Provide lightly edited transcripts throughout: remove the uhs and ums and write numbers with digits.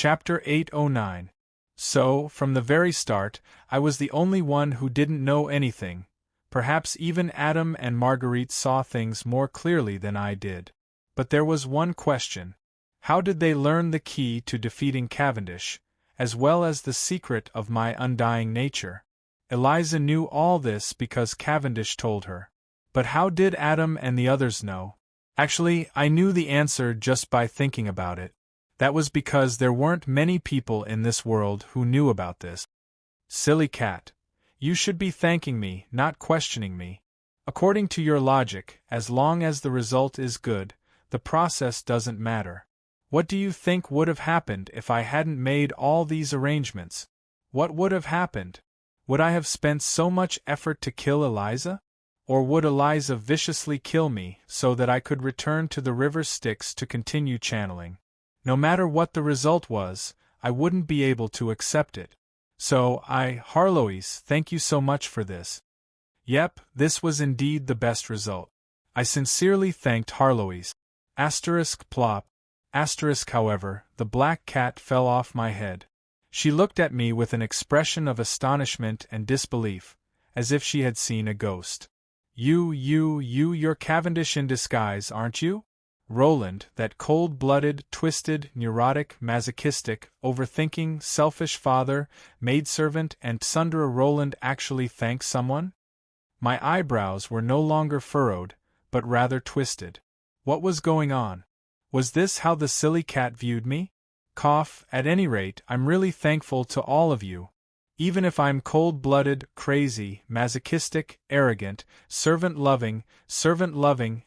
Chapter 809. So, from the very start, I was the only one who didn't know anything. Perhaps even Adam and Marguerite saw things more clearly than I did. But there was one question. How did they learn the key to defeating Cavendish, as well as the secret of my undying nature? Eliza knew all this because Cavendish told her. But how did Adam and the others know? Actually, I knew the answer just by thinking about it. That was because there weren't many people in this world who knew about this. Silly cat. You should be thanking me, not questioning me. According to your logic, as long as the result is good, the process doesn't matter. What do you think would have happened if I hadn't made all these arrangements? What would have happened? Would I have spent so much effort to kill Eliza? Or would Eliza viciously kill me so that I could return to the river Styx to continue channeling? No matter what the result was, I wouldn't be able to accept it. So Harlois, thank you so much for this. Yep, this was indeed the best result. I sincerely thanked Harlois. Plop. However, the black cat fell off my head. She looked at me with an expression of astonishment and disbelief, as if she had seen a ghost. You're Cavendish in disguise, aren't you? Roland, that cold-blooded, twisted, neurotic, masochistic, overthinking, selfish father, maidservant and tsundere Roland actually thanked someone? My eyebrows were no longer furrowed, but rather twisted. What was going on? Was this how the silly cat viewed me? At any rate, I'm really thankful to all of you. Even if I'm cold-blooded, crazy, masochistic, arrogant, servant-loving,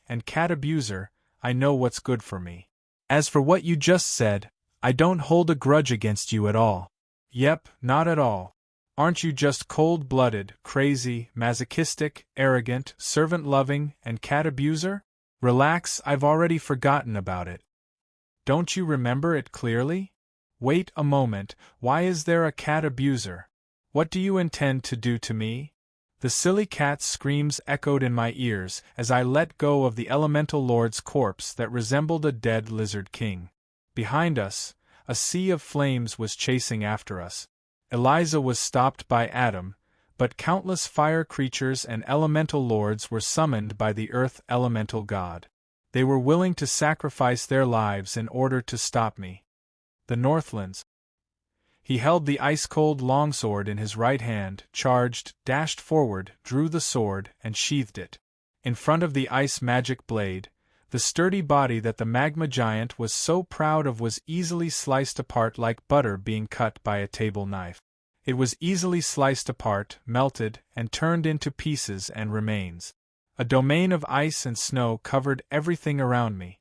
and cat-abuser, I know what's good for me. As for what you just said, I don't hold a grudge against you at all. Yep, not at all. Aren't you just cold-blooded, crazy, masochistic, arrogant, servant-loving, and cat-abuser? Relax, I've already forgotten about it. Don't you remember it clearly? Wait a moment, why is there a cat-abuser? What do you intend to do to me? The silly cat's screams echoed in my ears as I let go of the elemental lord's corpse that resembled a dead lizard king. Behind us, a sea of flames was chasing after us. Eliza was stopped by Adam, but countless fire creatures and elemental lords were summoned by the earth elemental god. They were willing to sacrifice their lives in order to stop me. The Northlands. He held the ice-cold longsword in his right hand, charged, dashed forward, drew the sword, and sheathed it. In front of the ice magic blade, the sturdy body that the magma giant was so proud of was easily sliced apart like butter being cut by a table knife. It was easily sliced apart, melted, and turned into pieces and remains. A domain of ice and snow covered everything around me.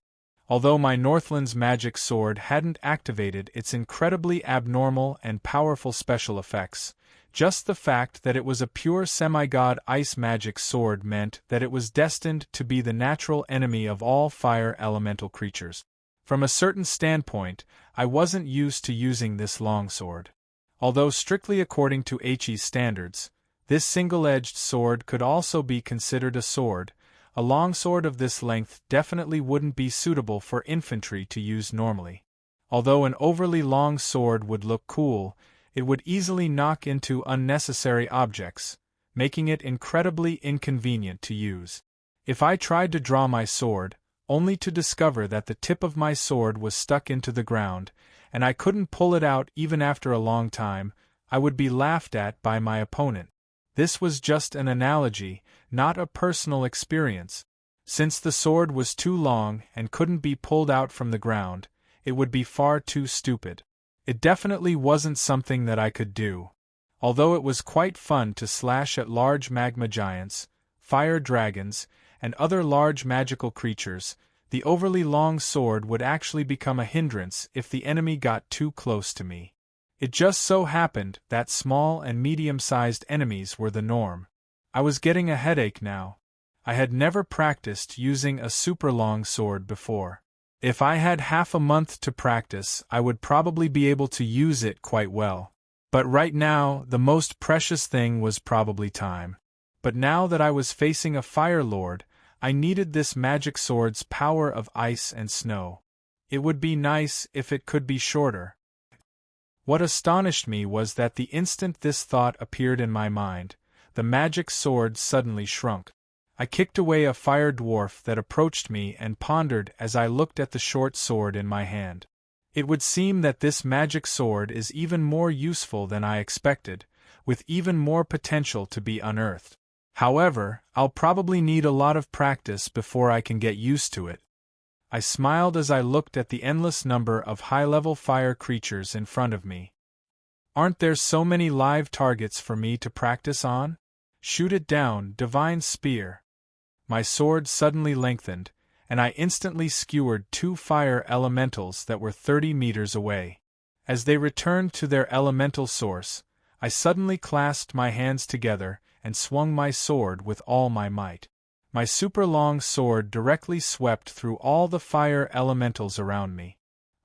Although my Northland's magic sword hadn't activated its incredibly abnormal and powerful special effects, just the fact that it was a pure semi-god ice magic sword meant that it was destined to be the natural enemy of all fire elemental creatures. From a certain standpoint, I wasn't used to using this longsword. Although strictly according to He's standards, this single-edged sword could also be considered a sword. A longsword of this length definitely wouldn't be suitable for infantry to use normally. Although an overly long sword would look cool, it would easily knock into unnecessary objects, making it incredibly inconvenient to use. If I tried to draw my sword, only to discover that the tip of my sword was stuck into the ground, and I couldn't pull it out even after a long time, I would be laughed at by my opponent. This was just an analogy, not a personal experience. Since the sword was too long and couldn't be pulled out from the ground, it would be far too stupid. It definitely wasn't something that I could do. Although it was quite fun to slash at large magma giants, fire dragons, and other large magical creatures, the overly long sword would actually become a hindrance if the enemy got too close to me. It just so happened that small and medium-sized enemies were the norm. I was getting a headache now. I had never practiced using a super long sword before. If I had half a month to practice, I would probably be able to use it quite well. But right now, the most precious thing was probably time. But now that I was facing a Fire Lord, I needed this magic sword's power of ice and snow. It would be nice if it could be shorter. What astonished me was that the instant this thought appeared in my mind, the magic sword suddenly shrunk. I kicked away a fire dwarf that approached me and pondered as I looked at the short sword in my hand. It would seem that this magic sword is even more useful than I expected, with even more potential to be unearthed. However, I'll probably need a lot of practice before I can get used to it. I smiled as I looked at the endless number of high-level fire creatures in front of me. Aren't there so many live targets for me to practice on? Shoot it down, divine spear. My sword suddenly lengthened, and I instantly skewered 2 fire elementals that were 30 meters away. As they returned to their elemental source, I suddenly clasped my hands together and swung my sword with all my might. My super-long sword directly swept through all the fire elementals around me.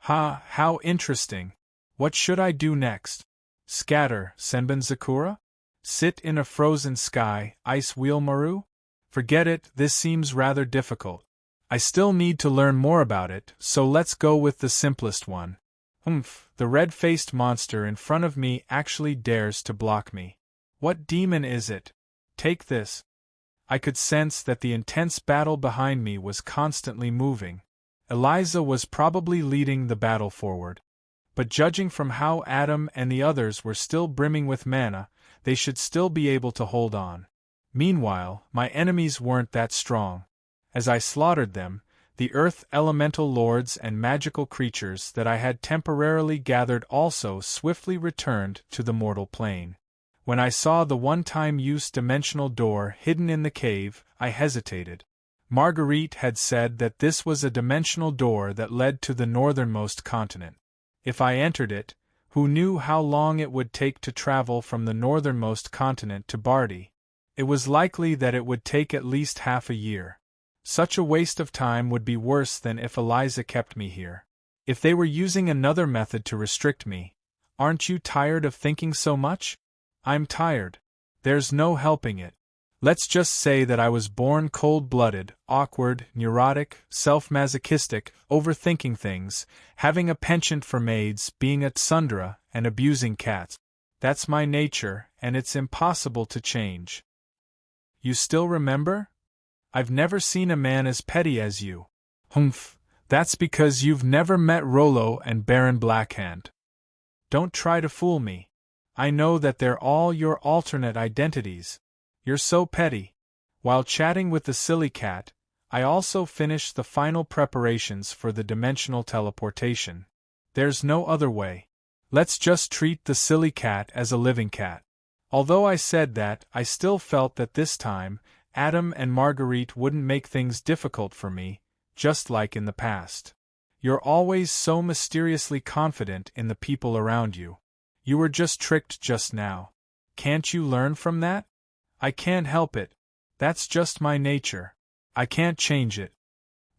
Ha, how interesting! What should I do next? Scatter, Senbon Zakura? Sit in a frozen sky, Ice Wheel Maru? Forget it, this seems rather difficult. I still need to learn more about it, so let's go with the simplest one. The red-faced monster in front of me actually dares to block me. What demon is it? Take this. I could sense that the intense battle behind me was constantly moving. Eliza was probably leading the battle forward. But judging from how Adam and the others were still brimming with mana, they should still be able to hold on. Meanwhile, my enemies weren't that strong. As I slaughtered them, the earth elemental lords and magical creatures that I had temporarily gathered also swiftly returned to the mortal plane. When I saw the one-time use dimensional door hidden in the cave, I hesitated. Marguerite had said that this was a dimensional door that led to the northernmost continent. If I entered it, who knew how long it would take to travel from the northernmost continent to Bardi? It was likely that it would take at least half a year. Such a waste of time would be worse than if Eliza kept me here. If they were using another method to restrict me, aren't you tired of thinking so much? I'm tired. There's no helping it. Let's just say that I was born cold-blooded, awkward, neurotic, self-masochistic, overthinking things, having a penchant for maids, being a tsundere, and abusing cats. That's my nature, and it's impossible to change. You still remember? I've never seen a man as petty as you. That's because you've never met Rollo and Baron Blackhand. Don't try to fool me. I know that they're all your alternate identities. You're so petty. While chatting with the silly cat, I also finished the final preparations for the dimensional teleportation. There's no other way. Let's just treat the silly cat as a living cat. Although I said that, I still felt that this time, Adam and Marguerite wouldn't make things difficult for me, just like in the past. You're always so mysteriously confident in the people around you. You were just tricked just now. Can't you learn from that? I can't help it. That's just my nature. I can't change it.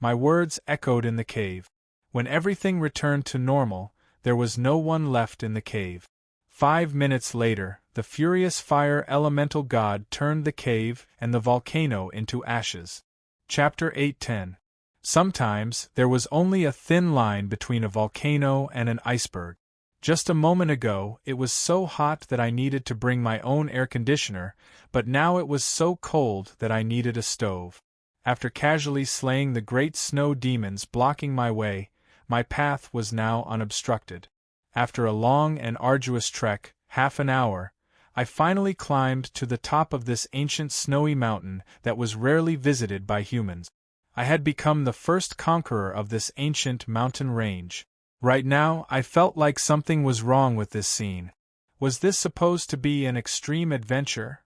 My words echoed in the cave. When everything returned to normal, there was no one left in the cave. 5 minutes later, the furious fire elemental god turned the cave and the volcano into ashes. Chapter 8:10. Sometimes, there was only a thin line between a volcano and an iceberg. Just a moment ago, it was so hot that I needed to bring my own air conditioner, but now it was so cold that I needed a stove. After casually slaying the great snow demons blocking my way, my path was now unobstructed. After a long and arduous trek, half an hour, I finally climbed to the top of this ancient snowy mountain that was rarely visited by humans. I had become the first conqueror of this ancient mountain range. Right now, I felt like something was wrong with this scene. Was this supposed to be an extreme adventure?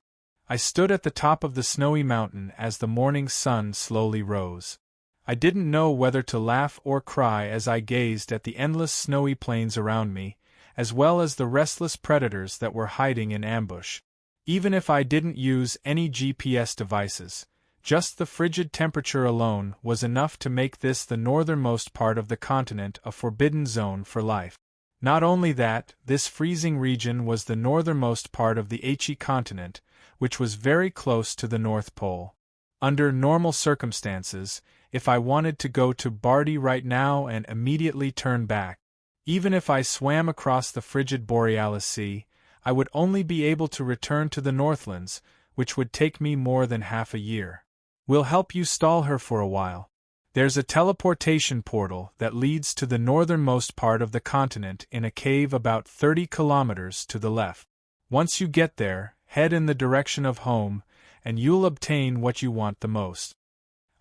I stood at the top of the snowy mountain as the morning sun slowly rose. I didn't know whether to laugh or cry as I gazed at the endless snowy plains around me, as well as the restless predators that were hiding in ambush. Even if I didn't use any GPS devices, just the frigid temperature alone was enough to make this the northernmost part of the continent a forbidden zone for life. Not only that, this freezing region was the northernmost part of the Aichi continent, which was very close to the North Pole. Under normal circumstances, if I wanted to go to Bardi right now and immediately turn back, Even if I swam across the frigid Borealis Sea, I would only be able to return to the Northlands, which would take me more than half a year. We'll help you stall her for a while. There's a teleportation portal that leads to the northernmost part of the continent in a cave about 30 kilometers to the left. Once you get there, head in the direction of home, and you'll obtain what you want the most.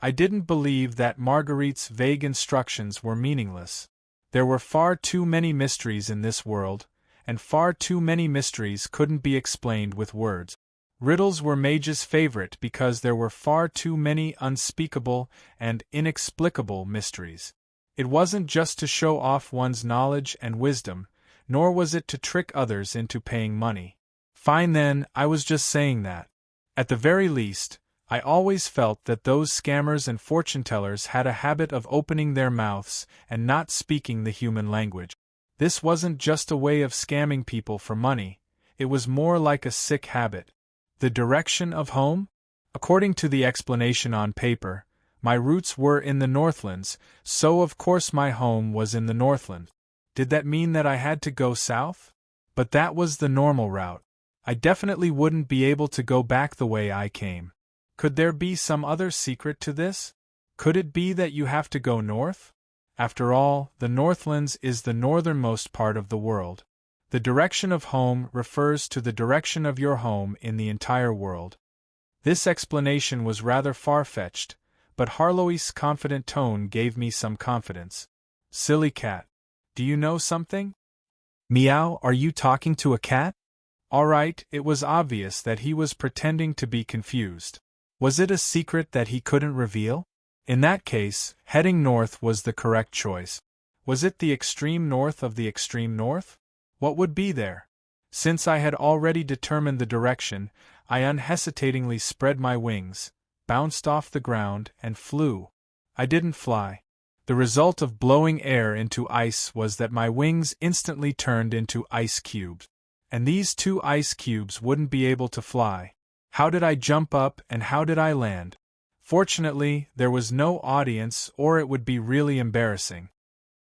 I didn't believe that Marguerite's vague instructions were meaningless. There were far too many mysteries in this world, and far too many mysteries couldn't be explained with words. Riddles were Mage's favorite because there were far too many unspeakable and inexplicable mysteries. It wasn't just to show off one's knowledge and wisdom, nor was it to trick others into paying money. Fine then, I was just saying that. At the very least, I always felt that those scammers and fortune-tellers had a habit of opening their mouths and not speaking the human language. This wasn't just a way of scamming people for money, it was more like a sick habit. The direction of home? According to the explanation on paper, my roots were in the Northlands, so of course my home was in the Northland. Did that mean that I had to go south? But that was the normal route. I definitely wouldn't be able to go back the way I came. Could there be some other secret to this? Could it be that you have to go north? After all, the Northlands is the northernmost part of the world. The direction of home refers to the direction of your home in the entire world. This explanation was rather far-fetched, but Harlowe's confident tone gave me some confidence. Silly cat. Do you know something? Meow, are you talking to a cat? All right, it was obvious that he was pretending to be confused. Was it a secret that he couldn't reveal? In that case, heading north was the correct choice. Was it the extreme north of the extreme north? What would be there? Since I had already determined the direction, I unhesitatingly spread my wings, bounced off the ground, and flew. I didn't fly. The result of blowing air into ice was that my wings instantly turned into ice cubes. And these 2 ice cubes wouldn't be able to fly. How did I jump up and how did I land? Fortunately, there was no audience or it would be really embarrassing.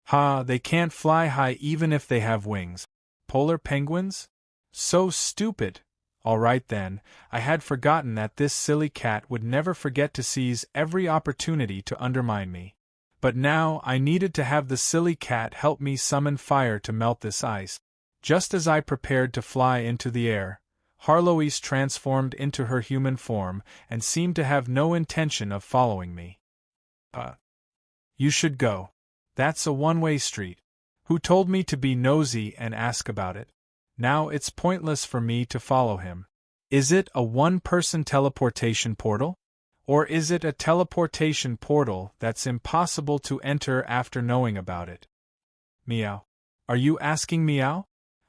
Ha, they can't fly high even if they have wings. Polar penguins? So stupid. All right then, I had forgotten that this silly cat would never forget to seize every opportunity to undermine me. But now I needed to have the silly cat help me summon fire to melt this ice. Just as I prepared to fly into the air, Harlowe's transformed into her human form and seemed to have no intention of following me. You should go. That's a one-way street. Who told me to be nosy and ask about it? Now it's pointless for me to follow him. Is it a one-person teleportation portal? Or is it a teleportation portal that's impossible to enter after knowing about it? Meow. Are you asking Meow?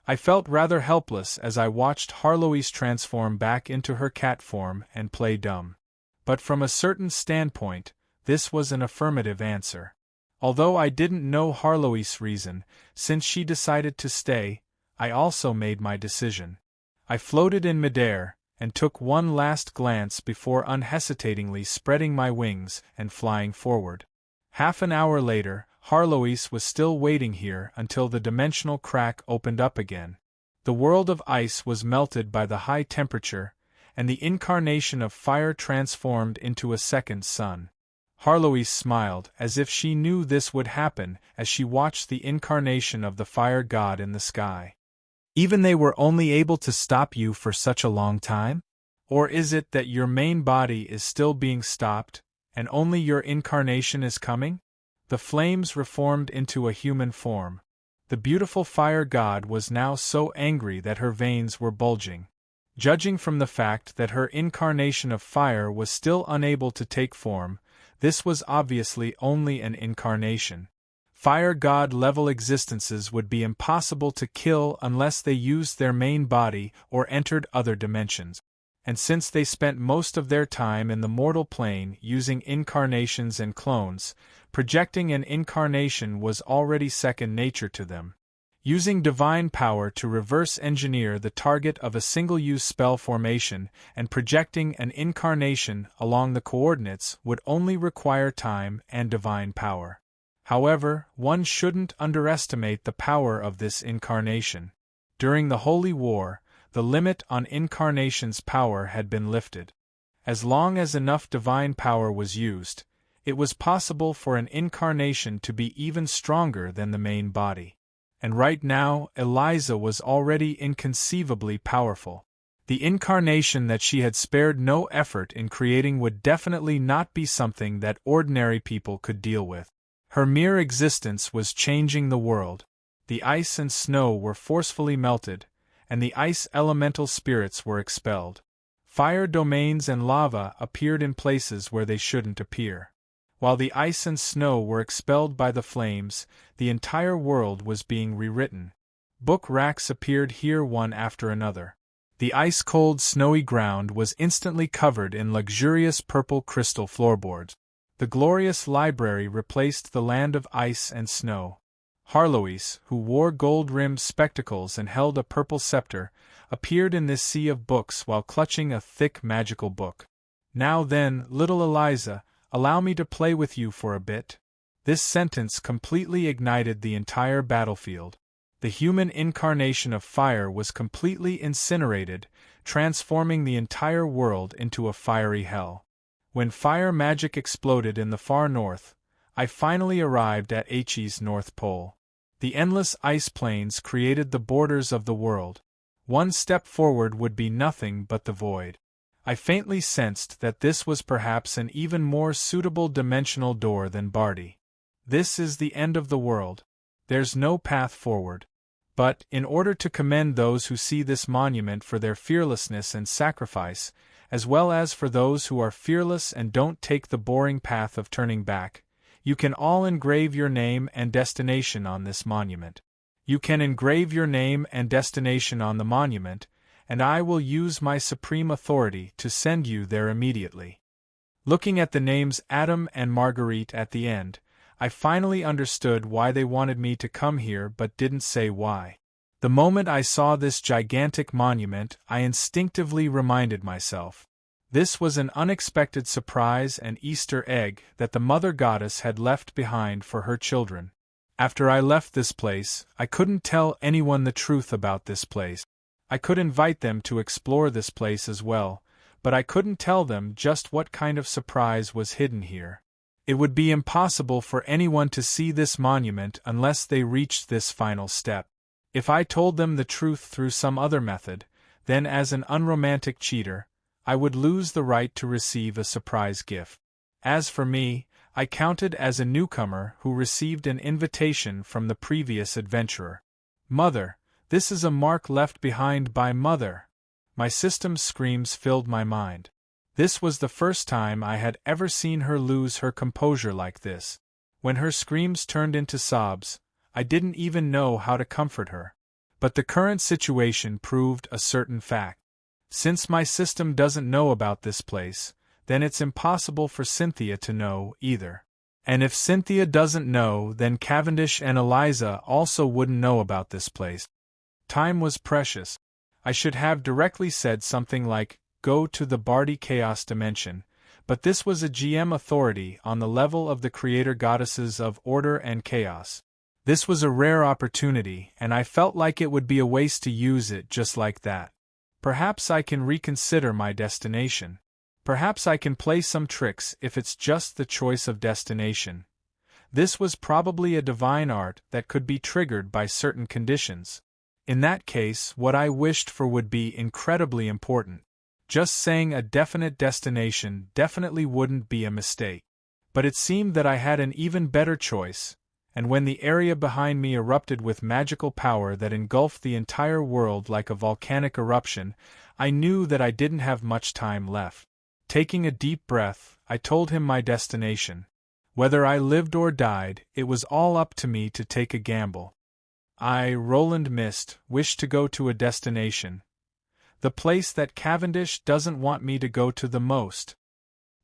I felt rather helpless as I watched Harlowe's transform back into her cat form and play dumb. But from a certain standpoint, this was an affirmative answer. Although I didn't know Harlowe's reason, since she decided to stay, I also made my decision. I floated in midair, and took one last glance before unhesitatingly spreading my wings and flying forward. Half an hour later, Harlowe's was still waiting here until the dimensional crack opened up again. The world of ice was melted by the high temperature, and the incarnation of fire transformed into a second sun. Harlowe's smiled as if she knew this would happen as she watched the incarnation of the fire god in the sky. Even they were only able to stop you for such a long time? Or is it that your main body is still being stopped, and only your incarnation is coming? The flames reformed into a human form. The beautiful fire god was now so angry that her veins were bulging. Judging from the fact that her incarnation of fire was still unable to take form, this was obviously only an incarnation. Fire god-level existences would be impossible to kill unless they used their main body or entered other dimensions. And since they spent most of their time in the mortal plane using incarnations and clones, projecting an incarnation was already second nature to them. Using divine power to reverse engineer the target of a single-use spell formation and projecting an incarnation along the coordinates would only require time and divine power. However, one shouldn't underestimate the power of this incarnation. During the Holy War, the limit on incarnation's power had been lifted. As long as enough divine power was used, it was possible for an incarnation to be even stronger than the main body. And right now, Eliza was already inconceivably powerful. The incarnation that she had spared no effort in creating would definitely not be something that ordinary people could deal with. Her mere existence was changing the world. The ice and snow were forcefully melted, and the ice elemental spirits were expelled. Fire domains and lava appeared in places where they shouldn't appear. While the ice and snow were expelled by the flames, the entire world was being rewritten. Book racks appeared here one after another. The ice-cold snowy ground was instantly covered in luxurious purple crystal floorboards. The glorious library replaced the land of ice and snow. Harlois, who wore gold-rimmed spectacles and held a purple scepter, appeared in this sea of books while clutching a thick magical book. "Now then, little Eliza, allow me to play with you for a bit." This sentence completely ignited the entire battlefield. The human incarnation of fire was completely incinerated, transforming the entire world into a fiery hell. When fire magic exploded in the far north, I finally arrived at H's North Pole. The endless ice plains created the borders of the world. One step forward would be nothing but the void. I faintly sensed that this was perhaps an even more suitable dimensional door than Barty. This is the end of the world. There's no path forward. But, in order to commend those who see this monument for their fearlessness and sacrifice, as well as for those who are fearless and don't take the boring path of turning back, you can all engrave your name and destination on this monument. You can engrave your name and destination on the monument, and I will use my supreme authority to send you there immediately. Looking at the names Adam and Marguerite at the end, I finally understood why they wanted me to come here but didn't say why. The moment I saw this gigantic monument, I instinctively reminded myself. This was an unexpected surprise and Easter egg that the Mother Goddess had left behind for her children. After I left this place, I couldn't tell anyone the truth about this place. I could invite them to explore this place as well, but I couldn't tell them just what kind of surprise was hidden here. It would be impossible for anyone to see this monument unless they reached this final step. If I told them the truth through some other method, then as an unromantic cheater, I would lose the right to receive a surprise gift. As for me, I counted as a newcomer who received an invitation from the previous adventurer. "Mother, this is a mark left behind by Mother." My system's screams filled my mind. This was the first time I had ever seen her lose her composure like this. When her screams turned into sobs, I didn't even know how to comfort her. But the current situation proved a certain fact. Since my system doesn't know about this place, then it's impossible for Cynthia to know either. And if Cynthia doesn't know, then Cavendish and Eliza also wouldn't know about this place. Time was precious. I should have directly said something like, "Go to the Barty Chaos Dimension," but this was a GM authority on the level of the creator goddesses of order and chaos. This was a rare opportunity, and I felt like it would be a waste to use it just like that. Perhaps I can reconsider my destination. Perhaps I can play some tricks if it's just the choice of destination. This was probably a divine art that could be triggered by certain conditions. In that case, what I wished for would be incredibly important. Just saying a definite destination definitely wouldn't be a mistake. But it seemed that I had an even better choice, and when the area behind me erupted with magical power that engulfed the entire world like a volcanic eruption, I knew that I didn't have much time left. Taking a deep breath, I told him my destination. Whether I lived or died, it was all up to me to take a gamble. I, Roland Mist, wish to go to a destination. The place that Cavendish doesn't want me to go to the most.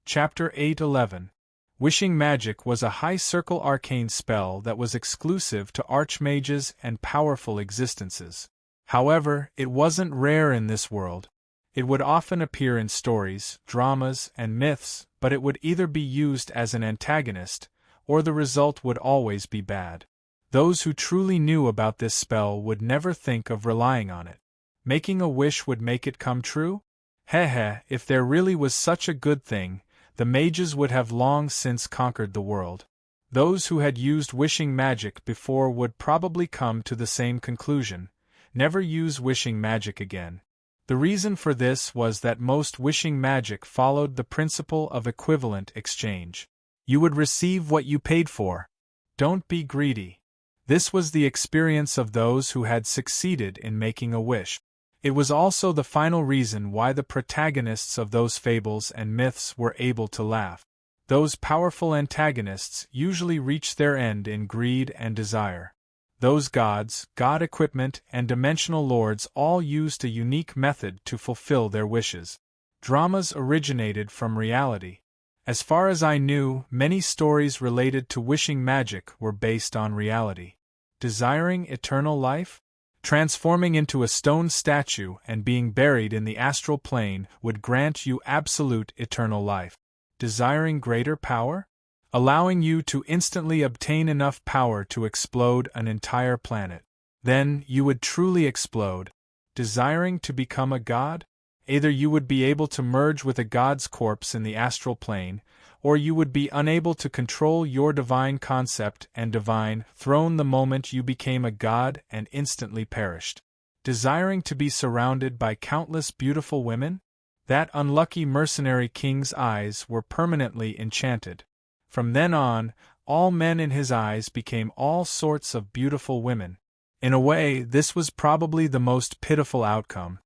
Chapter 811. Wishing Magic was a high-circle arcane spell that was exclusive to archmages and powerful existences. However, it wasn't rare in this world. It would often appear in stories, dramas, and myths, but it would either be used as an antagonist, or the result would always be bad. Those who truly knew about this spell would never think of relying on it. Making a wish would make it come true? Heh, if there really was such a good thing, the mages would have long since conquered the world. Those who had used wishing magic before would probably come to the same conclusion: never use wishing magic again. The reason for this was that most wishing magic followed the principle of equivalent exchange. You would receive what you paid for. Don't be greedy. This was the experience of those who had succeeded in making a wish. It was also the final reason why the protagonists of those fables and myths were able to laugh. Those powerful antagonists usually reach their end in greed and desire. Those gods, god equipment, and dimensional lords all used a unique method to fulfill their wishes. Dramas originated from reality. As far as I knew, many stories related to wishing magic were based on reality. Desiring eternal life? Transforming into a stone statue and being buried in the astral plane would grant you absolute eternal life. Desiring greater power? Allowing you to instantly obtain enough power to explode an entire planet. Then you would truly explode. Desiring to become a god? Either you would be able to merge with a god's corpse in the astral plane, or you would be unable to control your divine concept and divine throne the moment you became a god and instantly perished. Desiring to be surrounded by countless beautiful women? That unlucky mercenary king's eyes were permanently enchanted. From then on, all men in his eyes became all sorts of beautiful women. In a way, this was probably the most pitiful outcome.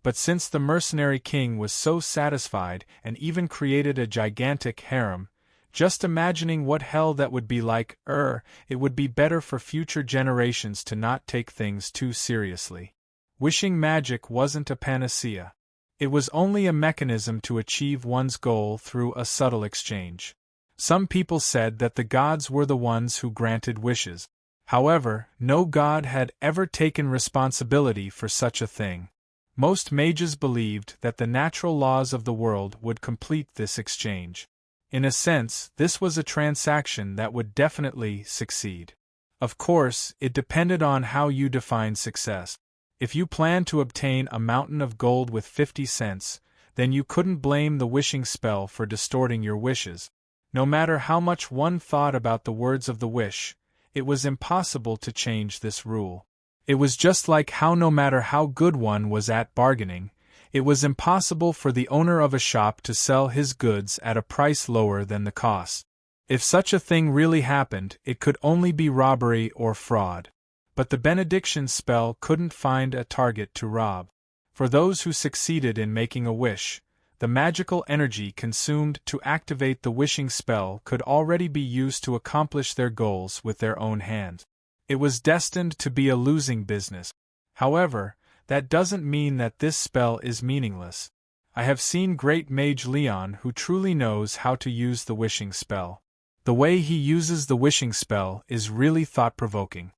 But since the mercenary king was so satisfied and even created a gigantic harem, just imagining what hell that would be like, it would be better for future generations to not take things too seriously. Wishing magic wasn't a panacea. It was only a mechanism to achieve one's goal through a subtle exchange. Some people said that the gods were the ones who granted wishes. However, no god had ever taken responsibility for such a thing. Most mages believed that the natural laws of the world would complete this exchange. In a sense, this was a transaction that would definitely succeed. Of course, it depended on how you define success. If you planned to obtain a mountain of gold with 50 cents, then you couldn't blame the wishing spell for distorting your wishes. No matter how much one thought about the words of the wish, it was impossible to change this rule. It was just like how no matter how good one was at bargaining, it was impossible for the owner of a shop to sell his goods at a price lower than the cost. If such a thing really happened, it could only be robbery or fraud. But the benediction spell couldn't find a target to rob. For those who succeeded in making a wish, the magical energy consumed to activate the wishing spell could already be used to accomplish their goals with their own hand. It was destined to be a losing business. However, that doesn't mean that this spell is meaningless. I have seen great mage Leon who truly knows how to use the wishing spell. The way he uses the wishing spell is really thought-provoking.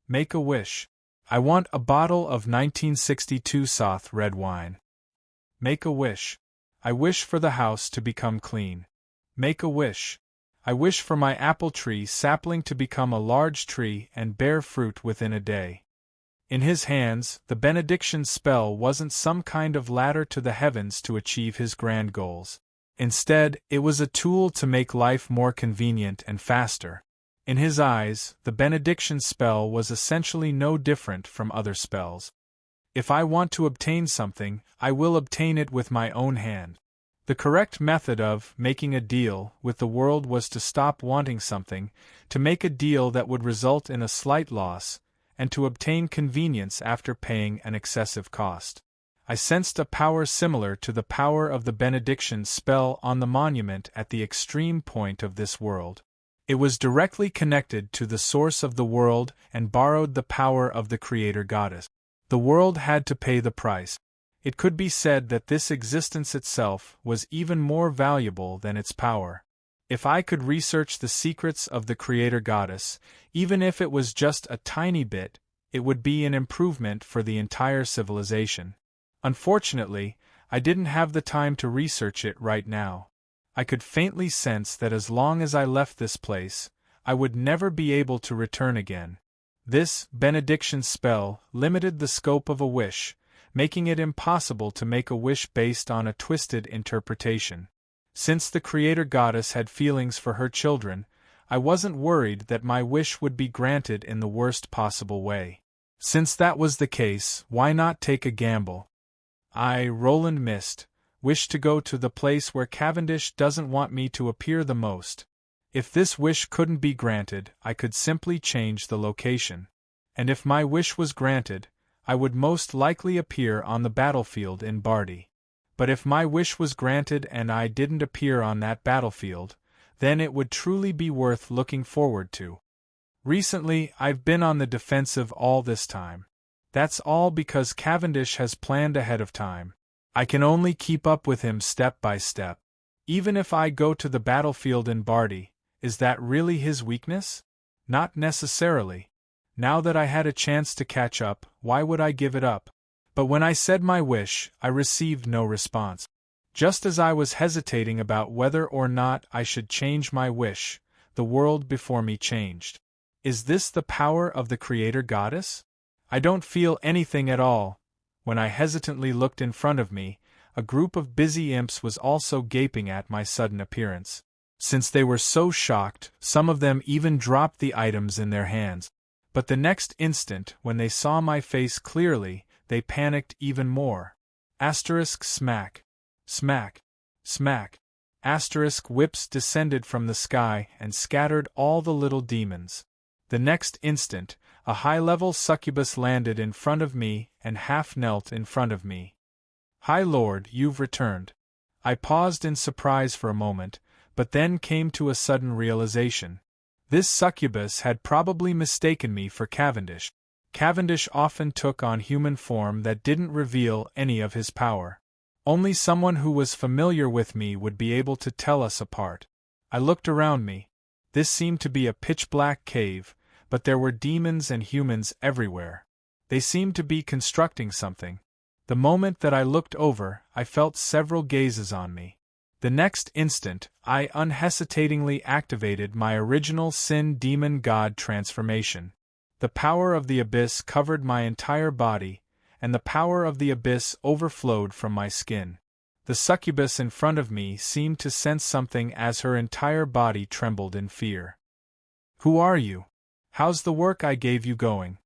Make a wish. I want a bottle of 1962 Soth red wine. Make a wish. I wish for the house to become clean. Make a wish. I wish for my apple tree sapling to become a large tree and bear fruit within a day. In his hands, the benediction spell wasn't some kind of ladder to the heavens to achieve his grand goals. Instead, it was a tool to make life more convenient and faster. In his eyes, the benediction spell was essentially no different from other spells. If I want to obtain something, I will obtain it with my own hand. The correct method of making a deal with the world was to stop wanting something, to make a deal that would result in a slight loss, and to obtain convenience after paying an excessive cost. I sensed a power similar to the power of the benediction spell on the monument at the extreme point of this world. It was directly connected to the source of the world and borrowed the power of the creator goddess. The world had to pay the price. It could be said that this existence itself was even more valuable than its power. If I could research the secrets of the creator goddess, even if it was just a tiny bit, it would be an improvement for the entire civilization. Unfortunately, I didn't have the time to research it right now. I could faintly sense that as long as I left this place, I would never be able to return again. This benediction spell limited the scope of a wish, making it impossible to make a wish based on a twisted interpretation. Since the Creator Goddess had feelings for her children, I wasn't worried that my wish would be granted in the worst possible way. Since that was the case, why not take a gamble? I, Roland Mist, wish to go to the place where Cavendish doesn't want me to appear the most. If this wish couldn't be granted, I could simply change the location. And if my wish was granted, I would most likely appear on the battlefield in Bardi. But if my wish was granted and I didn't appear on that battlefield, then it would truly be worth looking forward to. Recently, I've been on the defensive all this time. That's all because Cavendish has planned ahead of time. I can only keep up with him step by step. Even if I go to the battlefield in Bardi, is that really his weakness? Not necessarily. Now that I had a chance to catch up, why would I give it up? But when I said my wish, I received no response. Just as I was hesitating about whether or not I should change my wish, the world before me changed. Is this the power of the Creator Goddess? I don't feel anything at all. When I hesitantly looked in front of me, a group of busy imps was also gaping at my sudden appearance. Since they were so shocked, some of them even dropped the items in their hands. But the next instant, when they saw my face clearly, they panicked even more. Asterisk smack. Smack. Smack. Asterisk whips descended from the sky and scattered all the little demons. The next instant, a high-level succubus landed in front of me and half-knelt in front of me. "High Lord, you've returned." I paused in surprise for a moment, but then came to a sudden realization. This succubus had probably mistaken me for Cavendish. Cavendish often took on human form that didn't reveal any of his power. Only someone who was familiar with me would be able to tell us apart. I looked around me. This seemed to be a pitch-black cave, but there were demons and humans everywhere. They seemed to be constructing something. The moment that I looked over, I felt several gazes on me. The next instant, I unhesitatingly activated my original Sin Demon God transformation. The power of the abyss covered my entire body, and the power of the abyss overflowed from my skin. The succubus in front of me seemed to sense something as her entire body trembled in fear. "Who are you? How's the work I gave you going?"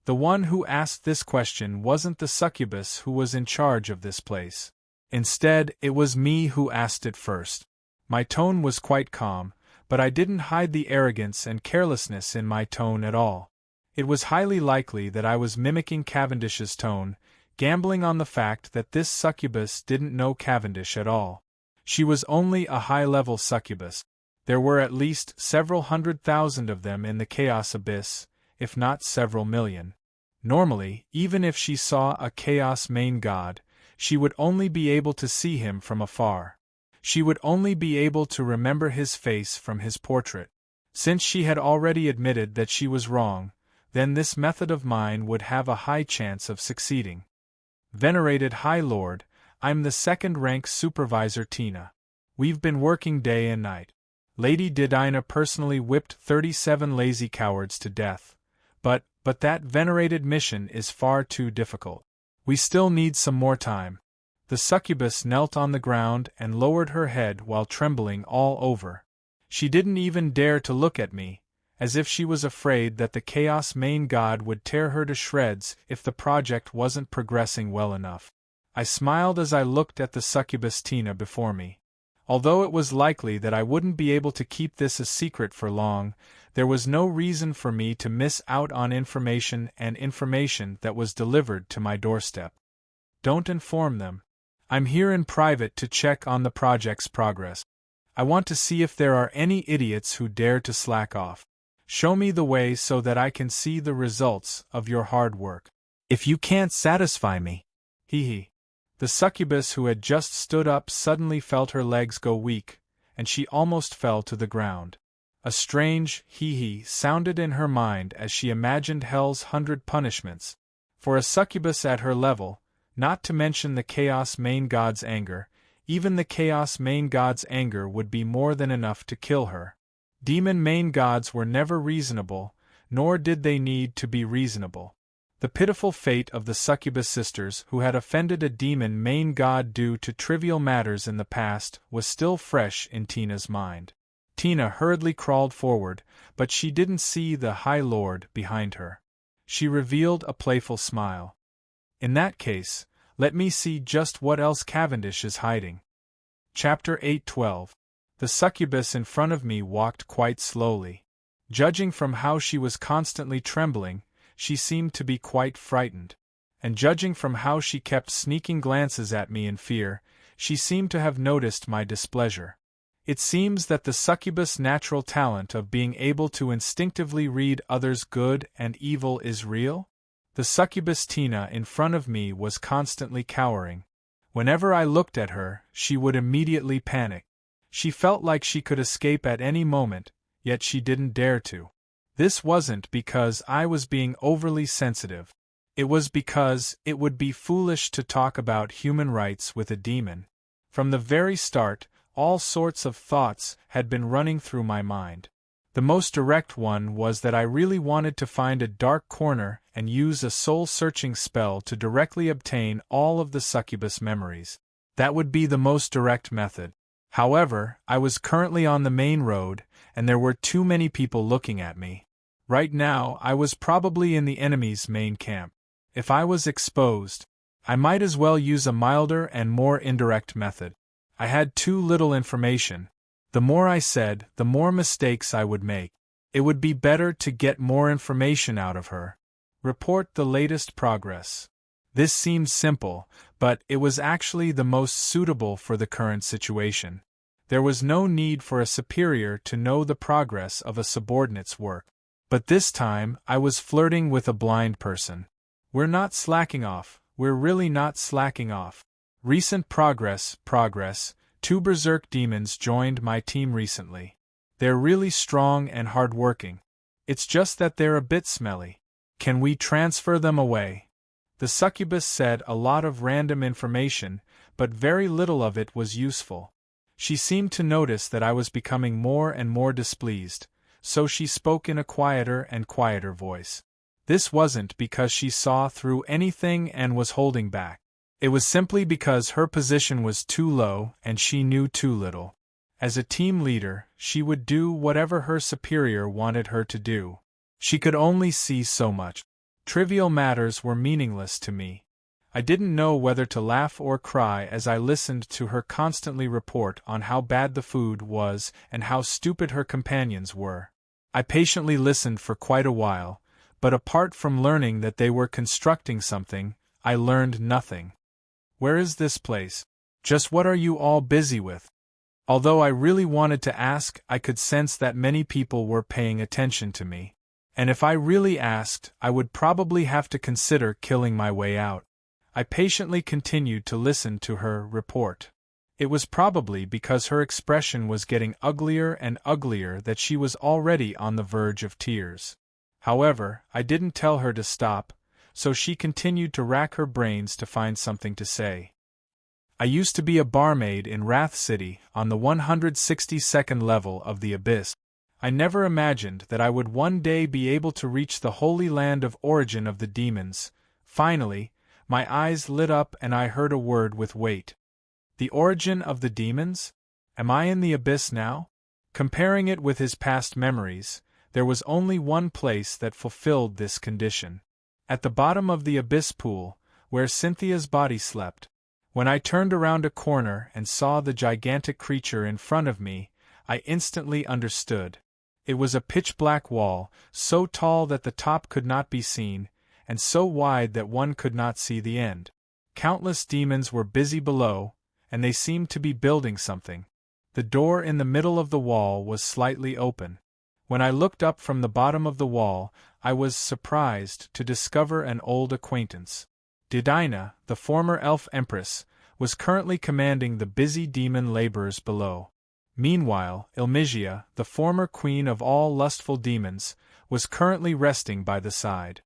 The one who asked this question wasn't the succubus who was in charge of this place. Instead, it was me who asked it first. My tone was quite calm, but I didn't hide the arrogance and carelessness in my tone at all. It was highly likely that I was mimicking Cavendish's tone, gambling on the fact that this succubus didn't know Cavendish at all. She was only a high-level succubus. There were at least several 100,000 of them in the Chaos Abyss, if not several million. Normally, even if she saw a Chaos Main God, she would only be able to see him from afar. She would only be able to remember his face from his portrait. Since she had already admitted that she was wrong, then this method of mine would have a high chance of succeeding. "Venerated High Lord, I'm the second-rank supervisor Tina. We've been working day and night. Lady Didina personally whipped 37 lazy cowards to death. But that venerated mission is far too difficult. We still need some more time." The succubus knelt on the ground and lowered her head while trembling all over. She didn't even dare to look at me, as if she was afraid that the Chaos Main God would tear her to shreds if the project wasn't progressing well enough. I smiled as I looked at the succubus Tina before me. Although it was likely that I wouldn't be able to keep this a secret for long, there was no reason for me to miss out on information that was delivered to my doorstep. "Don't inform them. I'm here in private to check on the project's progress. I want to see if there are any idiots who dare to slack off. Show me the way so that I can see the results of your hard work. If you can't satisfy me..." Hee. The succubus who had just stood up suddenly felt her legs go weak, and she almost fell to the ground. A strange hee sounded in her mind as she imagined Hell's 100 punishments. For a succubus at her level, not to mention the Chaos Main God's anger, even the Chaos Main God's anger would be more than enough to kill her. Demon main gods were never reasonable, nor did they need to be reasonable. The pitiful fate of the succubus sisters who had offended a demon main god due to trivial matters in the past was still fresh in Tina's mind. Tina hurriedly crawled forward, but she didn't see the High Lord behind her. She revealed a playful smile. In that case, let me see just what else Cavendish is hiding. Chapter 8:12. The succubus in front of me walked quite slowly. Judging from how she was constantly trembling, she seemed to be quite frightened. And judging from how she kept sneaking glances at me in fear, she seemed to have noticed my displeasure. It seems that the succubus' natural talent of being able to instinctively read others' good and evil is real? The succubus Tina in front of me was constantly cowering. Whenever I looked at her, she would immediately panic. She felt like she could escape at any moment, yet she didn't dare to. This wasn't because I was being overly sensitive. It was because it would be foolish to talk about human rights with a demon. From the very start, all sorts of thoughts had been running through my mind. The most direct one was that I really wanted to find a dark corner and use a soul-searching spell to directly obtain all of the succubus memories. That would be the most direct method. However, I was currently on the main road, and there were too many people looking at me. Right now, I was probably in the enemy's main camp. If I was exposed, I might as well use a milder and more indirect method. I had too little information. The more I said, the more mistakes I would make. It would be better to get more information out of her. Report the latest progress. This seemed simple, but it was actually the most suitable for the current situation. There was no need for a superior to know the progress of a subordinate's work. But this time, I was flirting with a blind person. We're not slacking off, we're really not slacking off. Recent progress. 2 berserk demons joined my team recently. They're really strong and hard-working. It's just that they're a bit smelly. Can we transfer them away? The succubus said a lot of random information, but very little of it was useful. She seemed to notice that I was becoming more and more displeased, so she spoke in a quieter and quieter voice. This wasn't because she saw through anything and was holding back. It was simply because her position was too low and she knew too little. As a team leader, she would do whatever her superior wanted her to do. She could only see so much. Trivial matters were meaningless to me. I didn't know whether to laugh or cry as I listened to her constantly report on how bad the food was and how stupid her companions were. I patiently listened for quite a while, but apart from learning that they were constructing something, I learned nothing. Where is this place? Just what are you all busy with? Although I really wanted to ask, I could sense that many people were paying attention to me. And if I really asked, I would probably have to consider killing my way out. I patiently continued to listen to her report. It was probably because her expression was getting uglier and uglier that she was already on the verge of tears. However, I didn't tell her to stop, so she continued to rack her brains to find something to say. I used to be a barmaid in Wrath City, on the 162nd level of the Abyss. I never imagined that I would one day be able to reach the holy land of origin of the demons. Finally, my eyes lit up and I heard a word with weight. The origin of the demons? Am I in the Abyss now? Comparing it with his past memories, there was only one place that fulfilled this condition. At the bottom of the abyss pool, where Cynthia's body slept. When I turned around a corner and saw the gigantic creature in front of me, I instantly understood. It was a pitch-black wall, so tall that the top could not be seen, and so wide that one could not see the end. Countless demons were busy below, and they seemed to be building something. The door in the middle of the wall was slightly open. When I looked up from the bottom of the wall, I was surprised to discover an old acquaintance. Didina, the former elf empress, was currently commanding the busy demon laborers below. Meanwhile, Ilmigia, the former queen of all lustful demons, was currently resting by the side.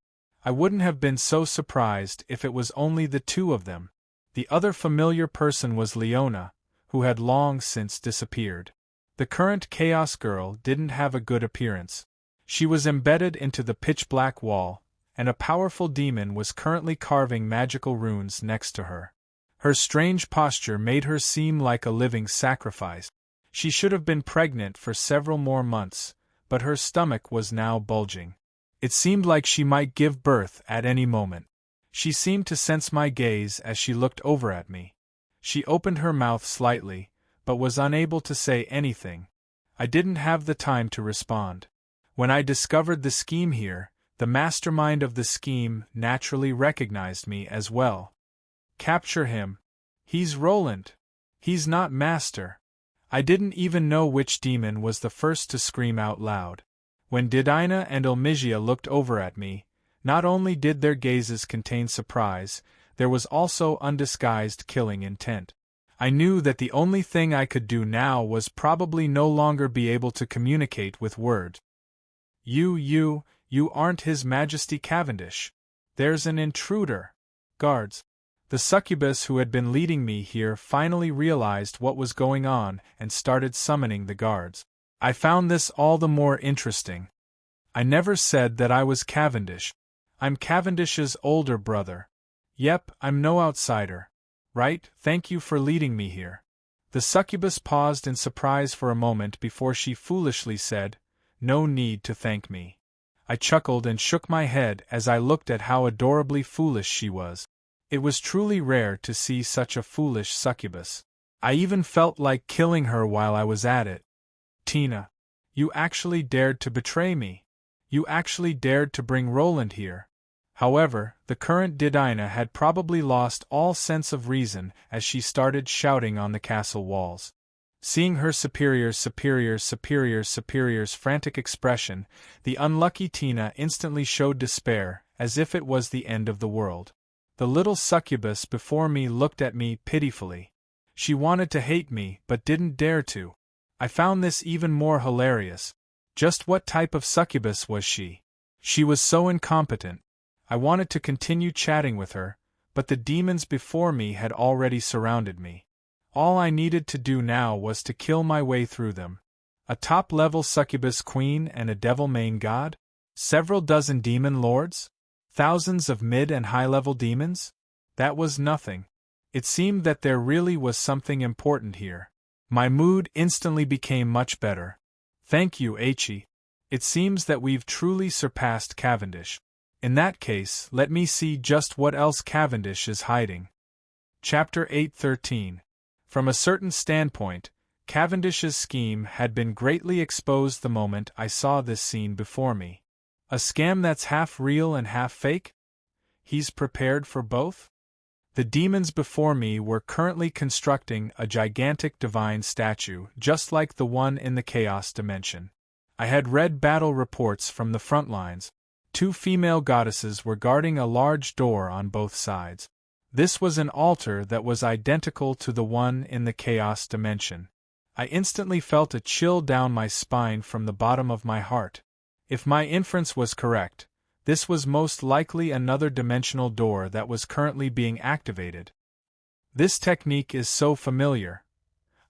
I wouldn't have been so surprised if it was only the two of them. The other familiar person was Leona, who had long since disappeared. The current Chaos Girl didn't have a good appearance. She was embedded into the pitch-black wall, and a powerful demon was currently carving magical runes next to her. Her strange posture made her seem like a living sacrifice. She should have been pregnant for several more months, but her stomach was now bulging. It seemed like she might give birth at any moment. She seemed to sense my gaze as she looked over at me. She opened her mouth slightly, but was unable to say anything. I didn't have the time to respond. When I discovered the scheme here, the mastermind of the scheme naturally recognized me as well. Capture him. He's Roland. He's not Master. I didn't even know which demon was the first to scream out loud. When Didina and Ilmigia looked over at me, not only did their gazes contain surprise, there was also undisguised killing intent. I knew that the only thing I could do now was probably no longer be able to communicate with words. You aren't His Majesty Cavendish. There's an intruder. Guards. The succubus who had been leading me here finally realized what was going on and started summoning the guards. I found this all the more interesting. I never said that I was Cavendish. I'm Cavendish's older brother. Yep, I'm no outsider. Right, thank you for leading me here. The succubus paused in surprise for a moment before she foolishly said, "No need to thank me." I chuckled and shook my head as I looked at how adorably foolish she was. It was truly rare to see such a foolish succubus. I even felt like killing her while I was at it. Tina, you actually dared to betray me. You actually dared to bring Roland here. However, the current Didina had probably lost all sense of reason as she started shouting on the castle walls. Seeing her superior's frantic expression, the unlucky Tina instantly showed despair, as if it was the end of the world. The little succubus before me looked at me pitifully. She wanted to hate me but didn't dare to. I found this even more hilarious. Just what type of succubus was she? She was so incompetent. I wanted to continue chatting with her, but the demons before me had already surrounded me. All I needed to do now was to kill my way through them. A top-level succubus queen and a devil-main god? Several dozen demon lords? Thousands of mid- and high-level demons? That was nothing. It seemed that there really was something important here. My mood instantly became much better. Thank you, Aichi. It seems that we've truly surpassed Cavendish. In that case, let me see just what else Cavendish is hiding. Chapter 8:13. From a certain standpoint, Cavendish's scheme had been greatly exposed the moment I saw this scene before me. A scam that's half real and half fake? He's prepared for both? The demons before me were currently constructing a gigantic divine statue just like the one in the Chaos Dimension. I had read battle reports from the front lines. 2 female goddesses were guarding a large door on both sides. This was an altar that was identical to the one in the Chaos Dimension. I instantly felt a chill down my spine from the bottom of my heart. If my inference was correct, this was most likely another dimensional door that was currently being activated. This technique is so familiar.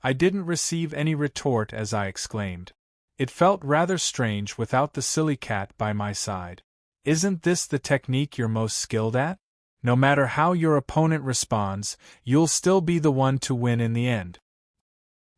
I didn't receive any retort as I exclaimed. It felt rather strange without the silly cat by my side. Isn't this the technique you're most skilled at? No matter how your opponent responds, you'll still be the one to win in the end.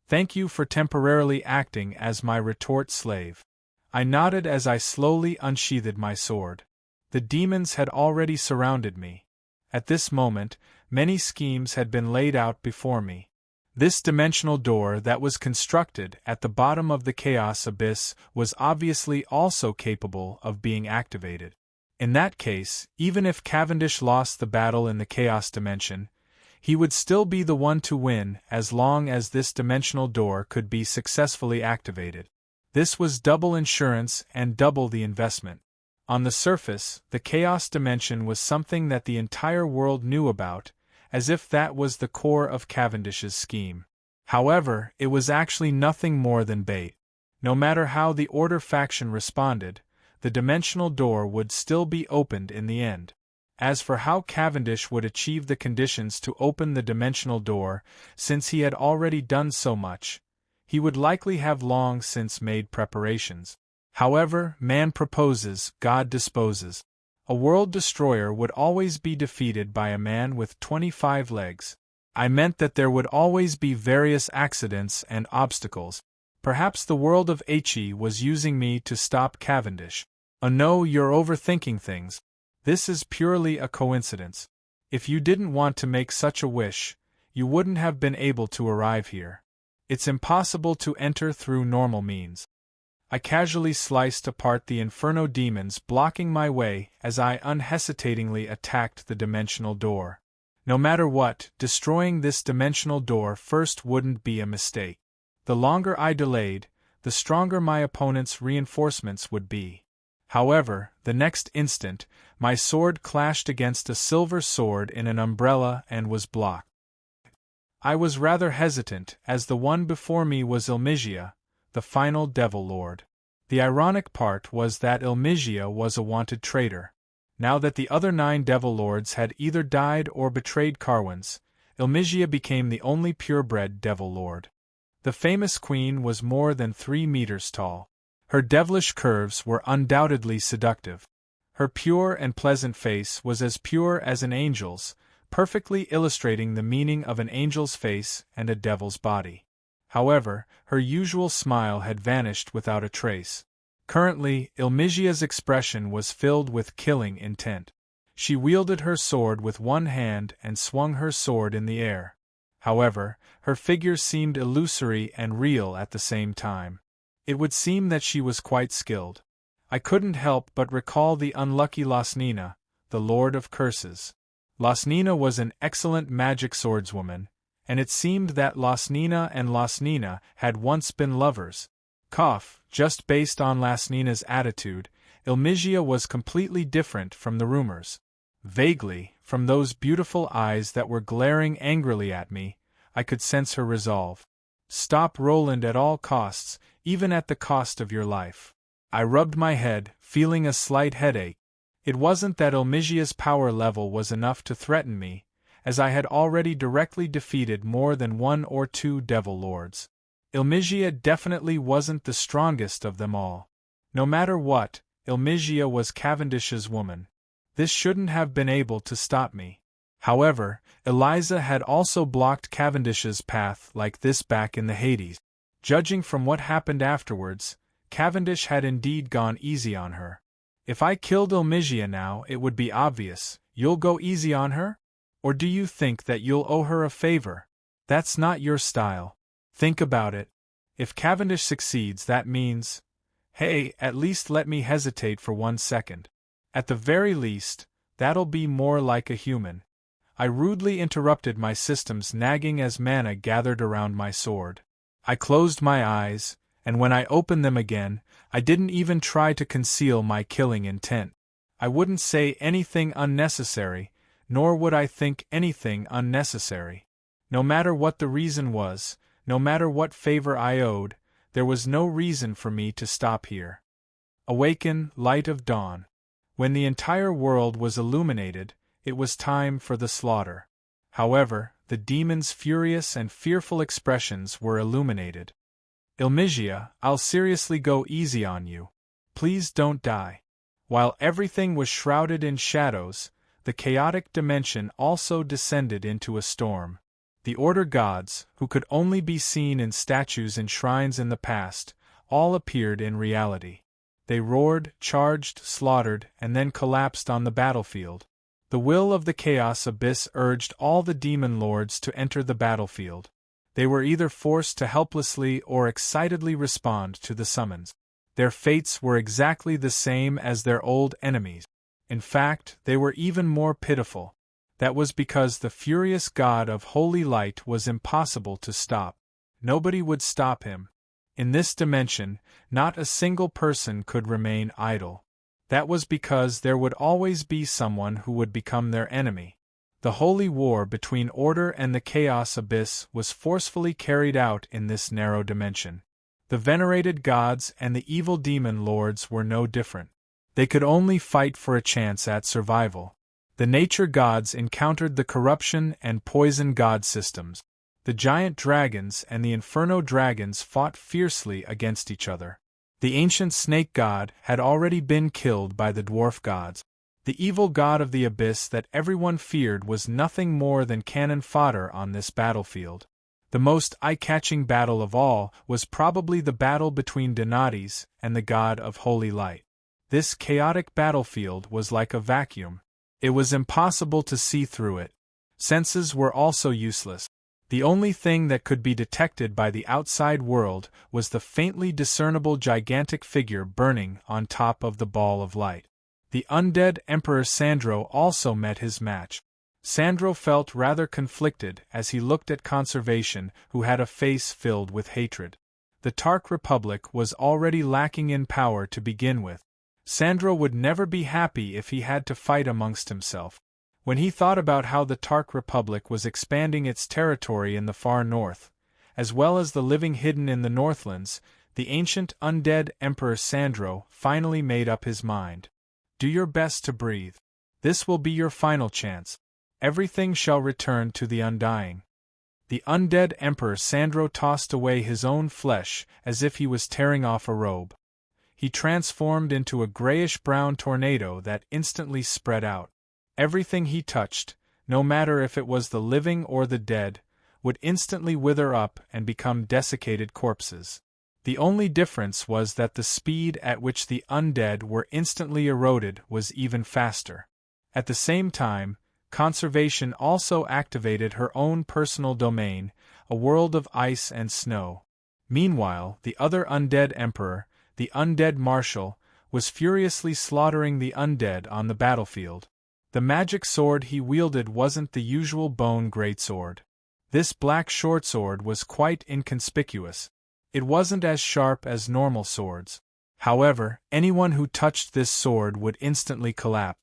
Thank you for temporarily acting as my retort slave. I nodded as I slowly unsheathed my sword. The demons had already surrounded me. At this moment, many schemes had been laid out before me. This dimensional door that was constructed at the bottom of the chaos abyss was obviously also capable of being activated. In that case, even if Cavendish lost the battle in the chaos dimension, he would still be the one to win as long as this dimensional door could be successfully activated. This was double insurance and double the investment. On the surface, the chaos dimension was something that the entire world knew about, as if that was the core of Cavendish's scheme. However, it was actually nothing more than bait. No matter how the Order faction responded, the dimensional door would still be opened in the end. As for how Cavendish would achieve the conditions to open the dimensional door, since he had already done so much, he would likely have long since made preparations. However, man proposes, God disposes. A world destroyer would always be defeated by a man with 25 legs. I meant that there would always be various accidents and obstacles. Perhaps the world of He was using me to stop Cavendish. Oh no, you're overthinking things. This is purely a coincidence. If you didn't want to make such a wish, you wouldn't have been able to arrive here. It's impossible to enter through normal means. I casually sliced apart the inferno demons blocking my way as I unhesitatingly attacked the dimensional door. No matter what, destroying this dimensional door first wouldn't be a mistake. The longer I delayed, the stronger my opponent's reinforcements would be. However, the next instant, my sword clashed against a silver sword in an umbrella and was blocked. I was rather hesitant, as the one before me was Ilmigia, the final Devil Lord. The ironic part was that Ilmigia was a wanted traitor. Now that the other 9 Devil Lords had either died or betrayed Carwins, Ilmigia became the only purebred Devil Lord. The famous queen was more than 3 meters tall. Her devilish curves were undoubtedly seductive. Her pure and pleasant face was as pure as an angel's, perfectly illustrating the meaning of an angel's face and a devil's body. However, her usual smile had vanished without a trace. Currently, Ilmigia's expression was filled with killing intent. She wielded her sword with one hand and swung her sword in the air. However, her figure seemed illusory and real at the same time. It would seem that she was quite skilled. I couldn't help but recall the unlucky Lasnina, the Lord of Curses. Lasnina was an excellent magic swordswoman, and it seemed that Lasnina and Lasnina had once been lovers. Just based on Lasnina's attitude, Ilmigia was completely different from the rumors. Vaguely, from those beautiful eyes that were glaring angrily at me, I could sense her resolve. Stop Roland at all costs, even at the cost of your life. I rubbed my head, feeling a slight headache. It wasn't that Ilmigia's power level was enough to threaten me, as I had already directly defeated more than 1 or 2 Devil Lords. Ilmigia definitely wasn't the strongest of them all. No matter what, Ilmigia was Cavendish's woman. This shouldn't have been able to stop me. However, Eliza had also blocked Cavendish's path like this back in the Hades. Judging from what happened afterwards, Cavendish had indeed gone easy on her. If I killed Ilmigia now, it would be obvious. You'll go easy on her? Or do you think that you'll owe her a favor? That's not your style. Think about it. If Cavendish succeeds, that means… Hey, at least let me hesitate for 1 second. At the very least, that'll be more like a human. I rudely interrupted my system's nagging as mana gathered around my sword. I closed my eyes, and when I opened them again, I didn't even try to conceal my killing intent. I wouldn't say anything unnecessary, nor would I think anything unnecessary. No matter what the reason was, no matter what favor I owed, there was no reason for me to stop here. Awaken, light of dawn. When the entire world was illuminated, it was time for the slaughter. However, the demon's furious and fearful expressions were illuminated. Ilmigia, I'll seriously go easy on you. Please don't die. While everything was shrouded in shadows, the chaotic dimension also descended into a storm. The Order gods, who could only be seen in statues and shrines in the past, all appeared in reality. They roared, charged, slaughtered, and then collapsed on the battlefield. The will of the Chaos Abyss urged all the demon lords to enter the battlefield. They were either forced to helplessly or excitedly respond to the summons. Their fates were exactly the same as their old enemies. In fact, they were even more pitiful. That was because the furious god of holy light was impossible to stop. Nobody would stop him. In this dimension, not a single person could remain idle. That was because there would always be someone who would become their enemy. The holy war between Order and the Chaos Abyss was forcefully carried out in this narrow dimension. The venerated gods and the evil demon lords were no different. They could only fight for a chance at survival. The nature gods encountered the corruption and poison god systems. The giant dragons and the inferno dragons fought fiercely against each other. The ancient snake god had already been killed by the dwarf gods. The evil god of the abyss that everyone feared was nothing more than cannon fodder on this battlefield. The most eye-catching battle of all was probably the battle between Donades and the god of holy light. This chaotic battlefield was like a vacuum. It was impossible to see through it. Senses were also useless. The only thing that could be detected by the outside world was the faintly discernible gigantic figure burning on top of the ball of light. The undead Emperor Sandro also met his match. Sandro felt rather conflicted as he looked at Conservation, who had a face filled with hatred. The Tark Republic was already lacking in power to begin with. Sandro would never be happy if he had to fight amongst himself. When he thought about how the Tark Republic was expanding its territory in the far north, as well as the living hidden in the Northlands, the ancient undead Emperor Sandro finally made up his mind. Do your best to breathe. This will be your final chance. Everything shall return to the undying. The undead Emperor Sandro tossed away his own flesh as if he was tearing off a robe. He transformed into a grayish-brown tornado that instantly spread out. Everything he touched, no matter if it was the living or the dead, would instantly wither up and become desiccated corpses. The only difference was that the speed at which the undead were instantly eroded was even faster. At the same time, Conservation also activated her own personal domain, a world of ice and snow. Meanwhile, the other undead emperor, the undead marshal, was furiously slaughtering the undead on the battlefield. The magic sword he wielded wasn't the usual bone greatsword. This black shortsword was quite inconspicuous. It wasn't as sharp as normal swords. However, anyone who touched this sword would instantly collapse.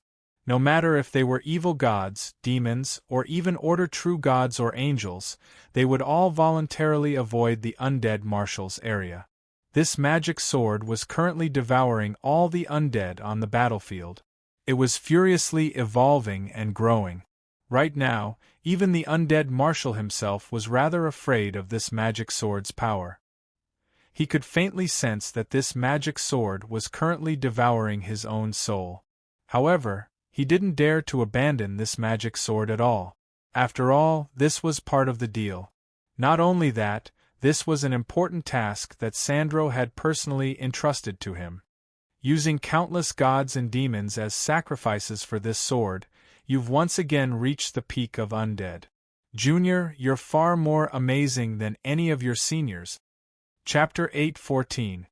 No matter if they were evil gods, demons, or even order true gods or angels, they would all voluntarily avoid the undead marshal's area. This magic sword was currently devouring all the undead on the battlefield. It was furiously evolving and growing. Right now, even the undead marshal himself was rather afraid of this magic sword's power. He could faintly sense that this magic sword was currently devouring his own soul. However, he didn't dare to abandon this magic sword at all. After all, this was part of the deal. Not only that, this was an important task that Sandro had personally entrusted to him. Using countless gods and demons as sacrifices for this sword, you've once again reached the peak of undead. Junior, you're far more amazing than any of your seniors. Chapter 8:14.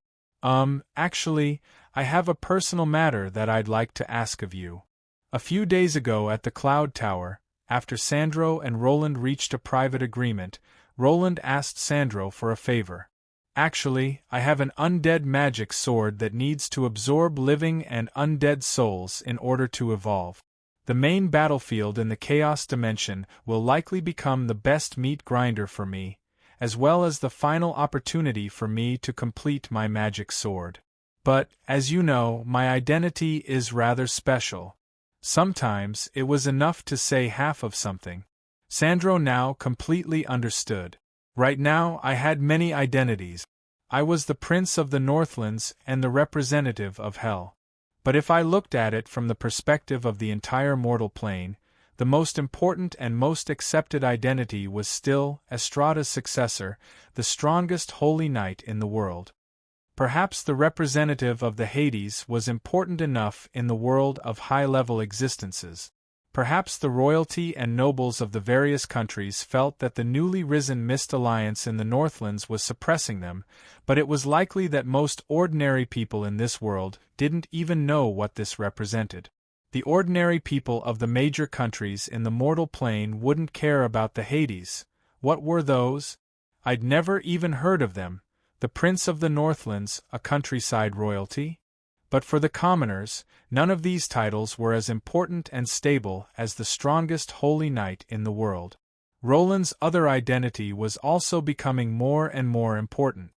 Actually, I have a personal matter that I'd like to ask of you. A few days ago at the Cloud Tower, after Sandro and Roland reached a private agreement, Roland asked Sandro for a favor. Actually, I have an undead magic sword that needs to absorb living and undead souls in order to evolve. The main battlefield in the Chaos Dimension will likely become the best meat grinder for me, as well as the final opportunity for me to complete my magic sword. But, as you know, my identity is rather special. Sometimes it was enough to say half of something. Sandro now completely understood. Right now I had many identities. I was the Prince of the Northlands and the representative of Hell. But if I looked at it from the perspective of the entire mortal plane, the most important and most accepted identity was still Estrada's successor, the strongest holy knight in the world. Perhaps the representative of the Hades was important enough in the world of high-level existences. Perhaps the royalty and nobles of the various countries felt that the newly risen Mist Alliance in the Northlands was suppressing them, but it was likely that most ordinary people in this world didn't even know what this represented. The ordinary people of the major countries in the mortal plane wouldn't care about the Hades. What were those? I'd never even heard of them. The Prince of the Northlands, a countryside royalty? But for the commoners, none of these titles were as important and stable as the strongest holy knight in the world. Roland's other identity was also becoming more and more important.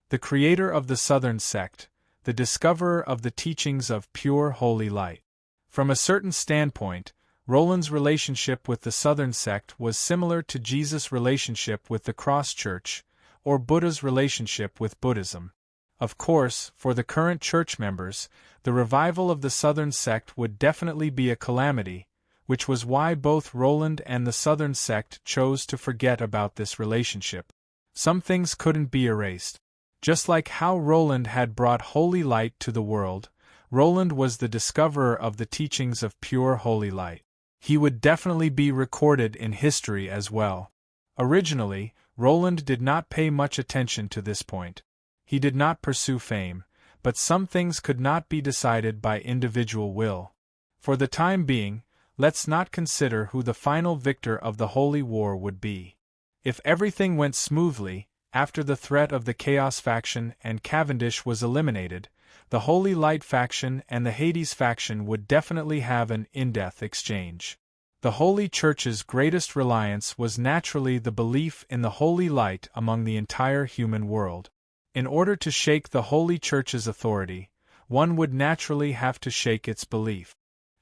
The creator of the Southern sect, the discoverer of the teachings of pure holy light. From a certain standpoint, Roland's relationship with the Southern sect was similar to Jesus' relationship with the Cross Church, or Buddha's relationship with Buddhism. Of course, for the current church members, the revival of the Southern sect would definitely be a calamity, which was why both Roland and the Southern sect chose to forget about this relationship. Some things couldn't be erased. Just like how Roland had brought holy light to the world, Roland was the discoverer of the teachings of pure holy light. He would definitely be recorded in history as well. Originally, Roland did not pay much attention to this point. He did not pursue fame, but some things could not be decided by individual will. For the time being, let's not consider who the final victor of the Holy War would be. If everything went smoothly, after the threat of the Chaos faction and Cavendish was eliminated, the Holy Light faction and the Hades faction would definitely have an in-depth exchange. The Holy Church's greatest reliance was naturally the belief in the Holy Light among the entire human world. In order to shake the Holy Church's authority, one would naturally have to shake its belief.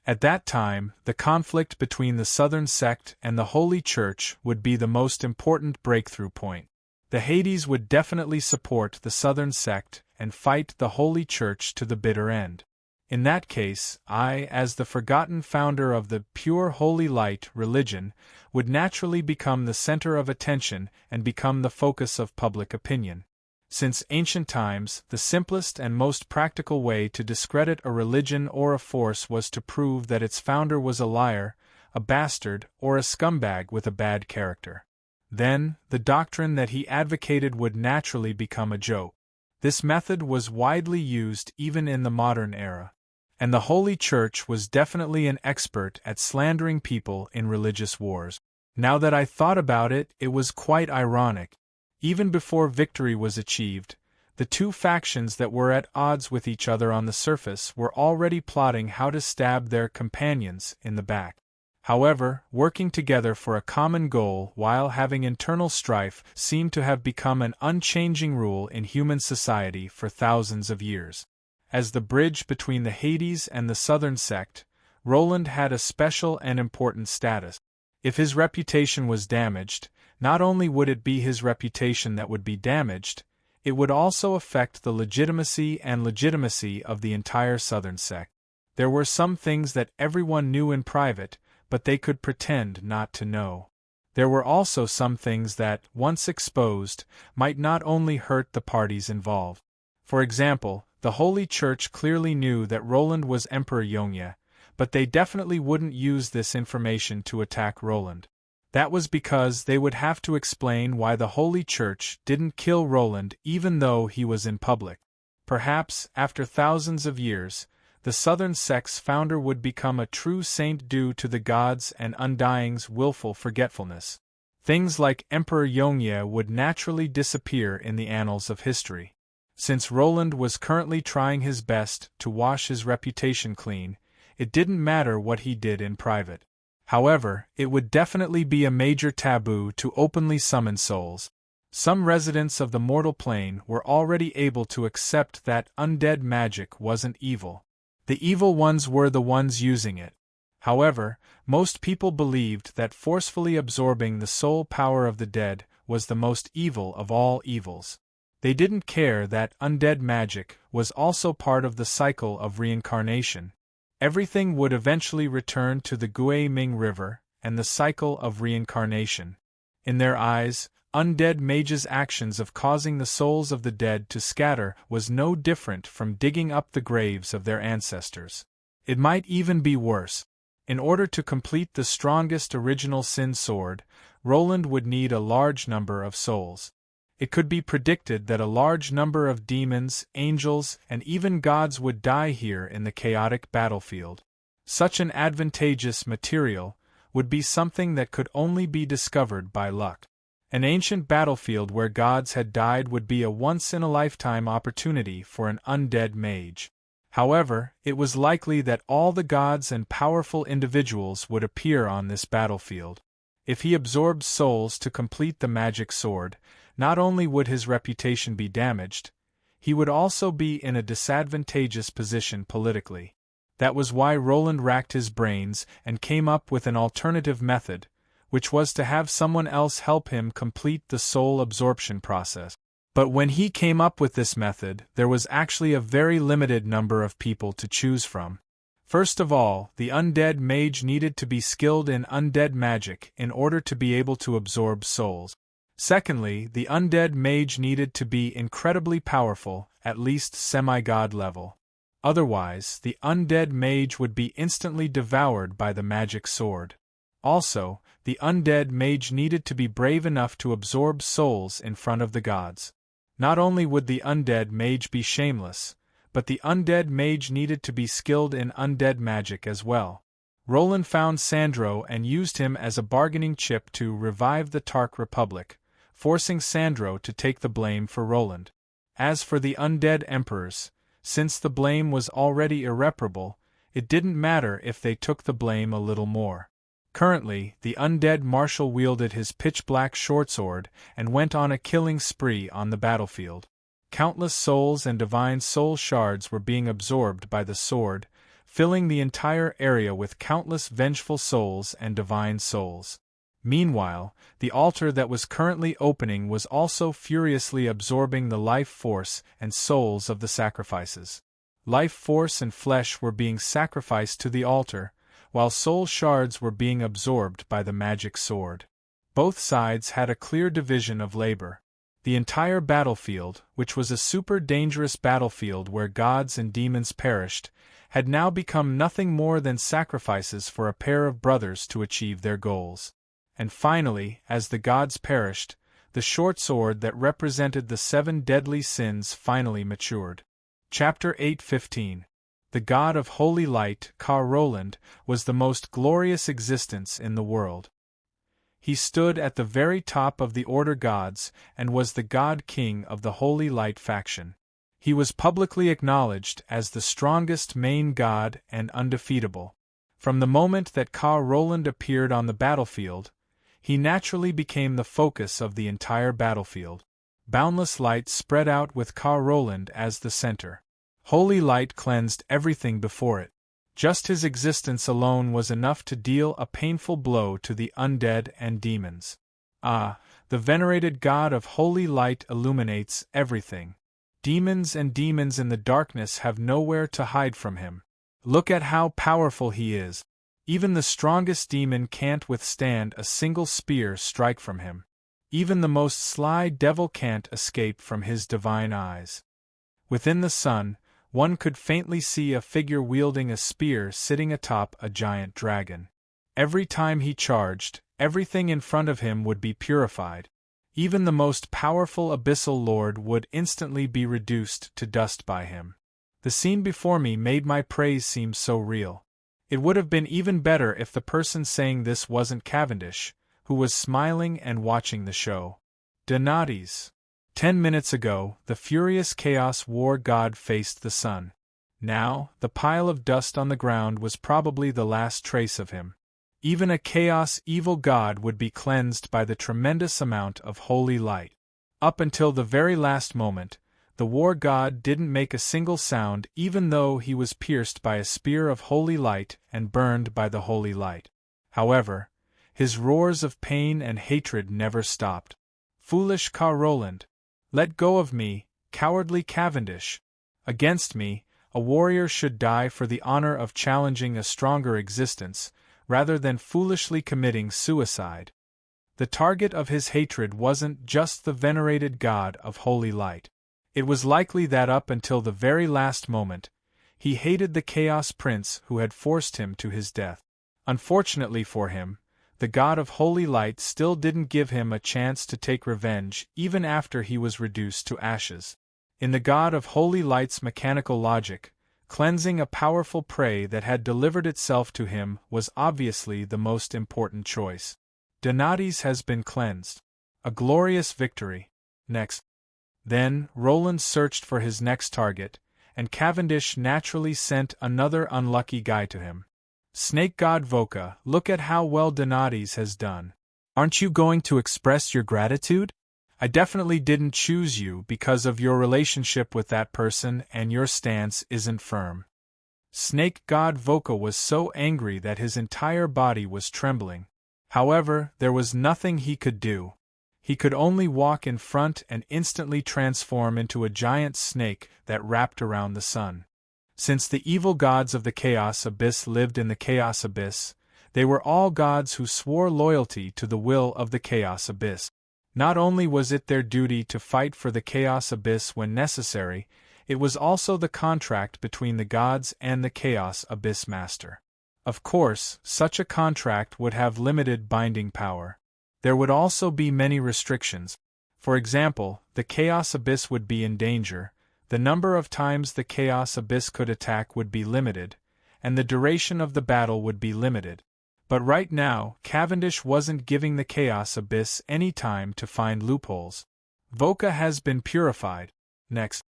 At that time, the conflict between the Southern sect and the Holy Church would be the most important breakthrough point. The Hades would definitely support the Southern sect and fight the Holy Church to the bitter end. In that case, I, as the forgotten founder of the pure holy light religion, would naturally become the center of attention and become the focus of public opinion. Since ancient times, the simplest and most practical way to discredit a religion or a force was to prove that its founder was a liar, a bastard, or a scumbag with a bad character. Then, the doctrine that he advocated would naturally become a joke. This method was widely used even in the modern era. And the Holy Church was definitely an expert at slandering people in religious wars. Now that I thought about it, it was quite ironic. Even before victory was achieved, the two factions that were at odds with each other on the surface were already plotting how to stab their companions in the back. However, working together for a common goal while having internal strife seemed to have become an unchanging rule in human society for thousands of years. As the bridge between the Hades and the Southern sect, Roland had a special and important status. If his reputation was damaged, not only would it be his reputation that would be damaged, it would also affect the legitimacy of the entire Southern sect. There were some things that everyone knew in private, but they could pretend not to know. There were also some things that, once exposed, might not only hurt the parties involved. For example, the Holy Church clearly knew that Roland was Emperor Yongya, but they definitely wouldn't use this information to attack Roland. That was because they would have to explain why the Holy Church didn't kill Roland even though he was in public. Perhaps, after thousands of years, the Southern sect's founder would become a true saint due to the gods and Undying's willful forgetfulness. Things like Emperor Yongya would naturally disappear in the annals of history. Since Roland was currently trying his best to wash his reputation clean, it didn't matter what he did in private. However, it would definitely be a major taboo to openly summon souls. Some residents of the mortal plane were already able to accept that undead magic wasn't evil. The evil ones were the ones using it. However, most people believed that forcefully absorbing the soul power of the dead was the most evil of all evils. They didn't care that undead magic was also part of the cycle of reincarnation. Everything would eventually return to the Guiming River and the cycle of reincarnation. In their eyes, undead mages' actions of causing the souls of the dead to scatter was no different from digging up the graves of their ancestors. It might even be worse. In order to complete the strongest original sin sword, Roland would need a large number of souls. It could be predicted that a large number of demons, angels, and even gods would die here in the chaotic battlefield. Such an advantageous material would be something that could only be discovered by luck. An ancient battlefield where gods had died would be a once-in-a-lifetime opportunity for an undead mage. However, it was likely that all the gods and powerful individuals would appear on this battlefield. If he absorbed souls to complete the magic sword, not only would his reputation be damaged, he would also be in a disadvantageous position politically. That was why Roland racked his brains and came up with an alternative method, which was to have someone else help him complete the soul absorption process. But when he came up with this method, there was actually a very limited number of people to choose from. First of all, the undead mage needed to be skilled in undead magic in order to be able to absorb souls. Secondly, the undead mage needed to be incredibly powerful, at least semi-god level. Otherwise, the undead mage would be instantly devoured by the magic sword. Also, the undead mage needed to be brave enough to absorb souls in front of the gods. Not only would the undead mage be shameless, but the undead mage needed to be skilled in undead magic as well. Roland found Sandro and used him as a bargaining chip to revive the Tark Republic, forcing Sandro to take the blame for Roland. As for the undead emperors, since the blame was already irreparable, it didn't matter if they took the blame a little more. Currently, the undead marshal wielded his pitch-black shortsword and went on a killing spree on the battlefield. Countless souls and divine soul shards were being absorbed by the sword, filling the entire area with countless vengeful souls and divine souls. Meanwhile, the altar that was currently opening was also furiously absorbing the life force and souls of the sacrifices. Life force and flesh were being sacrificed to the altar, while soul shards were being absorbed by the magic sword. Both sides had a clear division of labor. The entire battlefield, which was a super dangerous battlefield where gods and demons perished, had now become nothing more than sacrifices for a pair of brothers to achieve their goals. And finally, as the gods perished, the short sword that represented the 7 deadly sins finally matured. Chapter 8:15. The god of holy light, Ka Roland, was the most glorious existence in the world. He stood at the very top of the Order gods and was the god-king of the Holy Light faction. He was publicly acknowledged as the strongest main god and undefeatable. From the moment that Ka Roland appeared on the battlefield, he naturally became the focus of the entire battlefield. Boundless light spread out with Ka Roland as the center. Holy light cleansed everything before it. Just his existence alone was enough to deal a painful blow to the undead and demons. Ah, the venerated god of holy light illuminates everything. Demons and demons in the darkness have nowhere to hide from him. Look at how powerful he is. Even the strongest demon can't withstand a single spear strike from him. Even the most sly devil can't escape from his divine eyes. Within the sun, one could faintly see a figure wielding a spear sitting atop a giant dragon. Every time he charged, everything in front of him would be purified. Even the most powerful abyssal lord would instantly be reduced to dust by him. The scene before me made my praise seem so real. It would have been even better if the person saying this wasn't Cavendish, who was smiling and watching the show. Donati's. 10 minutes ago, the furious Chaos War god faced the sun. Now, the pile of dust on the ground was probably the last trace of him. Even a Chaos Evil god would be cleansed by the tremendous amount of holy light. Up until the very last moment, the war god didn't make a single sound even though he was pierced by a spear of holy light and burned by the holy light. However, his roars of pain and hatred never stopped. Foolish Ka Roland! Let go of me, cowardly Cavendish! Against me, a warrior should die for the honor of challenging a stronger existence, rather than foolishly committing suicide. The target of his hatred wasn't just the venerated god of holy light. It was likely that up until the very last moment, he hated the Chaos Prince who had forced him to his death. Unfortunately for him, the god of holy light still didn't give him a chance to take revenge even after he was reduced to ashes. In the god of holy light's mechanical logic, cleansing a powerful prey that had delivered itself to him was obviously the most important choice. Donati's has been cleansed. A glorious victory. Next. Then, Roland searched for his next target, and Cavendish naturally sent another unlucky guy to him. Snake God Voka, look at how well Donati's has done. Aren't you going to express your gratitude? I definitely didn't choose you because of your relationship with that person and your stance isn't firm. Snake god Voka was so angry that his entire body was trembling. However, there was nothing he could do. He could only walk in front and instantly transform into a giant snake that wrapped around the sun. Since the evil gods of the Chaos Abyss lived in the Chaos Abyss, they were all gods who swore loyalty to the will of the Chaos Abyss. Not only was it their duty to fight for the Chaos Abyss when necessary, it was also the contract between the gods and the Chaos Abyss Master. Of course, such a contract would have limited binding power. There would also be many restrictions. For example, the Chaos Abyss would be in danger, the number of times the Chaos Abyss could attack would be limited, and the duration of the battle would be limited. But right now, Cavendish wasn't giving the Chaos Abyss any time to find loopholes. Voka has been purified. Next.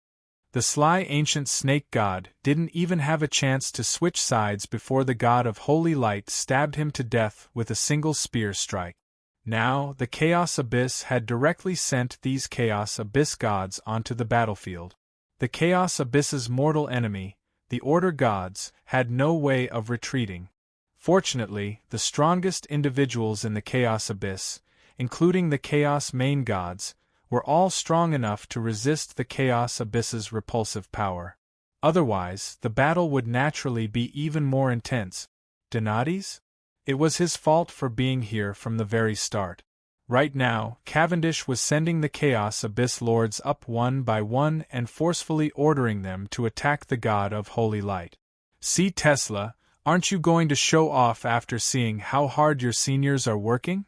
The sly ancient snake god didn't even have a chance to switch sides before the god of holy light stabbed him to death with a single spear strike. Now, the Chaos Abyss had directly sent these Chaos Abyss gods onto the battlefield. The Chaos Abyss's mortal enemy, the Order gods, had no way of retreating. Fortunately, the strongest individuals in the Chaos Abyss, including the Chaos main gods, were all strong enough to resist the Chaos Abyss's repulsive power. Otherwise, the battle would naturally be even more intense. Donati's? It was his fault for being here from the very start. Right now, Cavendish was sending the Chaos Abyss lords up one by one and forcefully ordering them to attack the god of holy light. See Tesla, aren't you going to show off after seeing how hard your seniors are working?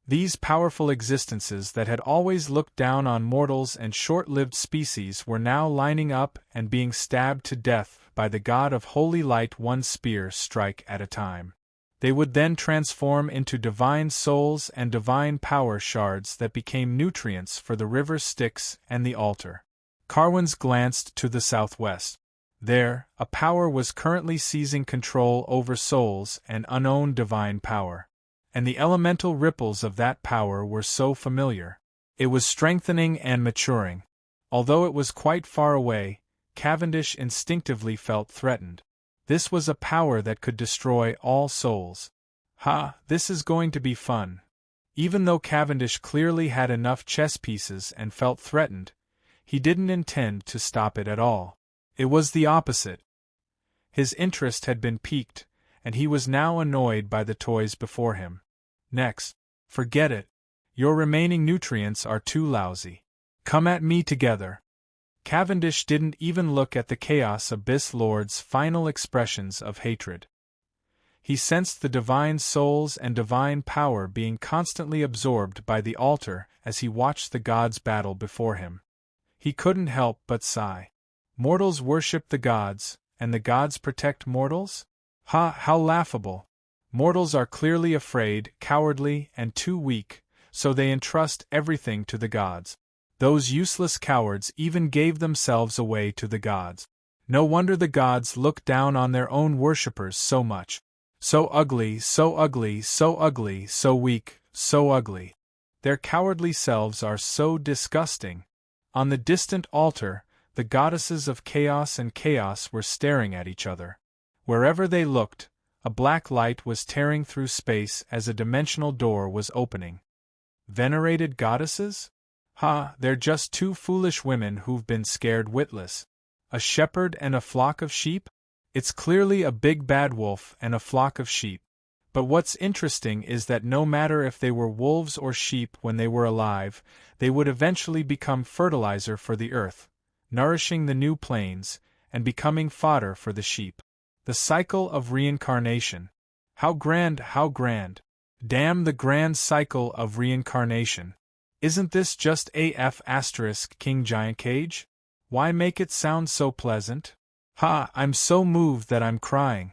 These powerful existences that had always looked down on mortals and short-lived species were now lining up and being stabbed to death by the god of holy light one spear strike at a time. They would then transform into divine souls and divine power shards that became nutrients for the river Styx and the altar. Carwins glanced to the southwest. There, a power was currently seizing control over souls and unowned divine power. And the elemental ripples of that power were so familiar. It was strengthening and maturing. Although it was quite far away, Cavendish instinctively felt threatened. This was a power that could destroy all souls. This is going to be fun. Even though Cavendish clearly had enough chess pieces and felt threatened, he didn't intend to stop it at all. It was the opposite. His interest had been piqued, and he was now annoyed by the toys before him. Next. Forget it. Your remaining nutrients are too lousy. Come at me together. Cavendish didn't even look at the Chaos Abyss Lord's final expressions of hatred. He sensed the divine souls and divine power being constantly absorbed by the altar as he watched the gods battle before him. He couldn't help but sigh. Mortals worship the gods, and the gods protect mortals? How laughable. Mortals are clearly afraid, cowardly, and too weak, so they entrust everything to the gods. Those useless cowards even gave themselves away to the gods. No wonder the gods look down on their own worshippers so much. So ugly, so ugly, so ugly, so weak, so ugly. Their cowardly selves are so disgusting. On the distant altar, the goddesses of chaos and chaos were staring at each other. Wherever they looked, a black light was tearing through space as a dimensional door was opening. Venerated goddesses? They're just two foolish women who've been scared witless. A shepherd and a flock of sheep? It's clearly a big bad wolf and a flock of sheep. But what's interesting is that no matter if they were wolves or sheep when they were alive, they would eventually become fertilizer for the earth, nourishing the new plains, and becoming fodder for the sheep. The cycle of reincarnation. How grand, how grand. Damn the grand cycle of reincarnation. Isn't this just AF * King Giant Cage? Why make it sound so pleasant? I'm so moved that I'm crying.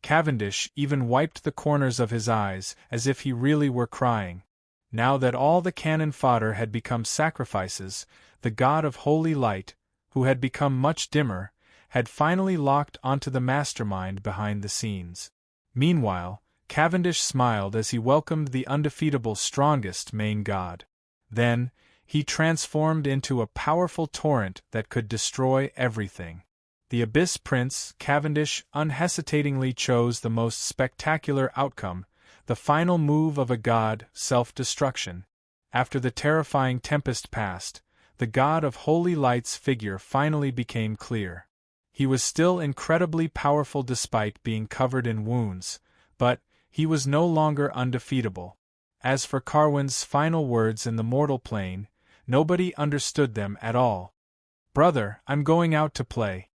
Cavendish even wiped the corners of his eyes as if he really were crying. Now that all the cannon fodder had become sacrifices, the god of holy light, who had become much dimmer, had finally locked onto the mastermind behind the scenes. Meanwhile, Cavendish smiled as he welcomed the undefeatable strongest main god. Then, he transformed into a powerful torrent that could destroy everything. The Abyss Prince, Cavendish, unhesitatingly chose the most spectacular outcome, the final move of a god, self-destruction. After the terrifying tempest passed, the god of holy light's figure finally became clear. He was still incredibly powerful despite being covered in wounds, but he was no longer undefeatable. As for Carwin's final words in the mortal plane, nobody understood them at all. "Brother, I'm going out to play.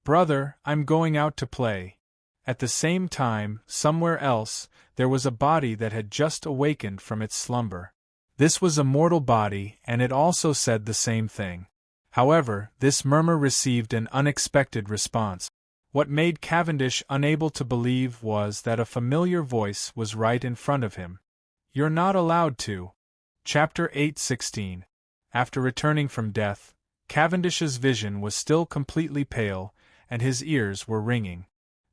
Brother, I'm going out to play." At the same time, somewhere else, there was a body that had just awakened from its slumber. This was a mortal body, and it also said the same thing. However, this murmur received an unexpected response. What made Cavendish unable to believe was that a familiar voice was right in front of him. "You're not allowed to." Chapter 8:16. After returning from death, Cavendish's vision was still completely pale, and his ears were ringing.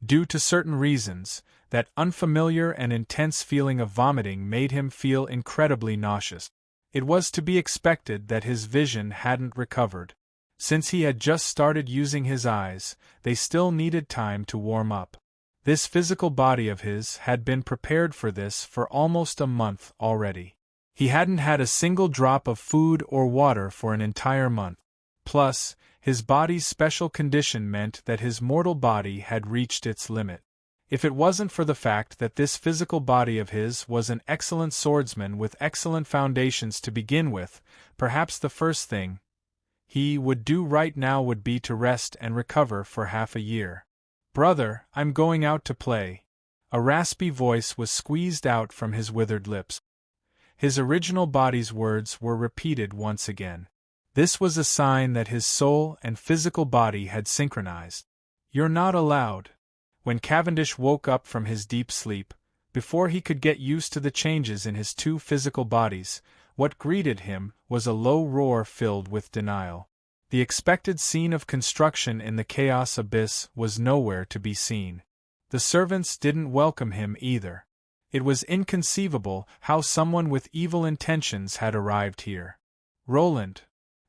Due to certain reasons, that unfamiliar and intense feeling of vomiting made him feel incredibly nauseous. It was to be expected that his vision hadn't recovered. Since he had just started using his eyes, they still needed time to warm up. This physical body of his had been prepared for this for almost a month already. He hadn't had a single drop of food or water for an entire month. Plus, his body's special condition meant that his mortal body had reached its limit. If it wasn't for the fact that this physical body of his was an excellent swordsman with excellent foundations to begin with, perhaps the first thing he would do right now would be to rest and recover for half a year. "Brother, I'm going out to play." A raspy voice was squeezed out from his withered lips. His original body's words were repeated once again. This was a sign that his soul and physical body had synchronized. "You're not allowed." When Cavendish woke up from his deep sleep, before he could get used to the changes in his two physical bodies, what greeted him was a low roar filled with denial. The expected scene of construction in the chaos abyss was nowhere to be seen. The servants didn't welcome him either. It was inconceivable how someone with evil intentions had arrived here. Roland.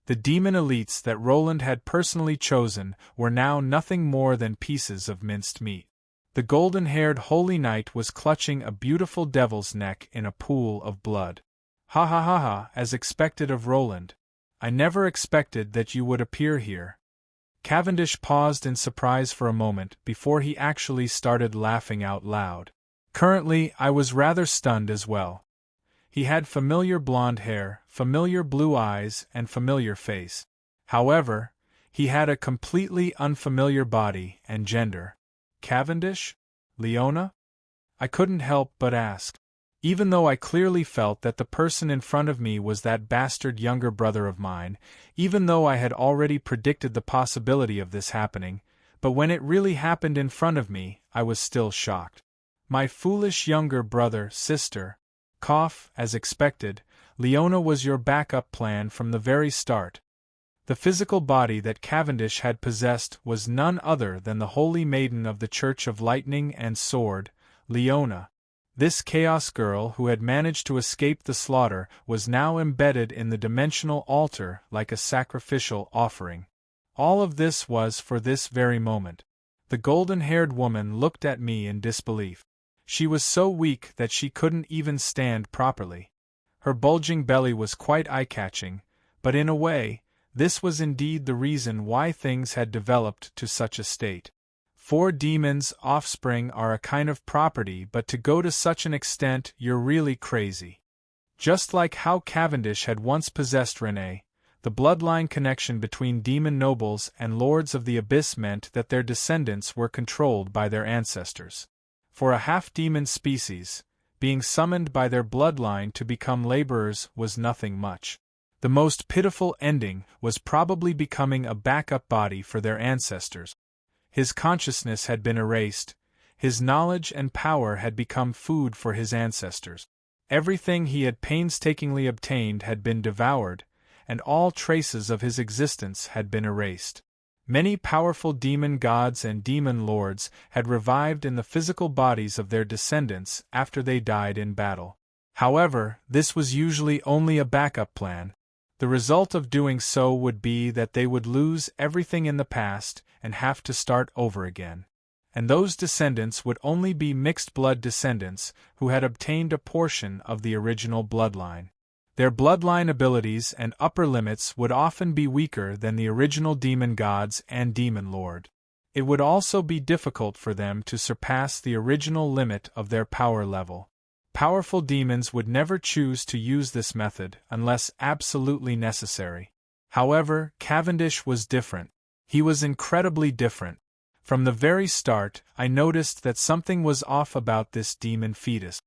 The demon elites that Roland had personally chosen were now nothing more than pieces of minced meat. The golden-haired holy knight was clutching a beautiful devil's neck in a pool of blood. "Ha ha ha ha," as expected of Roland. "I never expected that you would appear here." Cavendish paused in surprise for a moment before he actually started laughing out loud. Currently, I was rather stunned as well. He had familiar blonde hair, familiar blue eyes, and familiar face. However, he had a completely unfamiliar body and gender. "Cavendish? Leona?" I couldn't help but ask. Even though I clearly felt that the person in front of me was that bastard younger brother of mine, even though I had already predicted the possibility of this happening, but when it really happened in front of me, I was still shocked. "My foolish younger brother, sister." Cough, as expected, Leona was your backup plan from the very start. The physical body that Cavendish had possessed was none other than the Holy Maiden of the Church of Lightning and Sword, Leona. This chaos girl who had managed to escape the slaughter was now embedded in the dimensional altar like a sacrificial offering. All of this was for this very moment. The golden-haired woman looked at me in disbelief. She was so weak that she couldn't even stand properly. Her bulging belly was quite eye-catching, but in a way, this was indeed the reason why things had developed to such a state. 4 demons' offspring are a kind of property, but to go to such an extent, you're really crazy. Just like how Cavendish had once possessed Renee, the bloodline connection between demon nobles and lords of the abyss meant that their descendants were controlled by their ancestors. For a half-demon species, being summoned by their bloodline to become laborers was nothing much. The most pitiful ending was probably becoming a backup body for their ancestors. His consciousness had been erased, his knowledge and power had become food for his ancestors. Everything he had painstakingly obtained had been devoured, and all traces of his existence had been erased. Many powerful demon gods and demon lords had revived in the physical bodies of their descendants after they died in battle. However, this was usually only a backup plan. The result of doing so would be that they would lose everything in the past and have to start over again. And those descendants would only be mixed-blood descendants who had obtained a portion of the original bloodline. Their bloodline abilities and upper limits would often be weaker than the original demon gods and demon lord. It would also be difficult for them to surpass the original limit of their power level. Powerful demons would never choose to use this method unless absolutely necessary. However, Cavendish was different. He was incredibly different. From the very start, I noticed that something was off about this demon fetus.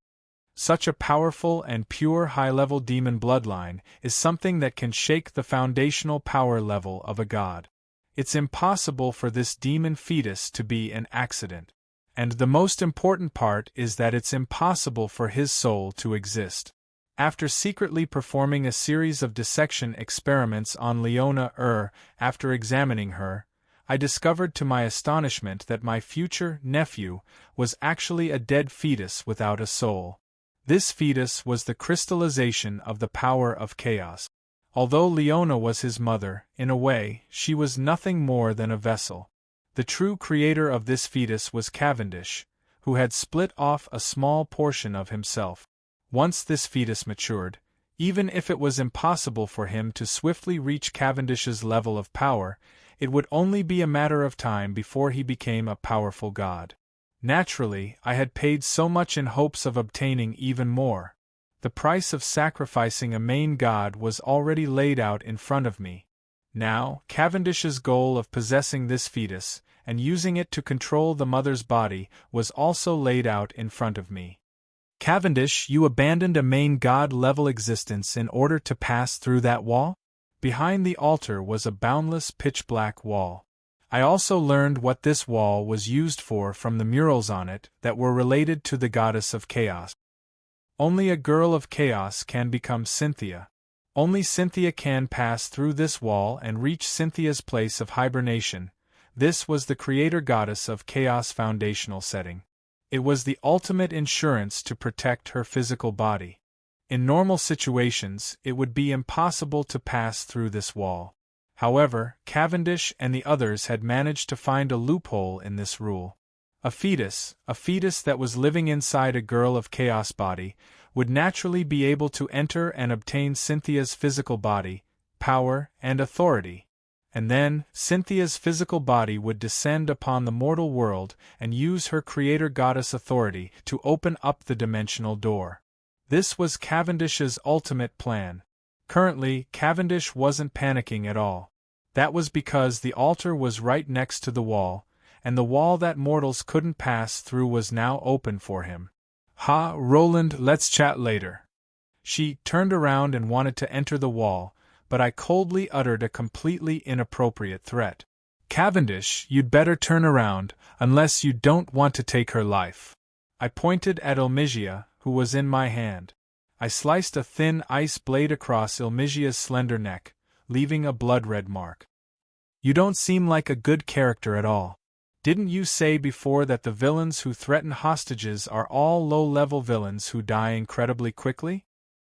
Such a powerful and pure high-level demon bloodline is something that can shake the foundational power level of a god. It's impossible for this demon fetus to be an accident. And the most important part is that it's impossible for his soul to exist. After secretly performing a series of dissection experiments on Leona after examining her, I discovered to my astonishment that my future nephew was actually a dead fetus without a soul. This fetus was the crystallization of the power of chaos. Although Leona was his mother, in a way, she was nothing more than a vessel. The true creator of this fetus was Cavendish, who had split off a small portion of himself. Once this fetus matured, even if it was impossible for him to swiftly reach Cavendish's level of power, it would only be a matter of time before he became a powerful god. Naturally, I had paid so much in hopes of obtaining even more. The price of sacrificing a main god was already laid out in front of me. Now, Cavendish's goal of possessing this fetus, and using it to control the mother's body, was also laid out in front of me. Cavendish, you abandoned a main god-level existence in order to pass through that wall? Behind the altar was a boundless pitch-black wall. I also learned what this wall was used for from the murals on it that were related to the goddess of chaos. Only a girl of chaos can become Cynthia. Only Cynthia can pass through this wall and reach Cynthia's place of hibernation. This was the creator goddess of chaos foundational setting. It was the ultimate insurance to protect her physical body. In normal situations, it would be impossible to pass through this wall. However, Cavendish and the others had managed to find a loophole in this rule. A fetus that was living inside a girl of chaos body, would naturally be able to enter and obtain Cynthia's physical body, power, and authority. And then, Cynthia's physical body would descend upon the mortal world and use her creator goddess authority to open up the dimensional door. This was Cavendish's ultimate plan. Currently, Cavendish wasn't panicking at all. That was because the altar was right next to the wall, and the wall that mortals couldn't pass through was now open for him. "Ha, Roland, let's chat later." She turned around and wanted to enter the wall, but I coldly uttered a completely inappropriate threat. "Cavendish, you'd better turn around, unless you don't want to take her life." I pointed at Ilmigia, who was in my hand. I sliced a thin ice blade across Ilmigia's slender neck, leaving a blood-red mark. "You don't seem like a good character at all. Didn't you say before that the villains who threaten hostages are all low-level villains who die incredibly quickly?"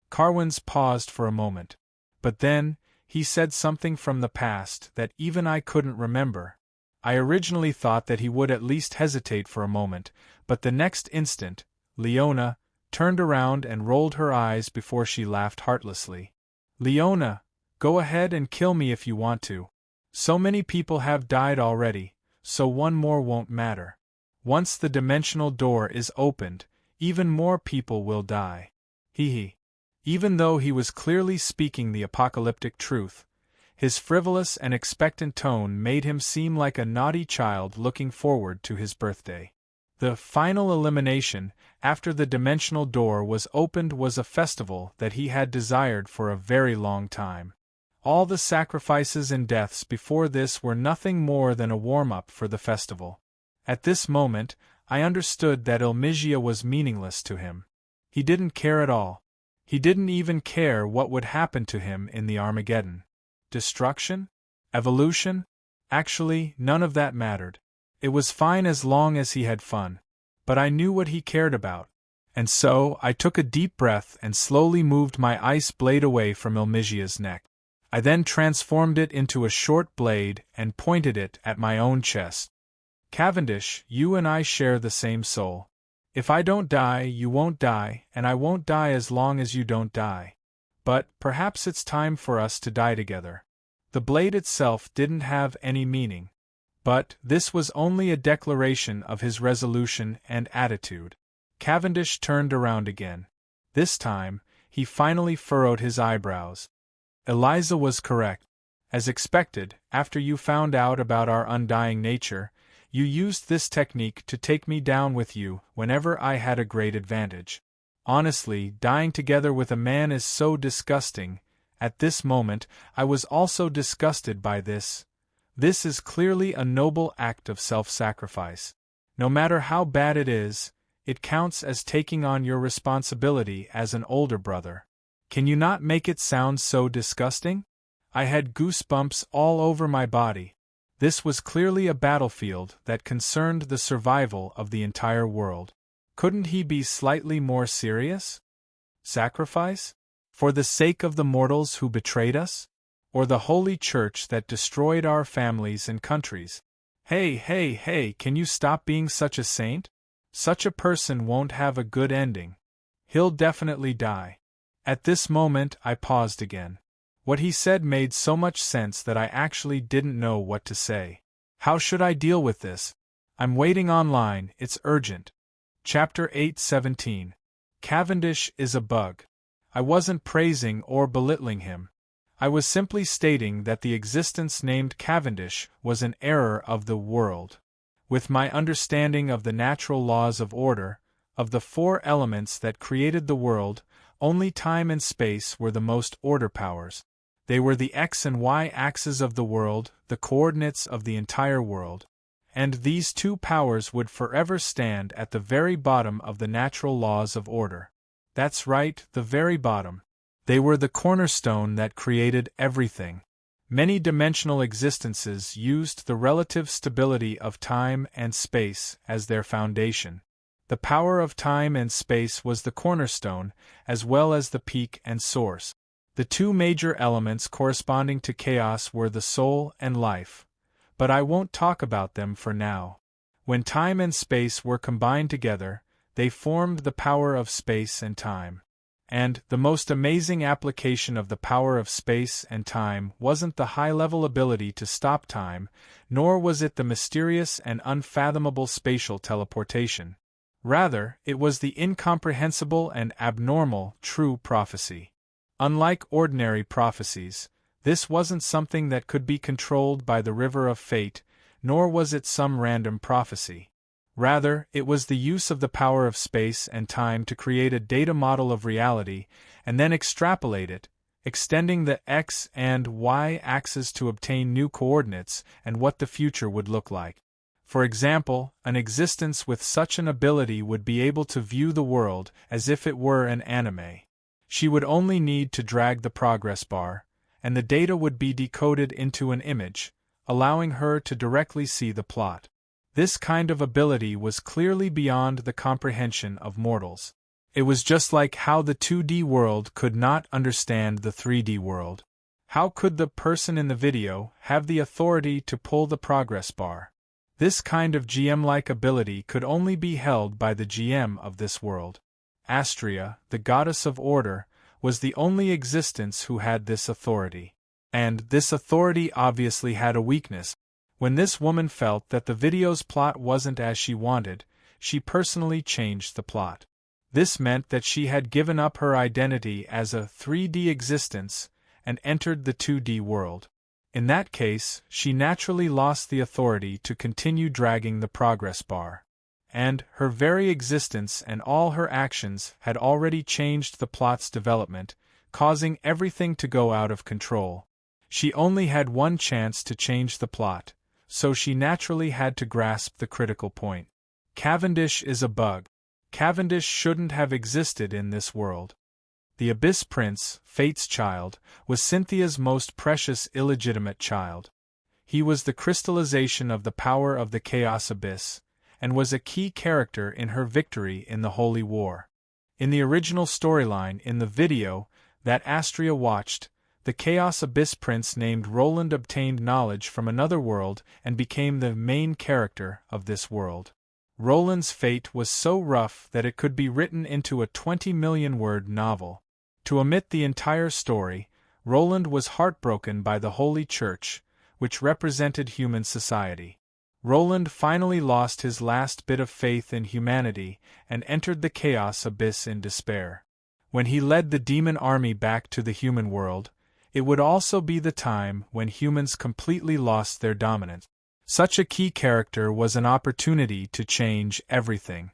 Carwins paused for a moment. But then, he said something from the past that even I couldn't remember. I originally thought that he would at least hesitate for a moment, but the next instant, Leona turned around and rolled her eyes before she laughed heartlessly. "Leona, go ahead and kill me if you want to. So many people have died already, so one more won't matter. Once the dimensional door is opened, even more people will die." Hee. Even though he was clearly speaking the apocalyptic truth, his frivolous and expectant tone made him seem like a naughty child looking forward to his birthday. The final elimination, after the dimensional door was opened, was a festival that he had desired for a very long time. All the sacrifices and deaths before this were nothing more than a warm-up for the festival. At this moment, I understood that Ilmigia was meaningless to him. He didn't care at all. He didn't even care what would happen to him in the Armageddon. Destruction? Evolution? Actually, none of that mattered. It was fine as long as he had fun. But I knew what he cared about. And so, I took a deep breath and slowly moved my ice blade away from Ilmigia's neck. I then transformed it into a short blade and pointed it at my own chest. Cavendish, you and I share the same soul. If I don't die, you won't die, and I won't die as long as you don't die. But perhaps it's time for us to die together. The blade itself didn't have any meaning. But this was only a declaration of his resolution and attitude. Cavendish turned around again. This time, he finally furrowed his eyebrows. Eliza was correct. As expected, after you found out about our undying nature, you used this technique to take me down with you whenever I had a great advantage. Honestly, dying together with a man is so disgusting. At this moment, I was also disgusted by this. This is clearly a noble act of self-sacrifice. No matter how bad it is, it counts as taking on your responsibility as an older brother. Can you not make it sound so disgusting? I had goosebumps all over my body. This was clearly a battlefield that concerned the survival of the entire world. Couldn't he be slightly more serious? Sacrifice? For the sake of the mortals who betrayed us? Or the Holy Church that destroyed our families and countries? Hey, can you stop being such a saint? Such a person won't have a good ending. He'll definitely die. At this moment I paused again. What he said made so much sense that I actually didn't know what to say. How should I deal with this? I'm waiting online, it's urgent. Chapter 8:17. Cavendish is a bug. I wasn't praising or belittling him. I was simply stating that the existence named Cavendish was an error of the world. With my understanding of the natural laws of order, of the four elements that created the world, only time and space were the most order powers. They were the x and y axes of the world, the coordinates of the entire world. And these two powers would forever stand at the very bottom of the natural laws of order. That's right, the very bottom. They were the cornerstone that created everything. Many dimensional existences used the relative stability of time and space as their foundation. The power of time and space was the cornerstone, as well as the peak and source. The two major elements corresponding to chaos were the soul and life. But I won't talk about them for now. When time and space were combined together, they formed the power of space and time. And the most amazing application of the power of space and time wasn't the high-level ability to stop time, nor was it the mysterious and unfathomable spatial teleportation. Rather, it was the incomprehensible and abnormal true prophecy. Unlike ordinary prophecies, this wasn't something that could be controlled by the river of fate, nor was it some random prophecy. Rather, it was the use of the power of space and time to create a data model of reality, and then extrapolate it, extending the x and y axes to obtain new coordinates and what the future would look like. For example, an existence with such an ability would be able to view the world as if it were an anime. She would only need to drag the progress bar, and the data would be decoded into an image, allowing her to directly see the plot. This kind of ability was clearly beyond the comprehension of mortals. It was just like how the 2D world could not understand the 3D world. How could the person in the video have the authority to pull the progress bar? This kind of GM-like ability could only be held by the GM of this world. Astrea, the goddess of order, was the only existence who had this authority. And this authority obviously had a weakness. When this woman felt that the video's plot wasn't as she wanted, she personally changed the plot. This meant that she had given up her identity as a 3D existence and entered the 2D world. In that case, she naturally lost the authority to continue dragging the progress bar. And her very existence and all her actions had already changed the plot's development, causing everything to go out of control. She only had one chance to change the plot, so she naturally had to grasp the critical point. Cavendish is a bug. Cavendish shouldn't have existed in this world. The Abyss Prince, Fate's child, was Cynthia's most precious illegitimate child. He was the crystallization of the power of the Chaos Abyss, and was a key character in her victory in the Holy War. In the original storyline in the video that Astrea watched, the Chaos Abyss Prince named Roland obtained knowledge from another world and became the main character of this world. Roland's fate was so rough that it could be written into a 20-million-word novel. To omit the entire story, Roland was heartbroken by the Holy Church, which represented human society. Roland finally lost his last bit of faith in humanity and entered the Chaos Abyss in despair. When he led the demon army back to the human world, it would also be the time when humans completely lost their dominance. Such a key character was an opportunity to change everything.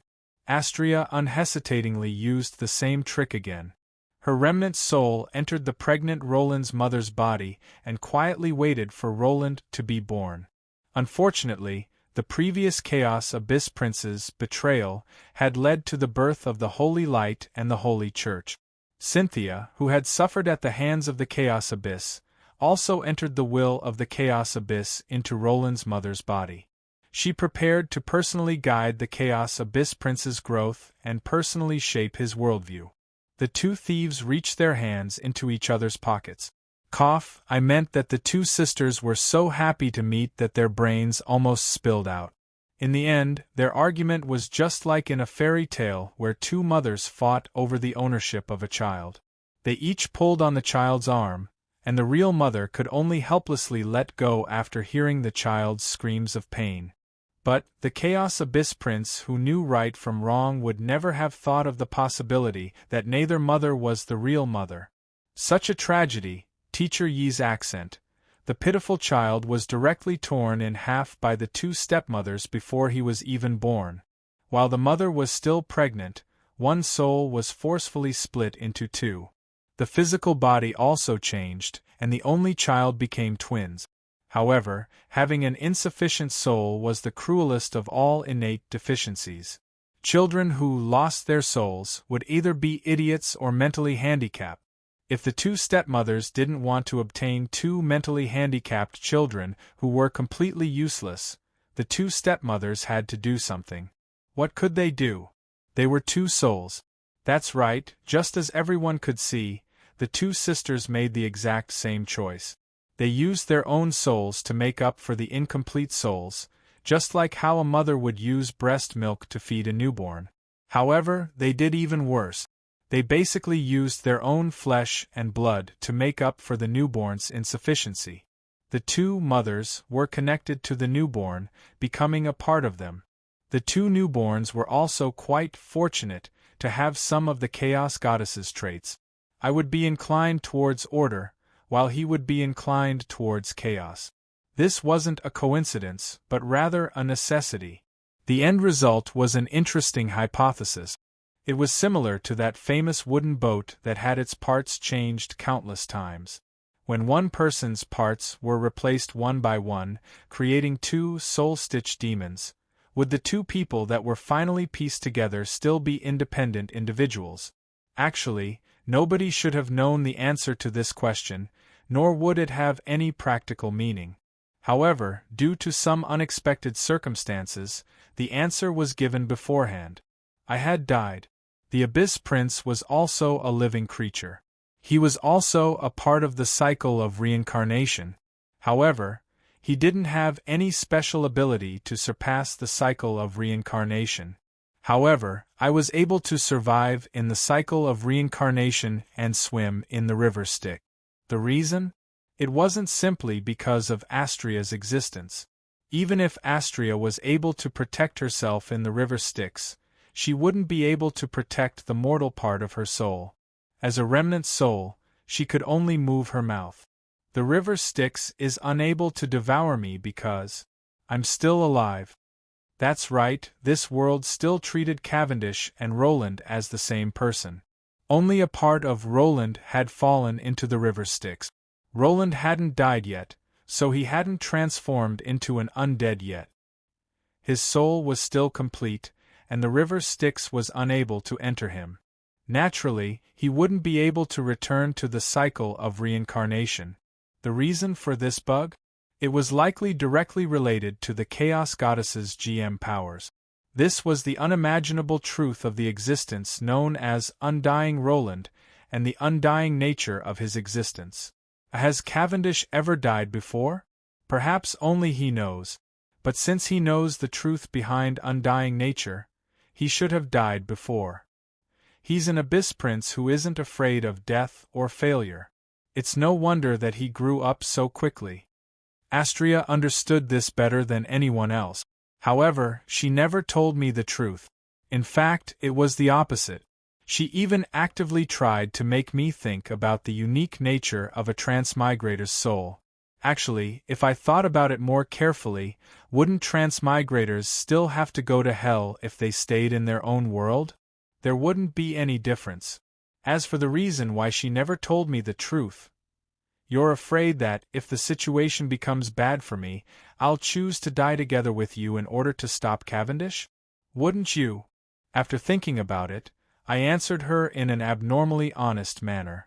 Astria unhesitatingly used the same trick again. Her remnant soul entered the pregnant Roland's mother's body and quietly waited for Roland to be born. Unfortunately, the previous Chaos Abyss Prince's betrayal had led to the birth of the Holy Light and the Holy Church. Cynthia, who had suffered at the hands of the Chaos Abyss, also entered the will of the Chaos Abyss into Roland's mother's body. She prepared to personally guide the Chaos Abyss Prince's growth and personally shape his worldview. The two thieves reached their hands into each other's pockets. I meant that the two sisters were so happy to meet that their brains almost spilled out. In the end, their argument was just like in a fairy tale where two mothers fought over the ownership of a child. They each pulled on the child's arm, and the real mother could only helplessly let go after hearing the child's screams of pain. But the Chaos Abyss Prince, who knew right from wrong, would never have thought of the possibility that neither mother was the real mother. Such a tragedy, Teacher Yi's accent. The pitiful child was directly torn in half by the two stepmothers before he was even born. While the mother was still pregnant, one soul was forcefully split into two. The physical body also changed, and the only child became twins. However, having an insufficient soul was the cruelest of all innate deficiencies. Children who lost their souls would either be idiots or mentally handicapped. If the two stepmothers didn't want to obtain two mentally handicapped children who were completely useless, the two stepmothers had to do something. What could they do? They were two souls. That's right, just as everyone could see, the two sisters made the exact same choice. They used their own souls to make up for the incomplete souls, just like how a mother would use breast milk to feed a newborn. However, they did even worse. They basically used their own flesh and blood to make up for the newborn's insufficiency. The two mothers were connected to the newborn, becoming a part of them. The two newborns were also quite fortunate to have some of the Chaos Goddess's traits. I would be inclined towards order, while he would be inclined towards chaos. This wasn't a coincidence, but rather a necessity. The end result was an interesting hypothesis. It was similar to that famous wooden boat that had its parts changed countless times. When one person's parts were replaced one by one, creating two soul-stitched demons, would the two people that were finally pieced together still be independent individuals? Actually, nobody should have known the answer to this question, nor would it have any practical meaning. However, due to some unexpected circumstances, the answer was given beforehand. I had died. The Abyss Prince was also a living creature. He was also a part of the cycle of reincarnation. However, he didn't have any special ability to surpass the cycle of reincarnation. However, I was able to survive in the cycle of reincarnation and swim in the river Styx. The reason? It wasn't simply because of Astria's existence. Even if Astria was able to protect herself in the river Styx, she wouldn't be able to protect the mortal part of her soul. As a remnant soul, she could only move her mouth. The river Styx is unable to devour me because I'm still alive. That's right, this world still treated Cavendish and Roland as the same person. Only a part of Roland had fallen into the river Styx. Roland hadn't died yet, so he hadn't transformed into an undead yet. His soul was still complete, and the river Styx was unable to enter him. Naturally, he wouldn't be able to return to the cycle of reincarnation. The reason for this bug? It was likely directly related to the Chaos Goddess's GM powers. This was the unimaginable truth of the existence known as Undying Roland, and the undying nature of his existence. Has Cavendish ever died before? Perhaps only he knows. But since he knows the truth behind undying nature, he should have died before. He's an abyss prince who isn't afraid of death or failure. It's no wonder that he grew up so quickly. Astria understood this better than anyone else. However, she never told me the truth. In fact, it was the opposite. She even actively tried to make me think about the unique nature of a transmigrator's soul. Actually, if I thought about it more carefully, wouldn't transmigrators still have to go to hell if they stayed in their own world? There wouldn't be any difference. As for the reason why she never told me the truth, you're afraid that, if the situation becomes bad for me, I'll choose to die together with you in order to stop Cavendish? Wouldn't you? After thinking about it, I answered her in an abnormally honest manner.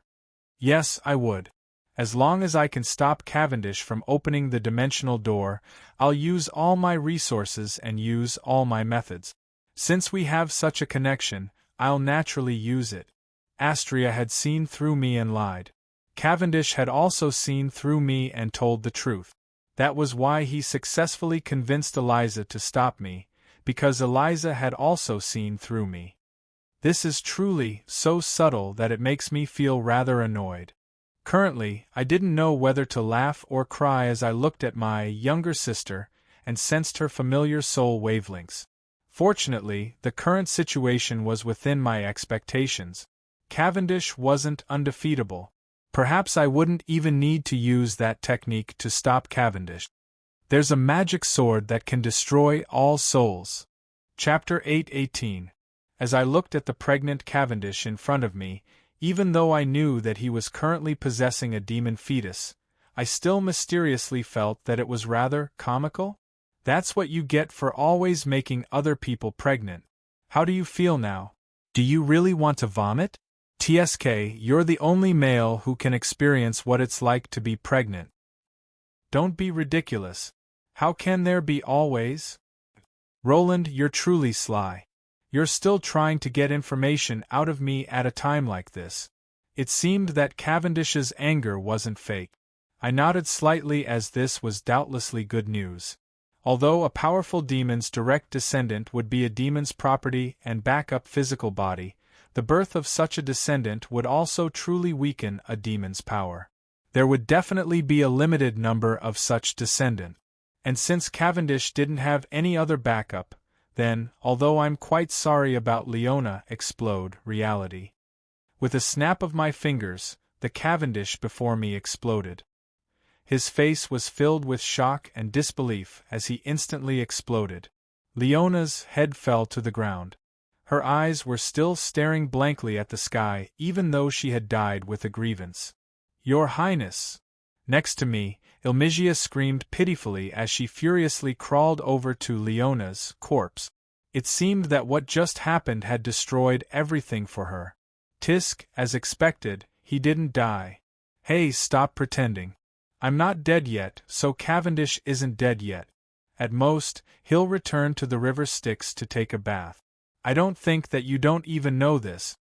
Yes, I would. As long as I can stop Cavendish from opening the dimensional door, I'll use all my resources and use all my methods. Since we have such a connection, I'll naturally use it. Astria had seen through me and lied. Cavendish had also seen through me and told the truth. That was why he successfully convinced Eliza to stop me, because Eliza had also seen through me. This is truly so subtle that it makes me feel rather annoyed. Currently, I didn't know whether to laugh or cry as I looked at my younger sister and sensed her familiar soul wavelengths. Fortunately, the current situation was within my expectations. Cavendish wasn't undefeatable. Perhaps I wouldn't even need to use that technique to stop Cavendish. There's a magic sword that can destroy all souls. Chapter 8:18. As I looked at the pregnant Cavendish in front of me, even though I knew that he was currently possessing a demon fetus, I still mysteriously felt that it was rather comical. That's what you get for always making other people pregnant. How do you feel now? Do you really want to vomit? TSK, you're the only male who can experience what it's like to be pregnant. Don't be ridiculous. How can there be always? Roland, you're truly sly. You're still trying to get information out of me at a time like this. It seemed that Cavendish's anger wasn't fake. I nodded slightly as this was doubtlessly good news. Although a powerful demon's direct descendant would be a demon's property and backup physical body, the birth of such a descendant would also truly weaken a demon's power. There would definitely be a limited number of such descendant. And since Cavendish didn't have any other backup, then, although I'm quite sorry about Leona, explode reality. With a snap of my fingers, the Cavendish before me exploded. His face was filled with shock and disbelief as he instantly exploded. Leona's head fell to the ground. Her eyes were still staring blankly at the sky even though she had died with a grievance. Your Highness! Next to me, Ilmigia screamed pitifully as she furiously crawled over to Leona's corpse. It seemed that what just happened had destroyed everything for her. Tisk, as expected, he didn't die. Hey, stop pretending. I'm not dead yet, so Cavendish isn't dead yet. At most, he'll return to the river Styx to take a bath. I don't think that you don't even know this.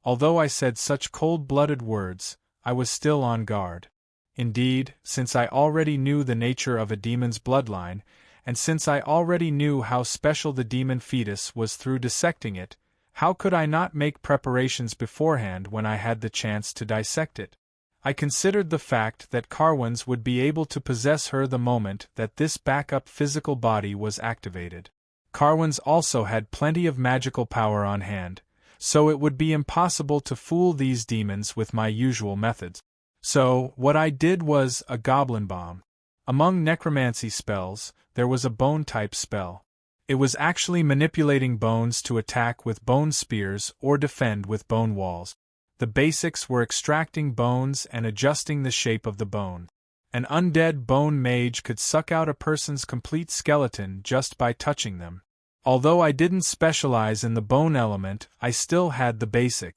Although I said such cold-blooded words, I was still on guard. Indeed, since I already knew the nature of a demon's bloodline, and since I already knew how special the demon fetus was through dissecting it, how could I not make preparations beforehand when I had the chance to dissect it? I considered the fact that Carwins would be able to possess her the moment that this backup physical body was activated. Carwins also had plenty of magical power on hand, so it would be impossible to fool these demons with my usual methods. So, what I did was a goblin bomb. Among necromancy spells, there was a bone-type spell. It was actually manipulating bones to attack with bone spears or defend with bone walls. The basics were extracting bones and adjusting the shape of the bone. An undead bone mage could suck out a person's complete skeleton just by touching them. Although I didn't specialize in the bone element, I still had the basic.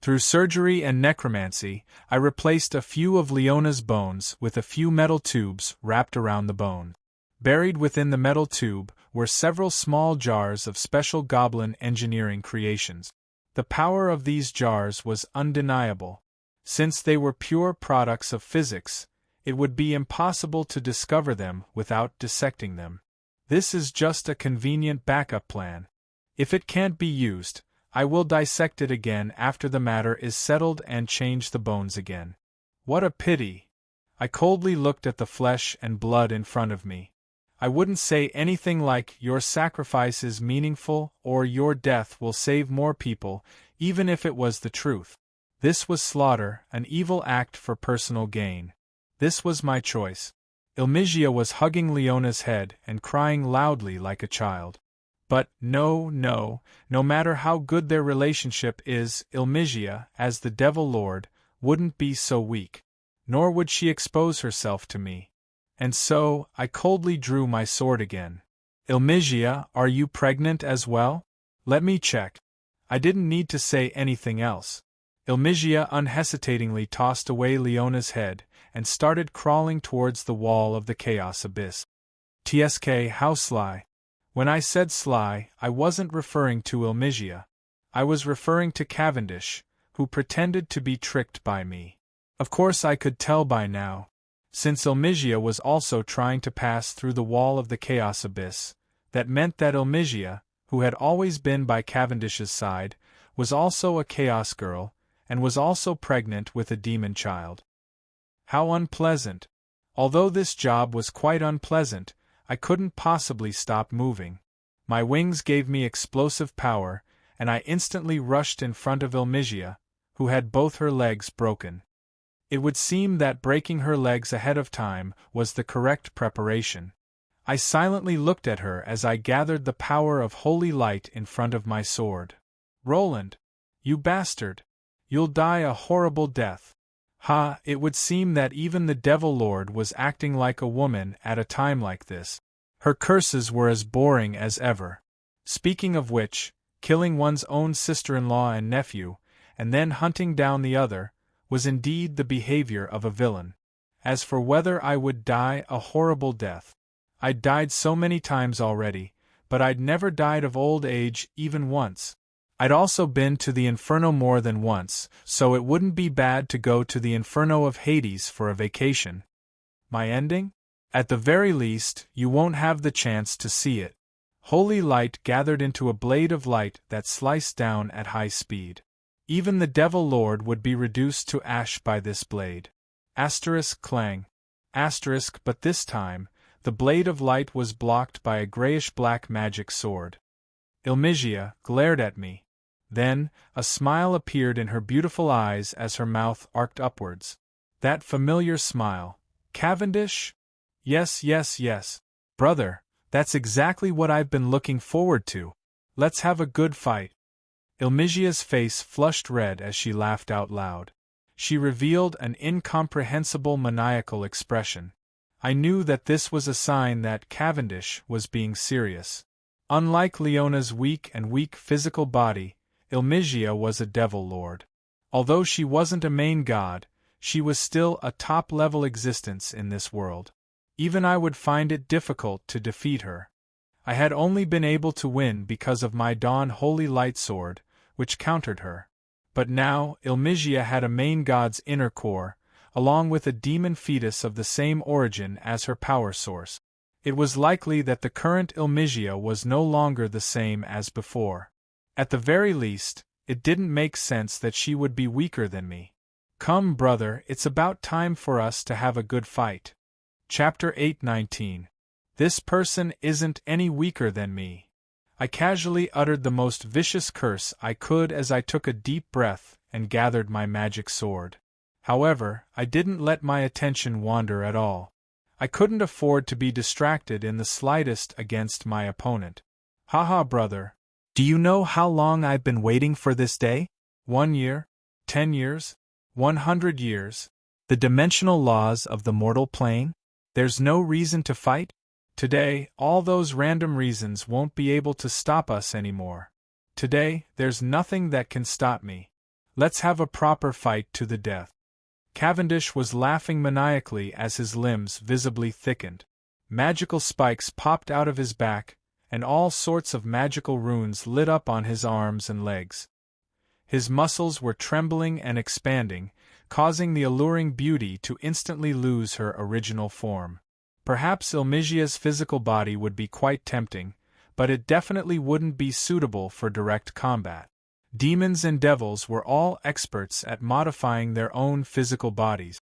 Through surgery and necromancy, I replaced a few of Leona's bones with a few metal tubes wrapped around the bone. Buried within the metal tube were several small jars of special goblin engineering creations. The power of these jars was undeniable. Since they were pure products of physics, it would be impossible to discover them without dissecting them. This is just a convenient backup plan. If it can't be used, I will dissect it again after the matter is settled and change the bones again. What a pity! I coldly looked at the flesh and blood in front of me. I wouldn't say anything like your sacrifice is meaningful or your death will save more people, even if it was the truth. This was slaughter, an evil act for personal gain. This was my choice. Ilmigia was hugging Leona's head and crying loudly like a child. But, no matter how good their relationship is, Ilmigia, as the Devil Lord, wouldn't be so weak. Nor would she expose herself to me. And so, I coldly drew my sword again. Ilmigia, are you pregnant as well? Let me check. I didn't need to say anything else. Ilmigia unhesitatingly tossed away Leona's head and started crawling towards the wall of the chaos abyss. Tsk, how sly. When I said sly, I wasn't referring to Ilmigia. I was referring to Cavendish, who pretended to be tricked by me. Of course I could tell by now. Since Ilmigia was also trying to pass through the wall of the chaos abyss, that meant that Ilmigia, who had always been by Cavendish's side, was also a chaos girl, and was also pregnant with a demon child. How unpleasant! Although this job was quite unpleasant, I couldn't possibly stop moving. My wings gave me explosive power, and I instantly rushed in front of Ilmigia, who had both her legs broken. It would seem that breaking her legs ahead of time was the correct preparation. I silently looked at her as I gathered the power of holy light in front of my sword. Roland! You bastard! You'll die a horrible death. Ha, it would seem that even the Devil Lord was acting like a woman at a time like this. Her curses were as boring as ever. Speaking of which, killing one's own sister-in-law and nephew, and then hunting down the other, was indeed the behavior of a villain. As for whether I would die a horrible death, I'd died so many times already, but I'd never died of old age even once. I'd also been to the Inferno more than once, so it wouldn't be bad to go to the Inferno of Hades for a vacation. My ending? At the very least, you won't have the chance to see it. Holy light gathered into a blade of light that sliced down at high speed. Even the Devil Lord would be reduced to ash by this blade. Asterisk clang. Asterisk, but this time, the blade of light was blocked by a grayish-black magic sword. Ilmigia glared at me. Then, a smile appeared in her beautiful eyes as her mouth arched upwards. That familiar smile. Cavendish? Yes. Brother, that's exactly what I've been looking forward to. Let's have a good fight. Ilmigia's face flushed red as she laughed out loud. She revealed an incomprehensible maniacal expression. I knew that this was a sign that Cavendish was being serious. Unlike Leona's weak physical body, Ilmigia was a Devil Lord. Although she wasn't a main god, she was still a top-level existence in this world. Even I would find it difficult to defeat her. I had only been able to win because of my Dawn Holy Light Sword, which countered her. But now, Ilmigia had a main god's inner core, along with a demon fetus of the same origin as her power source. It was likely that the current Ilmigia was no longer the same as before. At the very least, it didn't make sense that she would be weaker than me. Come, brother, it's about time for us to have a good fight. Chapter 8:19. This person isn't any weaker than me. I casually uttered the most vicious curse I could as I took a deep breath and gathered my magic sword. However, I didn't let my attention wander at all. I couldn't afford to be distracted in the slightest against my opponent. Haha, brother. Do you know how long I've been waiting for this day? 1 year? 10 years? 100 years? The dimensional laws of the mortal plane? There's no reason to fight? Today, all those random reasons won't be able to stop us anymore. Today, there's nothing that can stop me. Let's have a proper fight to the death. Cavendish was laughing maniacally as his limbs visibly thickened. Magical spikes popped out of his back, and all sorts of magical runes lit up on his arms and legs. His muscles were trembling and expanding, causing the alluring beauty to instantly lose her original form. Perhaps Ilmigia's physical body would be quite tempting, but it definitely wouldn't be suitable for direct combat. Demons and devils were all experts at modifying their own physical bodies.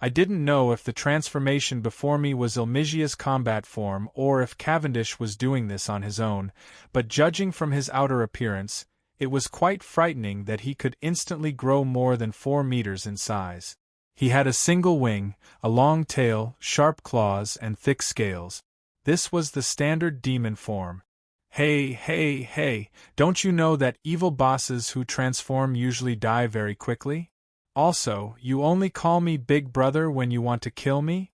I didn't know if the transformation before me was Ilmigia's combat form or if Cavendish was doing this on his own, but judging from his outer appearance, it was quite frightening that he could instantly grow more than 4 meters in size. He had a single wing, a long tail, sharp claws, and thick scales. This was the standard demon form. Hey, don't you know that evil bosses who transform usually die very quickly? Also, you only call me Big Brother when you want to kill me?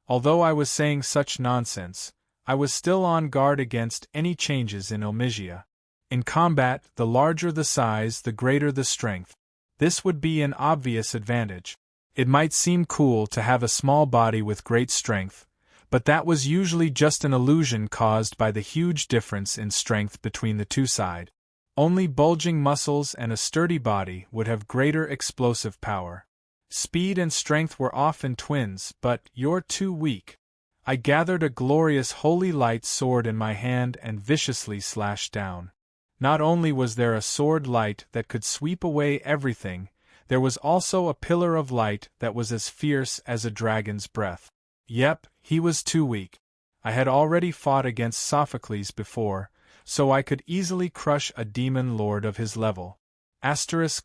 Although I was saying such nonsense, I was still on guard against any changes in Ilmigia. In combat, the larger the size, the greater the strength. This would be an obvious advantage. It might seem cool to have a small body with great strength, but that was usually just an illusion caused by the huge difference in strength between the two sides. Only bulging muscles and a sturdy body would have greater explosive power. Speed and strength were often twins, but you're too weak. I gathered a glorious holy light sword in my hand and viciously slashed down. Not only was there a sword light that could sweep away everything, there was also a pillar of light that was as fierce as a dragon's breath. Yep, he was too weak. I had already fought against Sophocles before, so I could easily crush a demon lord of his level.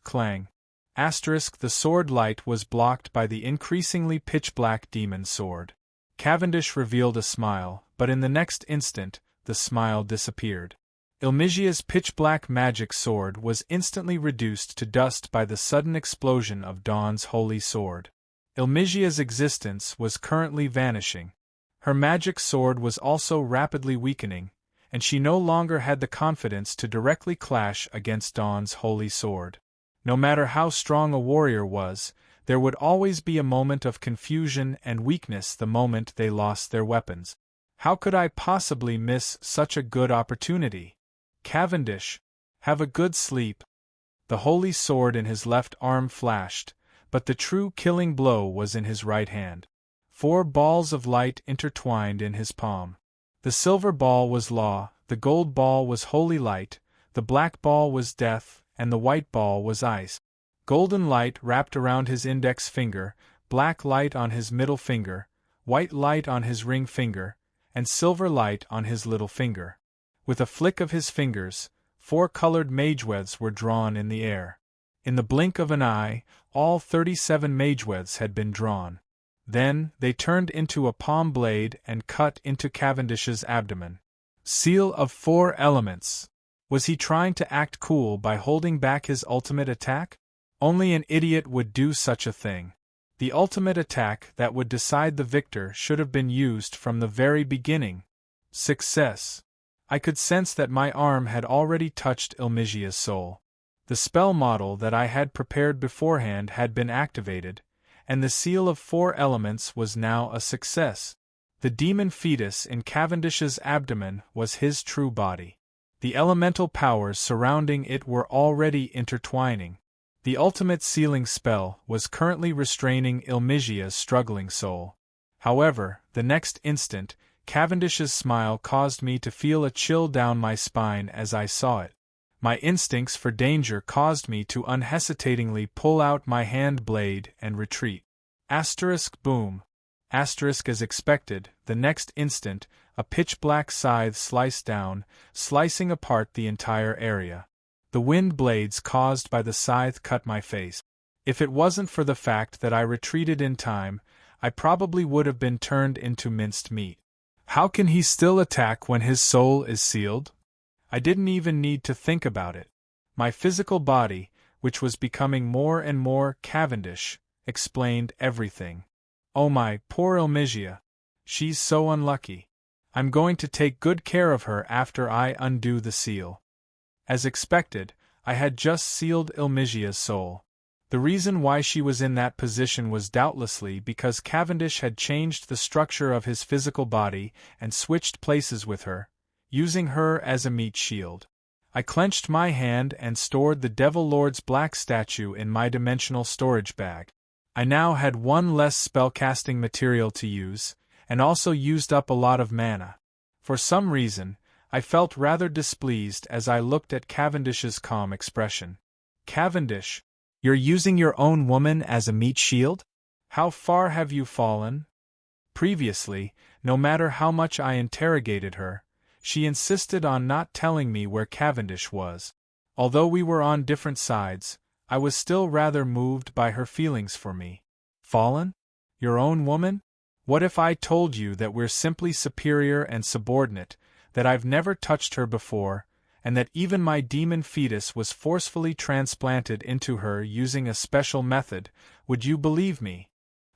Clang. The sword light was blocked by the increasingly pitch-black demon sword. Cavendish revealed a smile, but in the next instant, the smile disappeared. Ilmigia's pitch-black magic sword was instantly reduced to dust by the sudden explosion of Dawn's holy sword. Ilmigia's existence was currently vanishing. Her magic sword was also rapidly weakening, and she no longer had the confidence to directly clash against Dawn's holy sword. No matter how strong a warrior was, there would always be a moment of confusion and weakness the moment they lost their weapons. How could I possibly miss such a good opportunity? Cavendish, have a good sleep. The holy sword in his left arm flashed, but the true killing blow was in his right hand. 4 balls of light intertwined in his palm. The silver ball was law, the gold ball was holy light, the black ball was death, and the white ball was ice. Golden light wrapped around his index finger, black light on his middle finger, white light on his ring finger, and silver light on his little finger. With a flick of his fingers, 4 colored mageweds were drawn in the air. In the blink of an eye, all 37 mageweds had been drawn. Then, they turned into a palm blade and cut into Cavendish's abdomen. Seal of 4 elements. Was he trying to act cool by holding back his ultimate attack? Only an idiot would do such a thing. The ultimate attack that would decide the victor should have been used from the very beginning. Success. I could sense that my arm had already touched Ilmigia's soul. The spell model that I had prepared beforehand had been activated, and the seal of 4 elements was now a success. The demon fetus in Cavendish's abdomen was his true body. The elemental powers surrounding it were already intertwining. The ultimate sealing spell was currently restraining Ilmigia's struggling soul. However, the next instant, Cavendish's smile caused me to feel a chill down my spine as I saw it. My instincts for danger caused me to unhesitatingly pull out my hand blade and retreat. Boom. As expected, the next instant, a pitch-black scythe sliced down, slicing apart the entire area. The wind blades caused by the scythe cut my face. If it wasn't for the fact that I retreated in time, I probably would have been turned into minced meat. How can he still attack when his soul is sealed? I didn't even need to think about it. My physical body, which was becoming more and more Cavendish, explained everything. Oh my, poor Ilmigia. She's so unlucky. I'm going to take good care of her after I undo the seal. As expected, I had just sealed Ilmigia's soul. The reason why she was in that position was doubtlessly because Cavendish had changed the structure of his physical body and switched places with her, using her as a meat shield. I clenched my hand and stored the Devil Lord's black statue in my dimensional storage bag. I now had one less spellcasting material to use, and also used up a lot of mana. For some reason, I felt rather displeased as I looked at Cavendish's calm expression. Cavendish, you're using your own woman as a meat shield? How far have you fallen? Previously, no matter how much I interrogated her, she insisted on not telling me where Cavendish was. Although we were on different sides, I was still rather moved by her feelings for me. Fallen? Your own woman? What if I told you that we're simply superior and subordinate, that I've never touched her before, and that even my demon fetus was forcefully transplanted into her using a special method? Would you believe me?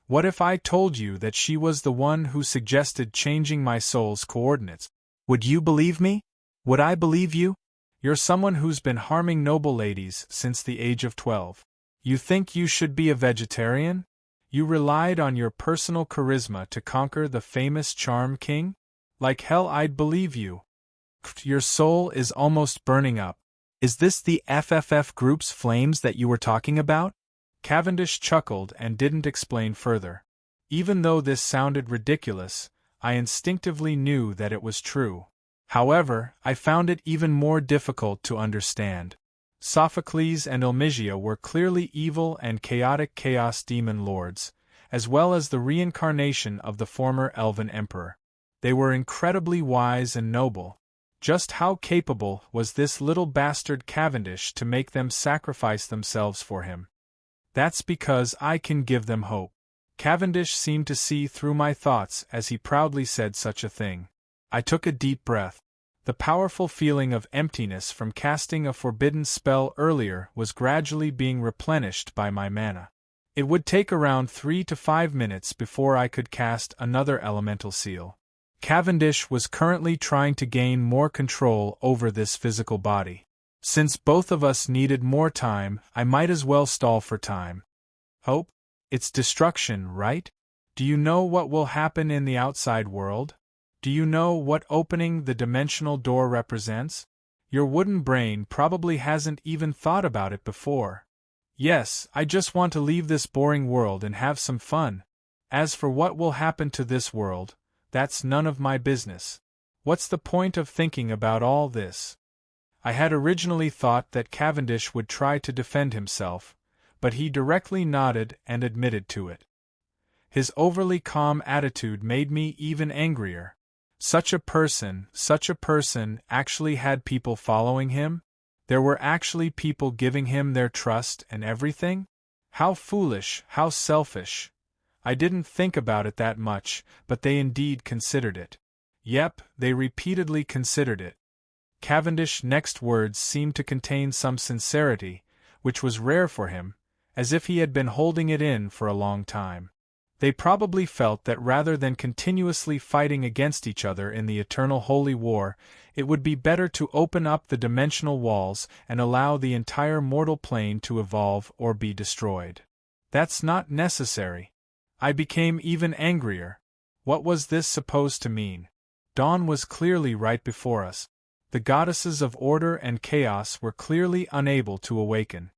What if I told you that she was the one who suggested changing my soul's coordinates? Would you believe me? Would I believe you? You're someone who's been harming noble ladies since the age of 12. You think you should be a vegetarian? You relied on your personal charisma to conquer the famous Charm King? Like hell I'd believe you. Your soul is almost burning up. Is this the FFF group's flames that you were talking about? Cavendish chuckled and didn't explain further. Even though this sounded ridiculous, I instinctively knew that it was true. However, I found it even more difficult to understand. Sophocles and Ilmigia were clearly evil and chaotic chaos demon lords, as well as the reincarnation of the former elven emperor. They were incredibly wise and noble. Just how capable was this little bastard Cavendish to make them sacrifice themselves for him? That's because I can give them hope. Cavendish seemed to see through my thoughts as he proudly said such a thing. I took a deep breath. The powerful feeling of emptiness from casting a forbidden spell earlier was gradually being replenished by my mana. It would take around 3 to 5 minutes before I could cast another elemental seal. Cavendish was currently trying to gain more control over this physical body. Since both of us needed more time, I might as well stall for time. Hope? It's destruction, right? Do you know what will happen in the outside world? Do you know what opening the dimensional door represents? Your wooden brain probably hasn't even thought about it before. Yes, I just want to leave this boring world and have some fun. As for what will happen to this world, that's none of my business. What's the point of thinking about all this? I had originally thought that Cavendish would try to defend himself, but he directly nodded and admitted to it. His overly calm attitude made me even angrier. Such a person actually had people following him? There were actually people giving him their trust and everything? How foolish, how selfish. I didn't think about it that much, but they indeed considered it. Yep, they repeatedly considered it. Cavendish's next words seemed to contain some sincerity, which was rare for him, as if he had been holding it in for a long time. They probably felt that rather than continuously fighting against each other in the eternal holy war, it would be better to open up the dimensional walls and allow the entire mortal plane to evolve or be destroyed. That's not necessary. I became even angrier. What was this supposed to mean? Dawn was clearly right before us. The goddesses of order and chaos were clearly unable to awaken.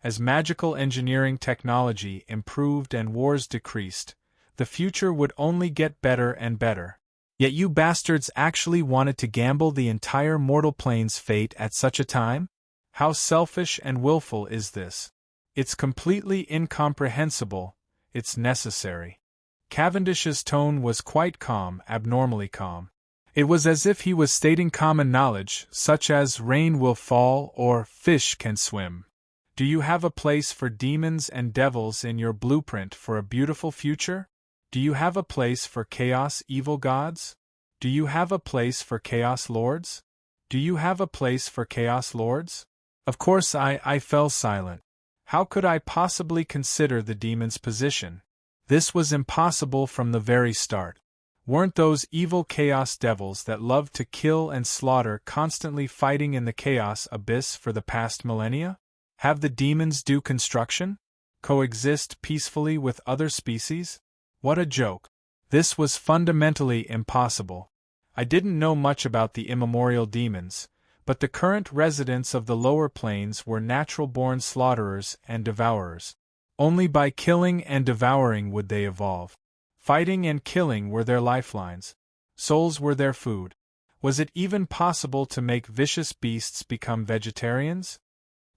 As magical engineering technology improved and wars decreased, the future would only get better and better. Yet you bastards actually wanted to gamble the entire mortal plane's fate at such a time? How selfish and willful is this? It's completely incomprehensible. It's necessary. Cavendish's tone was quite calm, abnormally calm. It was as if he was stating common knowledge, such as rain will fall or fish can swim. Do you have a place for demons and devils in your blueprint for a beautiful future? Do you have a place for chaos evil gods? Do you have a place for chaos lords? Do you have a place for chaos lords? Of course I fell silent. How could I possibly consider the demon's position? This was impossible from the very start. Weren't those evil chaos devils that loved to kill and slaughter constantly fighting in the chaos abyss for the past millennia? Have the demons do construction? Coexist peacefully with other species? What a joke. This was fundamentally impossible. I didn't know much about the immemorial demons, but the current residents of the lower planes were natural-born slaughterers and devourers. Only by killing and devouring would they evolve. Fighting and killing were their lifelines. Souls were their food. Was it even possible to make vicious beasts become vegetarians?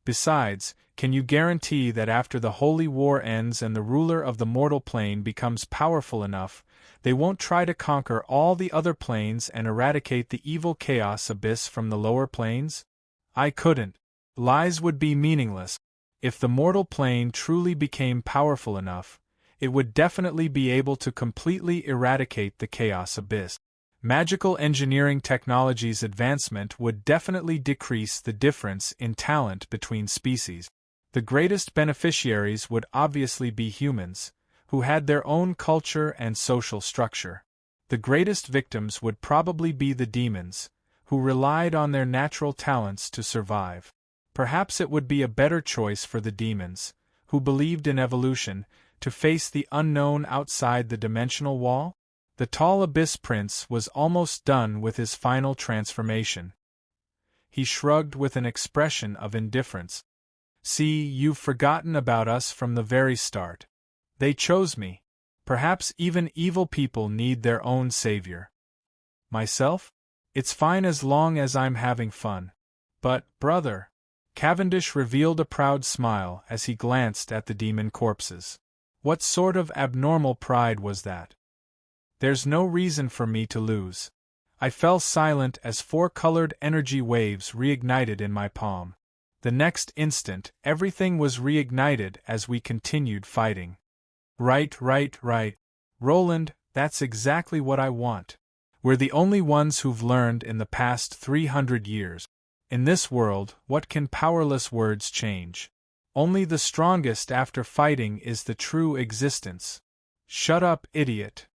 Besides, can you guarantee that after the holy war ends and the ruler of the mortal plane becomes powerful enough, they won't try to conquer all the other planes and eradicate the evil chaos abyss from the lower planes? I couldn't. Lies would be meaningless. If the mortal plane truly became powerful enough, it would definitely be able to completely eradicate the chaos abyss. Magical engineering technology's advancement would definitely decrease the difference in talent between species. The greatest beneficiaries would obviously be humans, who had their own culture and social structure. The greatest victims would probably be the demons, who relied on their natural talents to survive. Perhaps it would be a better choice for the demons, who believed in evolution, to face the unknown outside the dimensional wall? The tall Abyss Prince was almost done with his final transformation. He shrugged with an expression of indifference. See, you've forgotten about us from the very start. They chose me. Perhaps even evil people need their own savior. Myself? It's fine as long as I'm having fun. But, brother... Cavendish revealed a proud smile as he glanced at the demon corpses. What sort of abnormal pride was that? There's no reason for me to lose. I fell silent as four-colored energy waves reignited in my palm. The next instant, everything was reignited as we continued fighting. Right. Roland, that's exactly what I want. We're the only ones who've learned in the past 300 years. In this world, what can powerless words change? Only the strongest after fighting is the true existence. Shut up, idiot.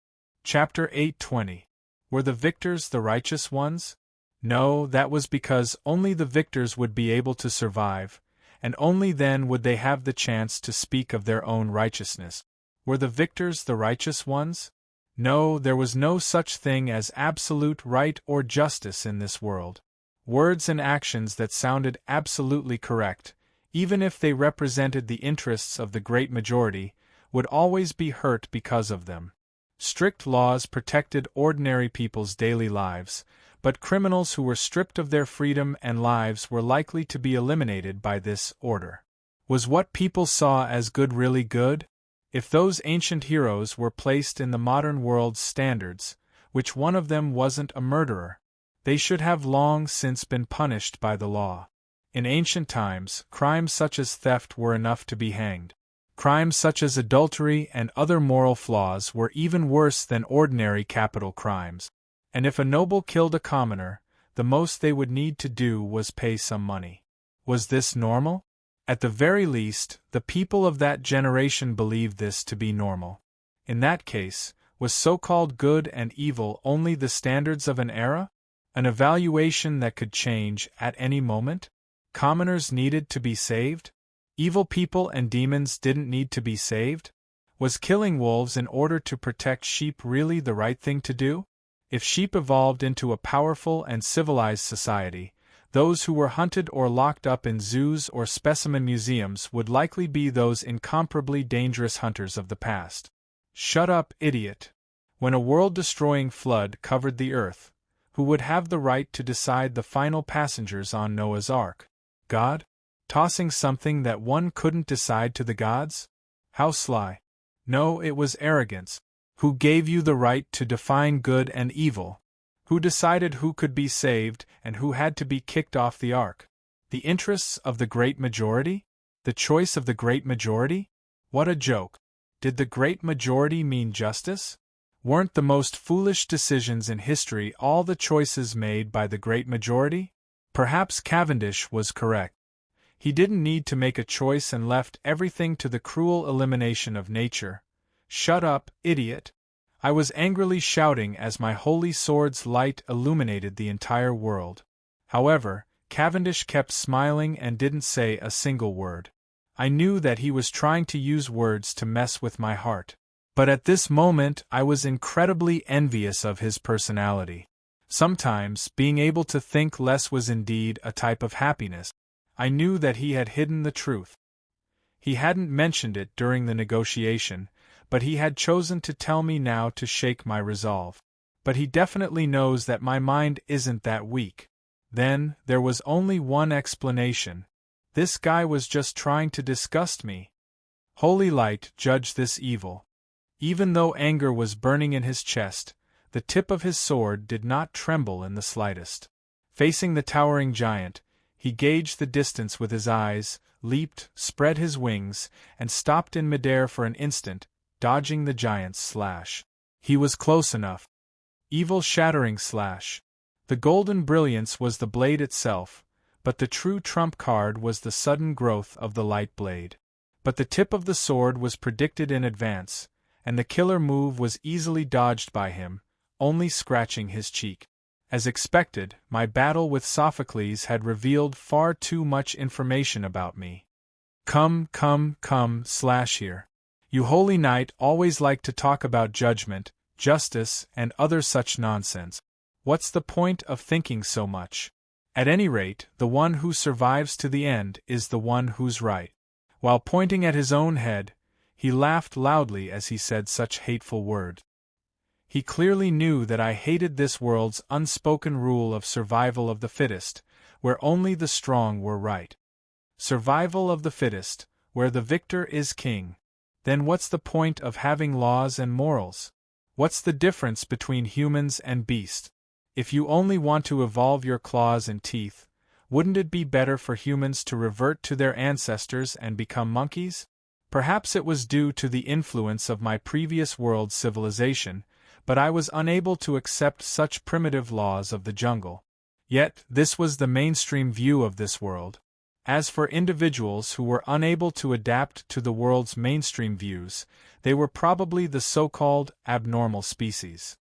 Chapter 8:20. Were the victors the righteous ones? No, that was because only the victors would be able to survive, and only then would they have the chance to speak of their own righteousness. Were the victors the righteous ones? No, there was no such thing as absolute right or justice in this world. Words and actions that sounded absolutely correct, even if they represented the interests of the great majority, would always be hurt because of them. Strict laws protected ordinary people's daily lives, but criminals who were stripped of their freedom and lives were likely to be eliminated by this order. Was what people saw as good really good? If those ancient heroes were placed in the modern world's standards, which one of them wasn't a murderer? They should have long since been punished by the law. In ancient times, crimes such as theft were enough to be hanged. Crimes such as adultery and other moral flaws were even worse than ordinary capital crimes. And if a noble killed a commoner, the most they would need to do was pay some money. Was this normal? At the very least, the people of that generation believed this to be normal. In that case, was so-called good and evil only the standards of an era? An evaluation that could change at any moment? Commoners needed to be saved? Evil people and demons didn't need to be saved? Was killing wolves in order to protect sheep really the right thing to do? If sheep evolved into a powerful and civilized society, those who were hunted or locked up in zoos or specimen museums would likely be those incomparably dangerous hunters of the past. Shut up, idiot. When a world-destroying flood covered the earth, who would have the right to decide the final passengers on Noah's Ark? God? Tossing something that one couldn't decide to the gods? How sly. No, it was arrogance. Who gave you the right to define good and evil? Who decided who could be saved and who had to be kicked off the ark? The interests of the great majority? The choice of the great majority? What a joke. Did the great majority mean justice? Weren't the most foolish decisions in history all the choices made by the great majority? Perhaps Cavendish was correct. He didn't need to make a choice and left everything to the cruel elimination of nature. Shut up, idiot! I was angrily shouting as my holy sword's light illuminated the entire world. However, Cavendish kept smiling and didn't say a single word. I knew that he was trying to use words to mess with my heart. But at this moment I was incredibly envious of his personality. Sometimes, being able to think less was indeed a type of happiness. I knew that he had hidden the truth. He hadn't mentioned it during the negotiation, but he had chosen to tell me now to shake my resolve. But he definitely knows that my mind isn't that weak. Then, there was only one explanation. This guy was just trying to disgust me. Holy light, judge this evil. Even though anger was burning in his chest, the tip of his sword did not tremble in the slightest. Facing the towering giant, he gauged the distance with his eyes, leaped, spread his wings, and stopped in midair for an instant, dodging the giant's slash. He was close enough. Evil shattering slash. The golden brilliance was the blade itself, but the true trump card was the sudden growth of the light blade. But the tip of the sword was predicted in advance, and the killer move was easily dodged by him, only scratching his cheek. As expected, my battle with Sophocles had revealed far too much information about me. Come, here. You holy knight always like to talk about judgment, justice, and other such nonsense. What's the point of thinking so much? At any rate, the one who survives to the end is the one who's right. While pointing at his own head, he laughed loudly as he said such hateful words. He clearly knew that I hated this world's unspoken rule of survival of the fittest, where only the strong were right. Survival of the fittest, where the victor is king. Then what's the point of having laws and morals? What's the difference between humans and beasts? If you only want to evolve your claws and teeth, wouldn't it be better for humans to revert to their ancestors and become monkeys? Perhaps it was due to the influence of my previous world's civilization, but I was unable to accept such primitive laws of the jungle. Yet, this was the mainstream view of this world. As for individuals who were unable to adapt to the world's mainstream views, they were probably the so-called abnormal species.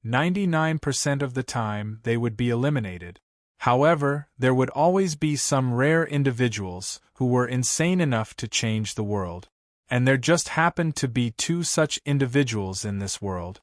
99% of the time, they would be eliminated. However, there would always be some rare individuals who were insane enough to change the world. And there just happened to be two such individuals in this world.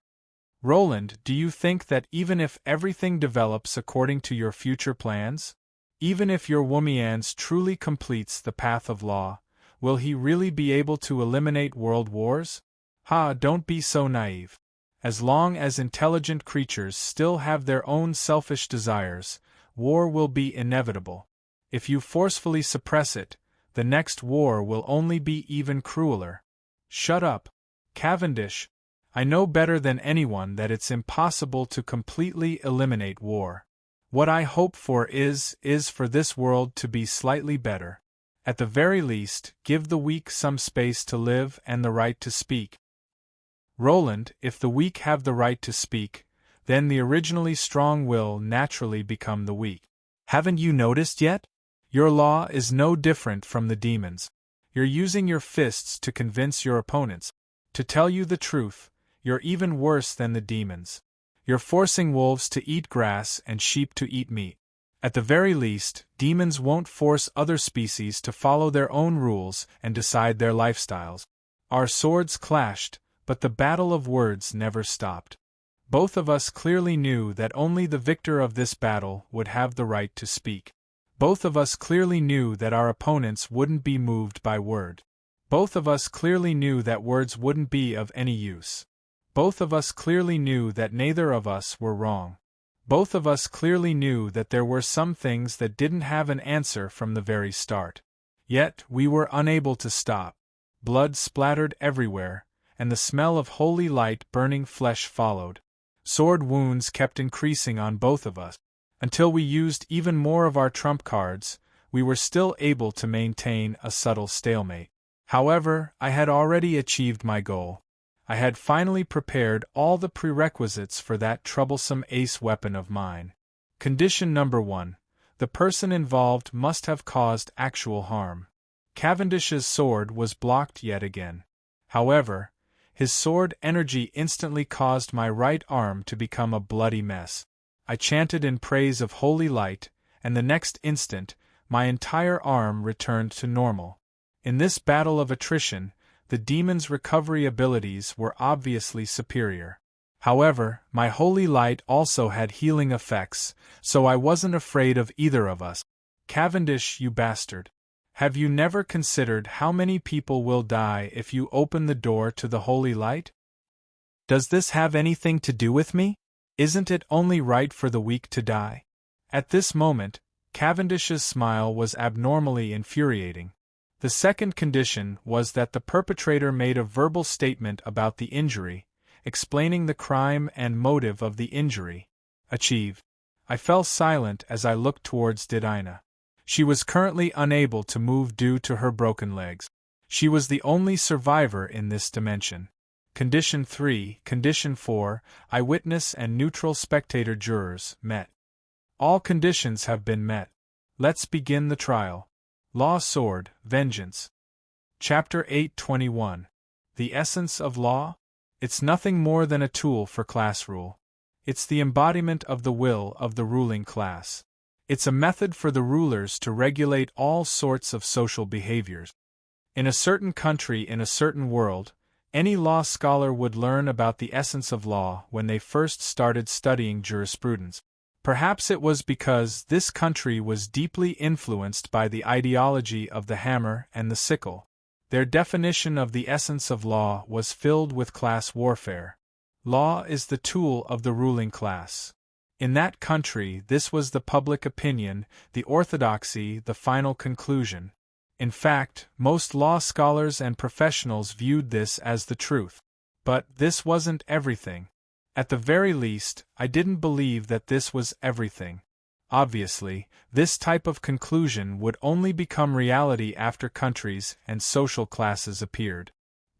Roland, do you think that even if everything develops according to your future plans, even if your Womians truly completes the path of law, will he really be able to eliminate world wars? Don't be so naive. As long as intelligent creatures still have their own selfish desires, war will be inevitable. If you forcefully suppress it, the next war will only be even crueler. Shut up, Cavendish. I know better than anyone that it's impossible to completely eliminate war. What I hope for is for this world to be slightly better. At the very least, give the weak some space to live and the right to speak. Roland, if the weak have the right to speak, then the originally strong will naturally become the weak. Haven't you noticed yet? Your law is no different from the demons. You're using your fists to convince your opponents. To tell you the truth, you're even worse than the demons. You're forcing wolves to eat grass and sheep to eat meat. At the very least, demons won't force other species to follow their own rules and decide their lifestyles. Our swords clashed, but the battle of words never stopped. Both of us clearly knew that only the victor of this battle would have the right to speak. Both of us clearly knew that our opponents wouldn't be moved by word. Both of us clearly knew that words wouldn't be of any use. Both of us clearly knew that neither of us were wrong. Both of us clearly knew that there were some things that didn't have an answer from the very start. Yet, we were unable to stop. Blood splattered everywhere, and the smell of holy light burning flesh followed. Sword wounds kept increasing on both of us. Until we used even more of our trump cards, we were still able to maintain a subtle stalemate. However, I had already achieved my goal. I had finally prepared all the prerequisites for that troublesome ace weapon of mine. Condition number 1. The person involved must have caused actual harm. Cavendish's sword was blocked yet again. However, his sword energy instantly caused my right arm to become a bloody mess. I chanted in praise of holy light, and the next instant, my entire arm returned to normal. In this battle of attrition, the demon's recovery abilities were obviously superior. However, my holy light also had healing effects, so I wasn't afraid of either of us. Cavendish, you bastard. Have you never considered how many people will die if you open the door to the holy light? Does this have anything to do with me? Isn't it only right for the weak to die? At this moment, Cavendish's smile was abnormally infuriating. The second condition was that the perpetrator made a verbal statement about the injury, explaining the crime and motive of the injury. Achieved. I fell silent as I looked towards Didina. She was currently unable to move due to her broken legs. She was the only survivor in this dimension. Condition 3, Condition 4, eyewitness and neutral spectator jurors, met. All conditions have been met. Let's begin the trial. Law Sword, Vengeance. Chapter 821. The Essence of Law? It's nothing more than a tool for class rule. It's the embodiment of the will of the ruling class. It's a method for the rulers to regulate all sorts of social behaviors. In a certain country in a certain world, any law scholar would learn about the essence of law when they first started studying jurisprudence. Perhaps it was because this country was deeply influenced by the ideology of the hammer and the sickle. Their definition of the essence of law was filled with class warfare. Law is the tool of the ruling class. In that country, this was the public opinion, the orthodoxy, the final conclusion. In fact, most law scholars and professionals viewed this as the truth. But this wasn't everything. At the very least, I didn't believe that this was everything. Obviously, this type of conclusion would only become reality after countries and social classes appeared.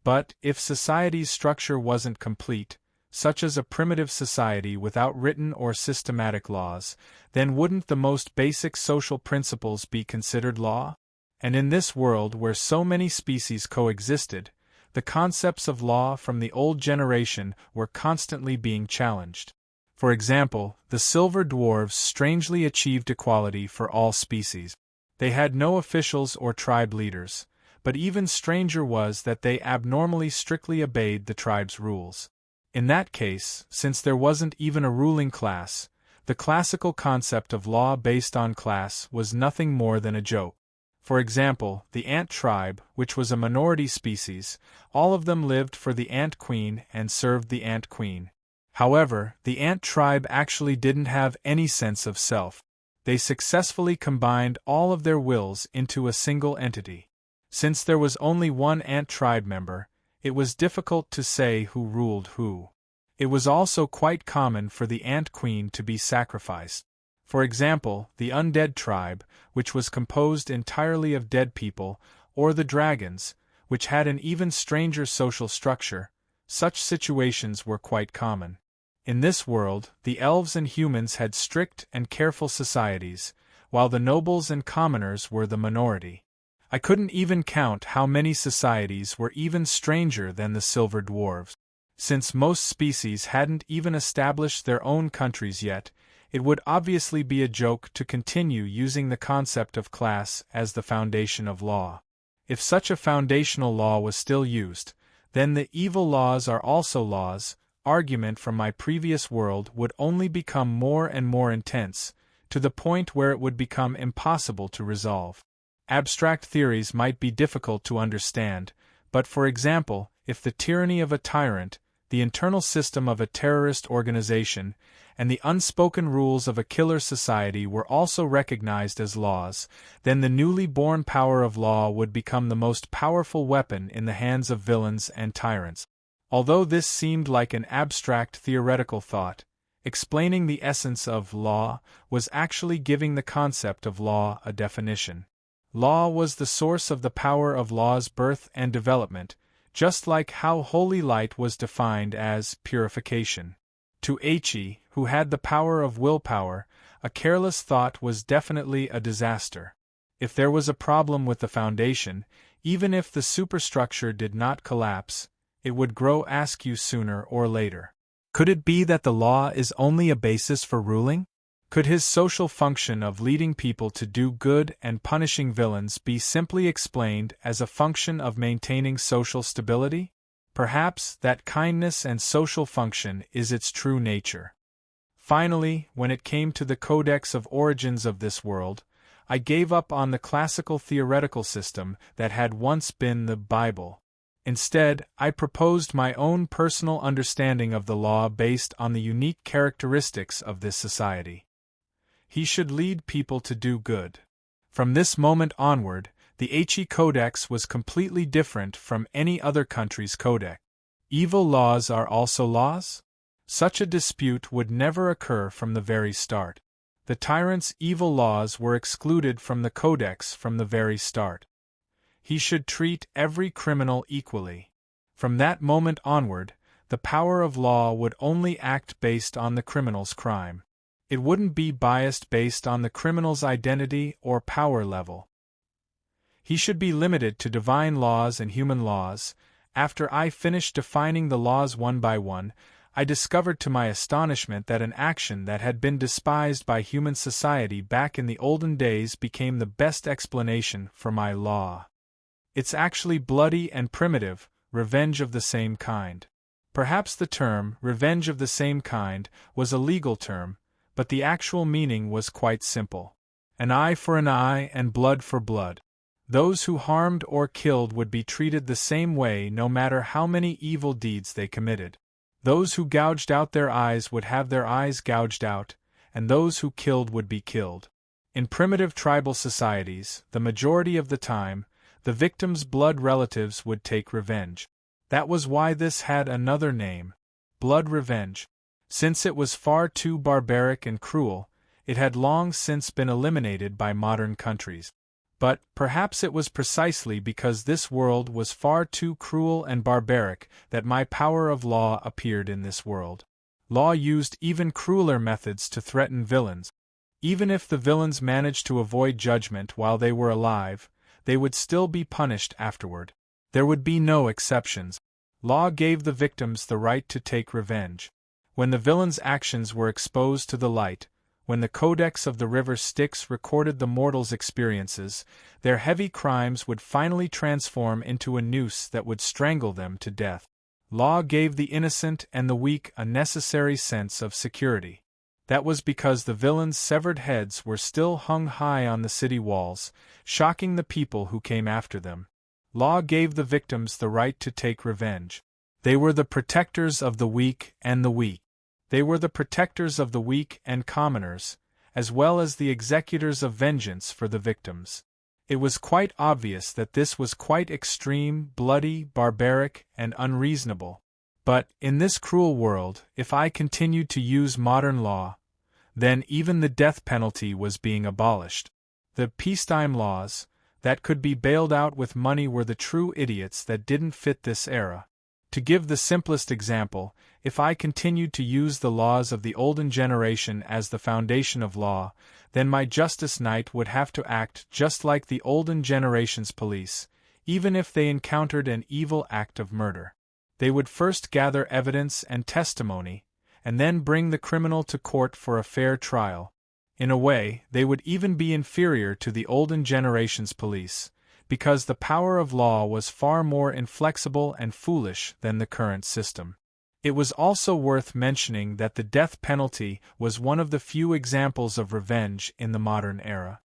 But if society's structure wasn't complete, such as a primitive society without written or systematic laws, then wouldn't the most basic social principles be considered law? And in this world where so many species coexisted, the concepts of law from the old generation were constantly being challenged. For example, the silver dwarves strangely achieved equality for all species. They had no officials or tribe leaders, but even stranger was that they abnormally strictly obeyed the tribe's rules. In that case, since there wasn't even a ruling class, the classical concept of law based on class was nothing more than a joke. For example, the ant tribe, which was a minority species, all of them lived for the ant queen and served the ant queen. However, the ant tribe actually didn't have any sense of self. They successfully combined all of their wills into a single entity. Since there was only one ant tribe member, it was difficult to say who ruled who. It was also quite common for the ant queen to be sacrificed. For example, the undead tribe, which was composed entirely of dead people, or the dragons, which had an even stranger social structure, such situations were quite common. In this world, the elves and humans had strict and careful societies, while the nobles and commoners were the minority. I couldn't even count how many societies were even stranger than the silver dwarves. Since most species hadn't even established their own countries yet, it would obviously be a joke to continue using the concept of class as the foundation of law. If such a foundational law was still used, then the evil laws are also laws. Argument from my previous world would only become more and more intense, to the point where it would become impossible to resolve. Abstract theories might be difficult to understand, but for example, if the tyranny of a tyrant, the internal system of a terrorist organization, and the unspoken rules of a killer society were also recognized as laws, then the newly born power of law would become the most powerful weapon in the hands of villains and tyrants. Although this seemed like an abstract theoretical thought, explaining the essence of law was actually giving the concept of law a definition. Law was the source of the power of law's birth and development, just like how holy light was defined as purification. To Aichi, who had the power of willpower, a careless thought was definitely a disaster. If there was a problem with the foundation, even if the superstructure did not collapse, it would grow askew sooner or later. Could it be that the law is only a basis for ruling? Could his social function of leading people to do good and punishing villains be simply explained as a function of maintaining social stability? Perhaps that kindness and social function is its true nature. Finally, when it came to the codex of origins of this world, I gave up on the classical theoretical system that had once been the Bible. Instead, I proposed my own personal understanding of the law based on the unique characteristics of this society. He should lead people to do good. From this moment onward, the Aichi Codex was completely different from any other country's codex. Evil laws are also laws? Such a dispute would never occur from the very start. The tyrant's evil laws were excluded from the codex from the very start. He should treat every criminal equally. From that moment onward, the power of law would only act based on the criminal's crime. It wouldn't be biased based on the criminal's identity or power level. He should be limited to divine laws and human laws. After I finished defining the laws one by one, I discovered to my astonishment that an action that had been despised by human society back in the olden days became the best explanation for my law. It's actually bloody and primitive, revenge of the same kind. Perhaps the term, revenge of the same kind, was a legal term, but the actual meaning was quite simple. An eye for an eye and blood for blood. Those who harmed or killed would be treated the same way no matter how many evil deeds they committed. Those who gouged out their eyes would have their eyes gouged out, and those who killed would be killed. In primitive tribal societies, the majority of the time, the victim's blood relatives would take revenge. That was why this had another name, blood revenge. Since it was far too barbaric and cruel, it had long since been eliminated by modern countries. But perhaps it was precisely because this world was far too cruel and barbaric that my power of law appeared in this world. Law used even crueler methods to threaten villains. Even if the villains managed to avoid judgment while they were alive, they would still be punished afterward. There would be no exceptions. Law gave the victims the right to take revenge. When the villain's actions were exposed to the light, when the Codex of the River Styx recorded the mortals' experiences, their heavy crimes would finally transform into a noose that would strangle them to death. Law gave the innocent and the weak a necessary sense of security. That was because the villains' severed heads were still hung high on the city walls, shocking the people who came after them. Law gave the victims the right to take revenge. They were the protectors of the weak and the weak. They were the protectors of the weak and commoners, as well as the executors of vengeance for the victims. It was quite obvious that this was quite extreme, bloody, barbaric, and unreasonable. But, in this cruel world, if I continued to use modern law, then even the death penalty was being abolished. The peacetime laws, that could be bailed out with money were the true idiots that didn't fit this era. To give the simplest example, if I continued to use the laws of the olden generation as the foundation of law, then my Justice Knight would have to act just like the olden generation's police, even if they encountered an evil act of murder. They would first gather evidence and testimony, and then bring the criminal to court for a fair trial. In a way, they would even be inferior to the olden generation's police, because the power of law was far more inflexible and foolish than the current system. It was also worth mentioning that the death penalty was one of the few examples of revenge in the modern era.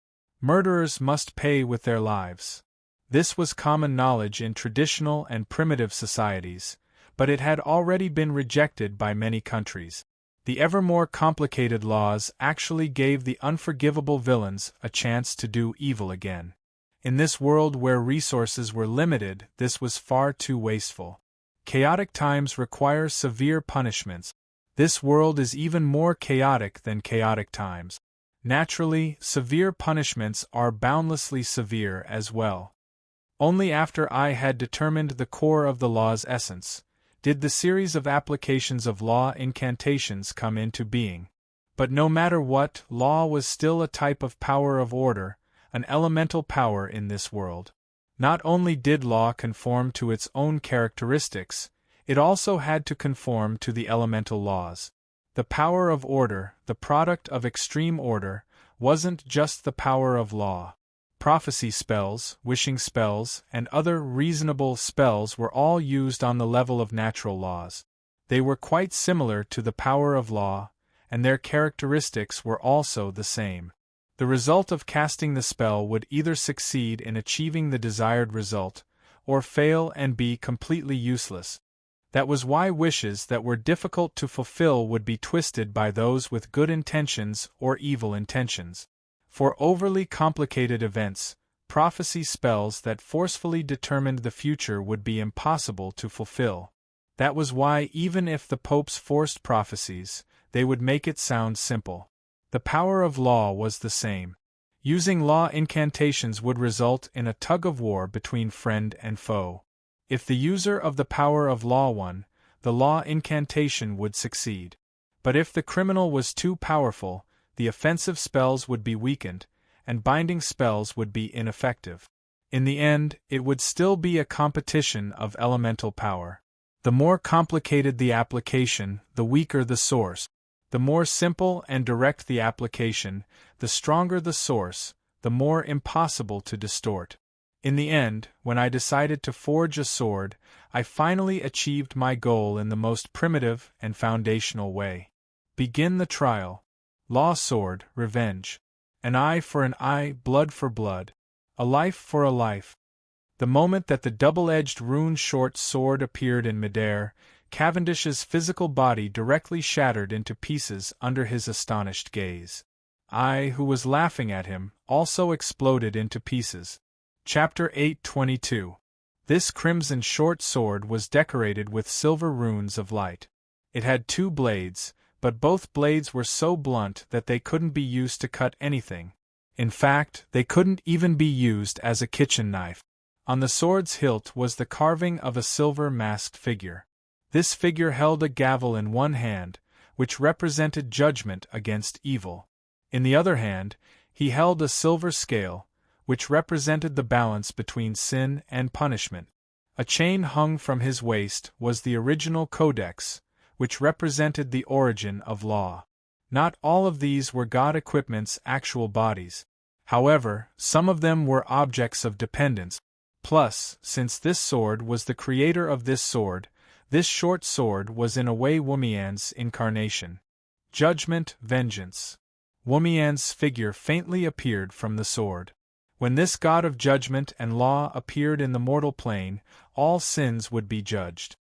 Murderers must pay with their lives. This was common knowledge in traditional and primitive societies, but it had already been rejected by many countries. The ever more complicated laws actually gave the unforgivable villains a chance to do evil again. In this world where resources were limited, this was far too wasteful. Chaotic times require severe punishments. This world is even more chaotic than chaotic times. Naturally, severe punishments are boundlessly severe as well. Only after I had determined the core of the law's essence, did the series of applications of law incantations come into being. But no matter what, law was still a type of power of order, an elemental power in this world. Not only did law conform to its own characteristics, it also had to conform to the elemental laws. The power of order, the product of extreme order, wasn't just the power of law. Prophecy spells, wishing spells, and other reasonable spells were all used on the level of natural laws. They were quite similar to the power of law, and their characteristics were also the same. The result of casting the spell would either succeed in achieving the desired result, or fail and be completely useless. That was why wishes that were difficult to fulfill would be twisted by those with good intentions or evil intentions. For overly complicated events, prophecy spells that forcefully determined the future would be impossible to fulfill. That was why even if the popes forced prophecies, they would make it sound simple. The power of law was the same. Using law incantations would result in a tug-of-war between friend and foe. If the user of the power of law won, the law incantation would succeed. But if the criminal was too powerful, the offensive spells would be weakened, and binding spells would be ineffective. In the end, it would still be a competition of elemental power. The more complicated the application, the weaker the source. The more simple and direct the application, the stronger the source, the more impossible to distort. In the end, when I decided to forge a sword, I finally achieved my goal in the most primitive and foundational way. Begin the trial. Law sword, revenge. An eye for an eye, blood for blood. A life for a life. The moment that the double-edged rune short sword appeared in midair, Cavendish's physical body directly shattered into pieces under his astonished gaze. I, who was laughing at him, also exploded into pieces. Chapter 8:22. This crimson short sword was decorated with silver runes of light. It had 2 blades, but both blades were so blunt that they couldn't be used to cut anything. In fact, they couldn't even be used as a kitchen knife. On the sword's hilt was the carving of a silver masked figure. This figure held a gavel in one hand, which represented judgment against evil. In the other hand, he held a silver scale, which represented the balance between sin and punishment. A chain hung from his waist was the original codex, which represented the origin of law. Not all of these were God Equipment's actual bodies. However, some of them were objects of dependence. Plus, since this sword was the creator of this sword, this short sword was in a way Wumian's incarnation. Judgment, vengeance. Wumian's figure faintly appeared from the sword. When this god of judgment and law appeared in the mortal plane, all sins would be judged.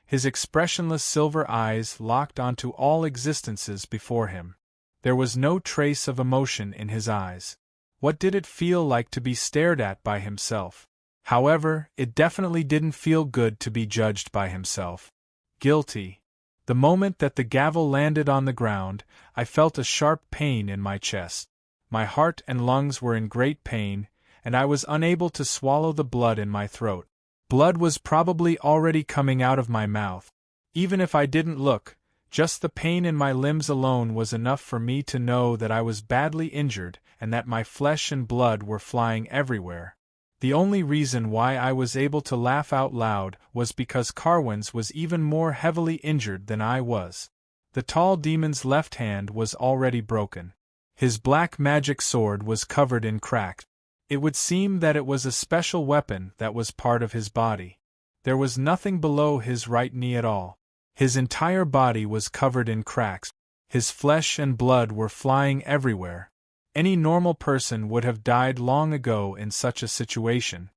His expressionless silver eyes locked onto all existences before him. There was no trace of emotion in his eyes. What did it feel like to be stared at by himself? However, it definitely didn't feel good to be judged by himself. Guilty. The moment that the gavel landed on the ground, I felt a sharp pain in my chest. My heart and lungs were in great pain, and I was unable to swallow the blood in my throat. Blood was probably already coming out of my mouth. Even if I didn't look, just the pain in my limbs alone was enough for me to know that I was badly injured and that my flesh and blood were flying everywhere. The only reason why I was able to laugh out loud was because Carwin's was even more heavily injured than I was. The tall demon's left hand was already broken. His black magic sword was covered in cracks. It would seem that it was a special weapon that was part of his body. There was nothing below his right knee at all. His entire body was covered in cracks. His flesh and blood were flying everywhere. Any normal person would have died long ago in such a situation.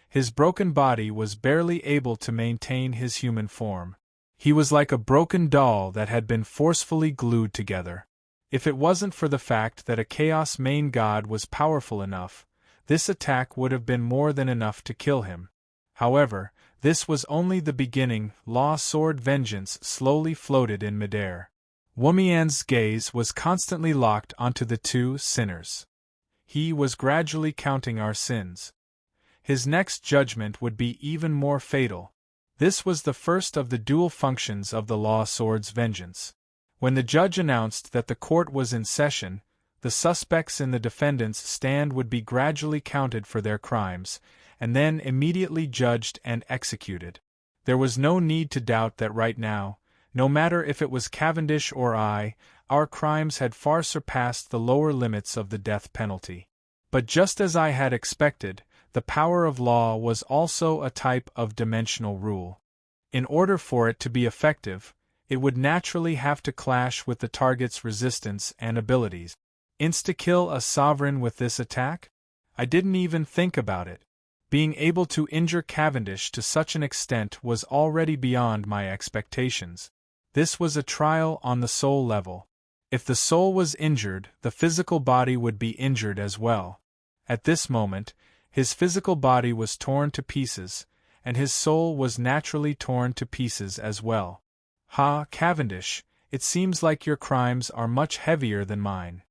His broken body was barely able to maintain his human form. He was like a broken doll that had been forcefully glued together. If it wasn't for the fact that a Chaos main god was powerful enough, this attack would have been more than enough to kill him. However, this was only the beginning. Law Sword Vengeance slowly floated in midair. Wumian's gaze was constantly locked onto the 2 sinners. He was gradually counting our sins. His next judgment would be even more fatal. This was the first of the dual functions of the Law Sword's vengeance. When the judge announced that the court was in session, the suspects in the defendant's stand would be gradually counted for their crimes, and then immediately judged and executed. There was no need to doubt that right now, no matter if it was Cavendish or I, our crimes had far surpassed the lower limits of the death penalty. But just as I had expected, the power of law was also a type of dimensional rule. In order for it to be effective, it would naturally have to clash with the target's resistance and abilities. Insta-kill a sovereign with this attack? I didn't even think about it. Being able to injure Cavendish to such an extent was already beyond my expectations. This was a trial on the soul level. If the soul was injured, the physical body would be injured as well. At this moment, his physical body was torn to pieces, and his soul was naturally torn to pieces as well. Ha, Cavendish, it seems like your crimes are much heavier than mine.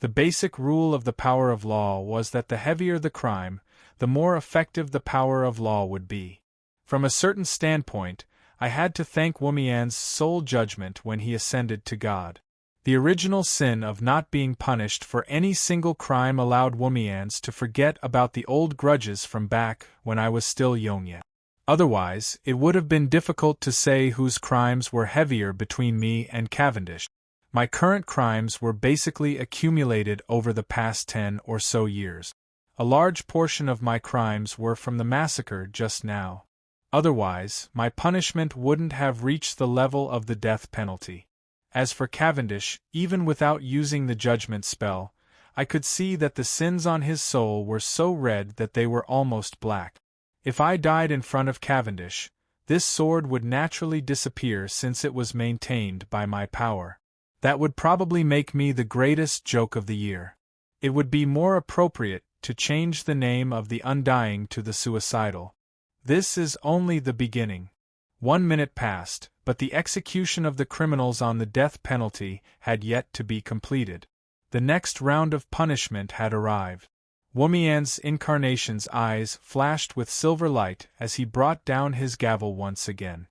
The basic rule of the power of law was that the heavier the crime, the more effective the power of law would be. From a certain standpoint, I had to thank Wumian's soul judgment when he ascended to God. The original sin of not being punished for any single crime allowed Wumians to forget about the old grudges from back when I was still Yongye. Otherwise, it would have been difficult to say whose crimes were heavier between me and Cavendish. My current crimes were basically accumulated over the past 10 or so years. A large portion of my crimes were from the massacre just now. Otherwise, my punishment wouldn't have reached the level of the death penalty. As for Cavendish, even without using the judgment spell, I could see that the sins on his soul were so red that they were almost black. If I died in front of Cavendish, this sword would naturally disappear since it was maintained by my power. That would probably make me the greatest joke of the year. It would be more appropriate to change the name of the undying to the suicidal. This is only the beginning. 1 minute passed, but the execution of the criminals on the death penalty had yet to be completed. The next round of punishment had arrived. Wumian's incarnation's eyes flashed with silver light as he brought down his gavel once again.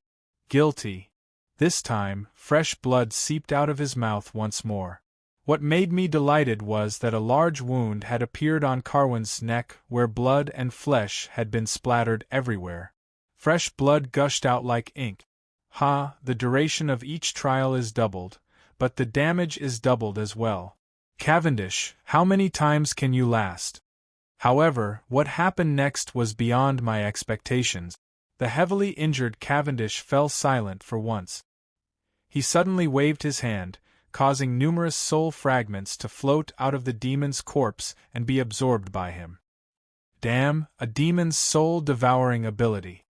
Guilty. This time, fresh blood seeped out of his mouth once more. What made me delighted was that a large wound had appeared on Carwin's neck where blood and flesh had been splattered everywhere. Fresh blood gushed out like ink. Ha, the duration of each trial is doubled, but the damage is doubled as well. Cavendish, how many times can you last? However, what happened next was beyond my expectations. The heavily injured Cavendish fell silent for once. He suddenly waved his hand, causing numerous soul fragments to float out of the demon's corpse and be absorbed by him. Damn, a demon's soul-devouring ability.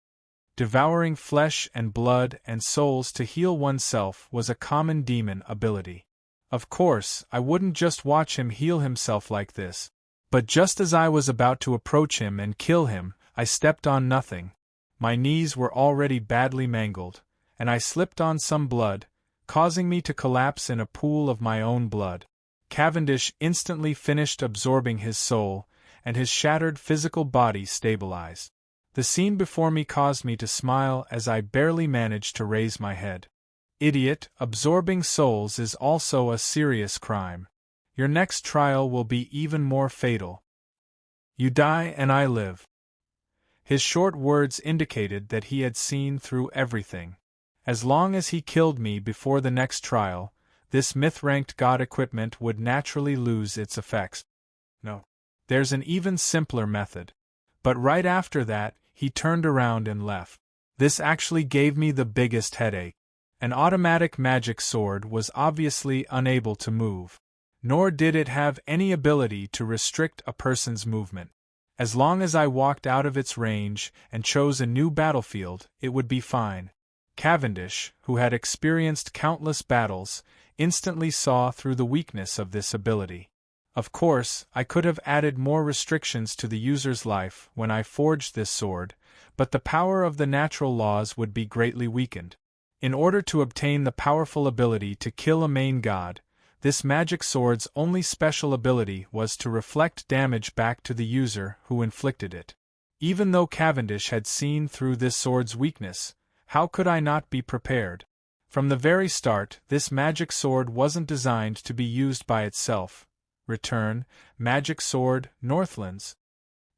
Devouring flesh and blood and souls to heal oneself was a common demon ability. Of course, I wouldn't just watch him heal himself like this. But just as I was about to approach him and kill him, I stepped on nothing. My knees were already badly mangled, and I slipped on some blood, causing me to collapse in a pool of my own blood. Cavendish instantly finished absorbing his soul, and his shattered physical body stabilized. The scene before me caused me to smile as I barely managed to raise my head. Idiot, absorbing souls is also a serious crime. Your next trial will be even more fatal. You die and I live. His short words indicated that he had seen through everything. As long as he killed me before the next trial, this myth-ranked god equipment would naturally lose its effects. No. There's an even simpler method. But right after that, he turned around and left. This actually gave me the biggest headache. An automatic magic sword was obviously unable to move. Nor did it have any ability to restrict a person's movement. As long as I walked out of its range and chose a new battlefield, it would be fine. Cavendish, who had experienced countless battles, instantly saw through the weakness of this ability. Of course, I could have added more restrictions to the user's life when I forged this sword, but the power of the natural laws would be greatly weakened. In order to obtain the powerful ability to kill a main god, this magic sword's only special ability was to reflect damage back to the user who inflicted it. Even though Cavendish had seen through this sword's weakness, how could I not be prepared? From the very start, this magic sword wasn't designed to be used by itself. Return, magic sword, Northlands.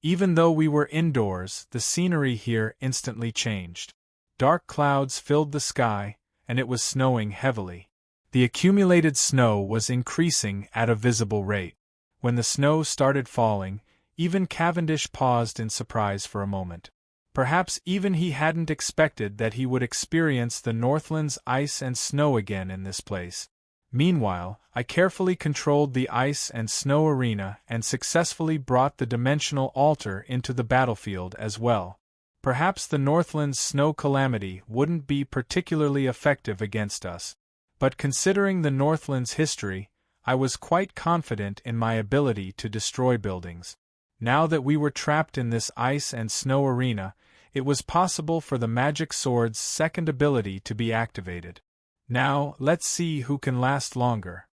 Even though we were indoors, the scenery here instantly changed. Dark clouds filled the sky, and it was snowing heavily. The accumulated snow was increasing at a visible rate. When the snow started falling, even Cavendish paused in surprise for a moment. Perhaps even he hadn't expected that he would experience the Northland's ice and snow again in this place. Meanwhile, I carefully controlled the ice and snow arena and successfully brought the dimensional altar into the battlefield as well. Perhaps the Northland's snow calamity wouldn't be particularly effective against us, but considering the Northland's history, I was quite confident in my ability to destroy buildings. Now that we were trapped in this ice and snow arena, it was possible for the magic sword's second ability to be activated. Now, let's see who can last longer.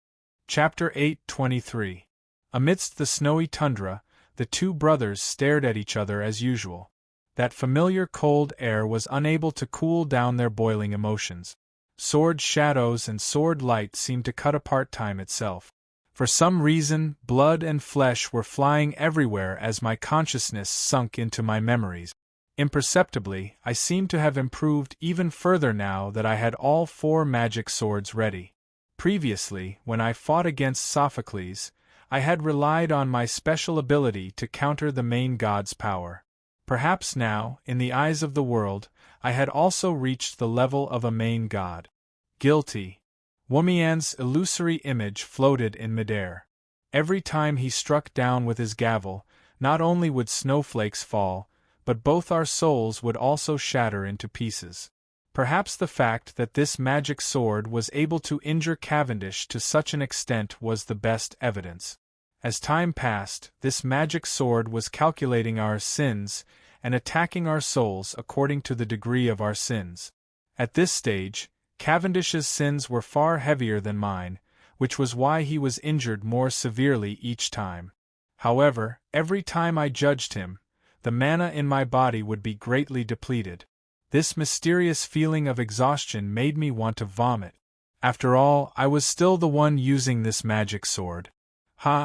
Chapter 8:23. Amidst the snowy tundra, the two brothers stared at each other as usual. That familiar cold air was unable to cool down their boiling emotions. Sword shadows and sword light seemed to cut apart time itself. For some reason, blood and flesh were flying everywhere as my consciousness sunk into my memories. Imperceptibly, I seemed to have improved even further now that I had all 4 magic swords ready. Previously, when I fought against Sophocles, I had relied on my special ability to counter the main god's power. Perhaps now, in the eyes of the world, I had also reached the level of a main god. Guilty. Womian's illusory image floated in midair. Every time he struck down with his gavel, not only would snowflakes fall, but both our souls would also shatter into pieces. Perhaps the fact that this magic sword was able to injure Cavendish to such an extent was the best evidence. As time passed, this magic sword was calculating our sins and attacking our souls according to the degree of our sins. At this stage, Cavendish's sins were far heavier than mine, which was why he was injured more severely each time. However, every time I judged him, the mana in my body would be greatly depleted. This mysterious feeling of exhaustion made me want to vomit. After all, I was still the one using this magic sword.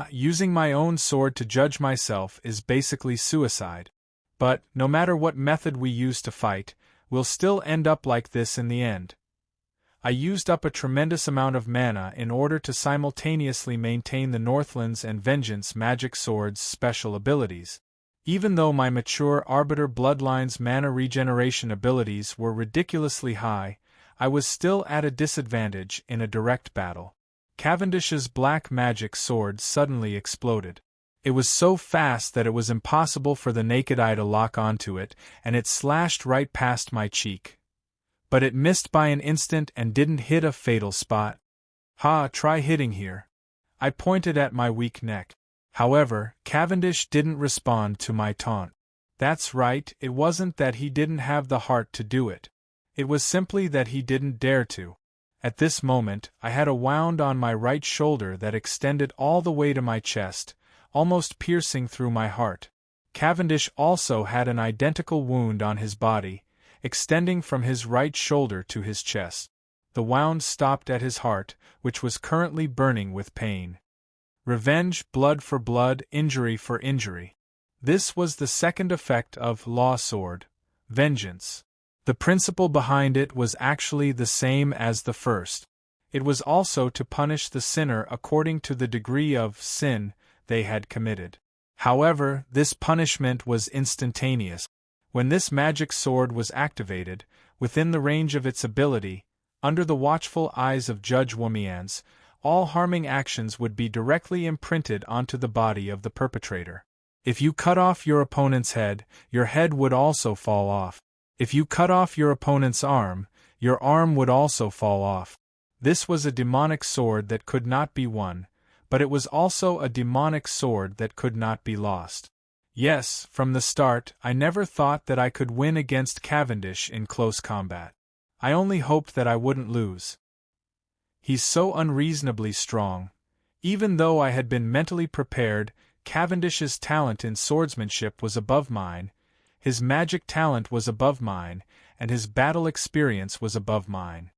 Using my own sword to judge myself is basically suicide. But, no matter what method we use to fight, we'll still end up like this in the end. I used up a tremendous amount of mana in order to simultaneously maintain the Northland's and Vengeance magic sword's special abilities. Even though my mature Arbiter bloodline's mana regeneration abilities were ridiculously high, I was still at a disadvantage in a direct battle. Cavendish's black magic sword suddenly exploded. It was so fast that it was impossible for the naked eye to lock onto it, and it slashed right past my cheek. But it missed by an instant and didn't hit a fatal spot. Try hitting here. I pointed at my weak neck. However, Cavendish didn't respond to my taunt. That's right, it wasn't that he didn't have the heart to do it. It was simply that he didn't dare to. At this moment, I had a wound on my right shoulder that extended all the way to my chest, almost piercing through my heart. Cavendish also had an identical wound on his body, extending from his right shoulder to his chest. The wound stopped at his heart, which was currently burning with pain. Revenge, blood for blood, injury for injury. This was the second effect of Law Sword, Vengeance. The principle behind it was actually the same as the first. It was also to punish the sinner according to the degree of sin they had committed. However, this punishment was instantaneous. When this magic sword was activated, within the range of its ability, under the watchful eyes of Judge Womians, all harming actions would be directly imprinted onto the body of the perpetrator. If you cut off your opponent's head, your head would also fall off. If you cut off your opponent's arm, your arm would also fall off. This was a demonic sword that could not be won, but it was also a demonic sword that could not be lost. Yes, from the start, I never thought that I could win against Cavendish in close combat. I only hoped that I wouldn't lose. He's so unreasonably strong. Even though I had been mentally prepared, Cavendish's talent in swordsmanship was above mine, his magic talent was above mine, and his battle experience was above mine.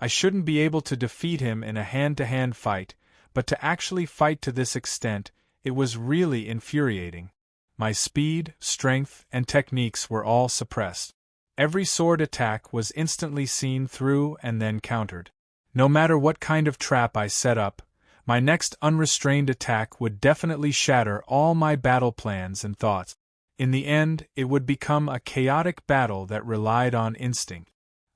I shouldn't be able to defeat him in a hand-to-hand fight, but to actually fight to this extent, it was really infuriating. My speed, strength, and techniques were all suppressed. Every sword attack was instantly seen through and then countered. No matter what kind of trap I set up, my next unrestrained attack would definitely shatter all my battle plans and thoughts. In the end, it would become a chaotic battle that relied on instinct.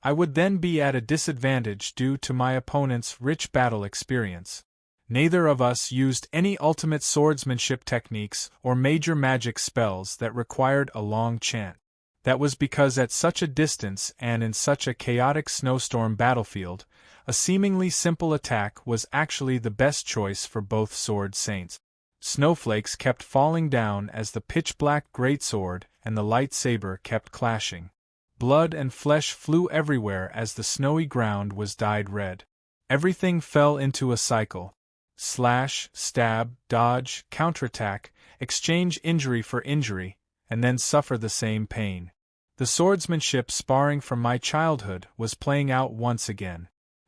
I would then be at a disadvantage due to my opponent's rich battle experience. Neither of us used any ultimate swordsmanship techniques or major magic spells that required a long chant. That was because at such a distance and in such a chaotic snowstorm battlefield, a seemingly simple attack was actually the best choice for both sword saints. Snowflakes kept falling down as the pitch-black greatsword and the light saber kept clashing. Blood and flesh flew everywhere as the snowy ground was dyed red. Everything fell into a cycle. Slash, stab, dodge, counterattack, exchange injury for injury, and then suffer the same pain. The swordsmanship sparring from my childhood was playing out once again.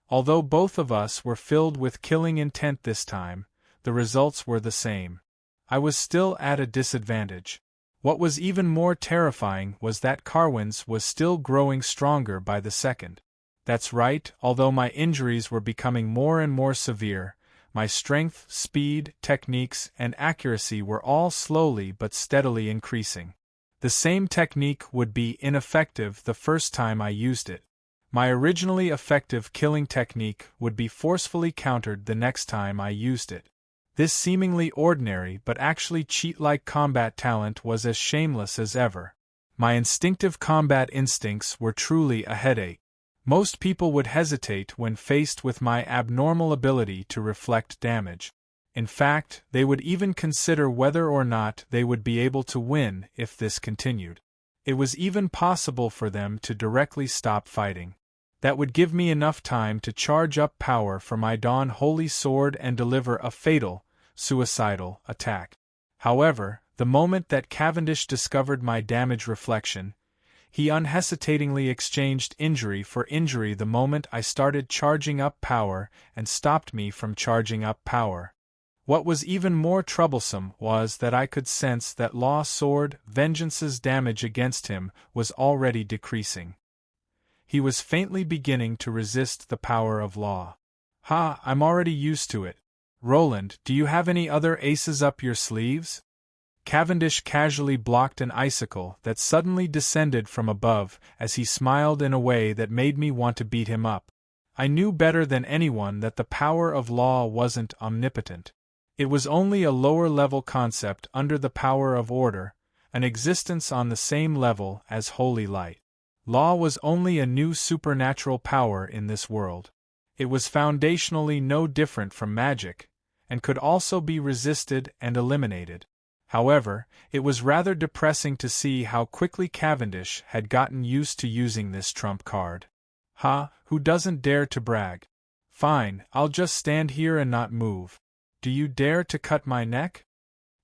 Although both of us were filled with killing intent this time, the results were the same. I was still at a disadvantage. What was even more terrifying was that Carwin's was still growing stronger by the second. That's right, although my injuries were becoming more and more severe, my strength, speed, techniques, and accuracy were all slowly but steadily increasing. The same technique would be ineffective the first time I used it. My originally effective killing technique would be forcefully countered the next time I used it. This seemingly ordinary but actually cheat-like combat talent was as shameless as ever. My instinctive combat instincts were truly a headache. Most people would hesitate when faced with my abnormal ability to reflect damage. In fact, they would even consider whether or not they would be able to win if this continued. It was even possible for them to directly stop fighting. That would give me enough time to charge up power for my Dawn Holy Sword and deliver a fatal, suicidal attack. However, the moment that Cavendish discovered my damage reflection, he unhesitatingly exchanged injury for injury the moment I started charging up power and stopped me from charging up power. What was even more troublesome was that I could sense that Law Sword Vengeance's damage against him was already decreasing. He was faintly beginning to resist the power of Law. Ha, I'm already used to it. Roland, do you have any other aces up your sleeves? Cavendish casually blocked an icicle that suddenly descended from above as he smiled in a way that made me want to beat him up. I knew better than anyone that the power of Law wasn't omnipotent. It was only a lower-level concept under the power of order, an existence on the same level as holy light. Law was only a new supernatural power in this world. It was foundationally no different from magic, and could also be resisted and eliminated. However, it was rather depressing to see how quickly Cavendish had gotten used to using this trump card. Ha, who doesn't dare to brag? Fine, I'll just stand here and not move. Do you dare to cut my neck?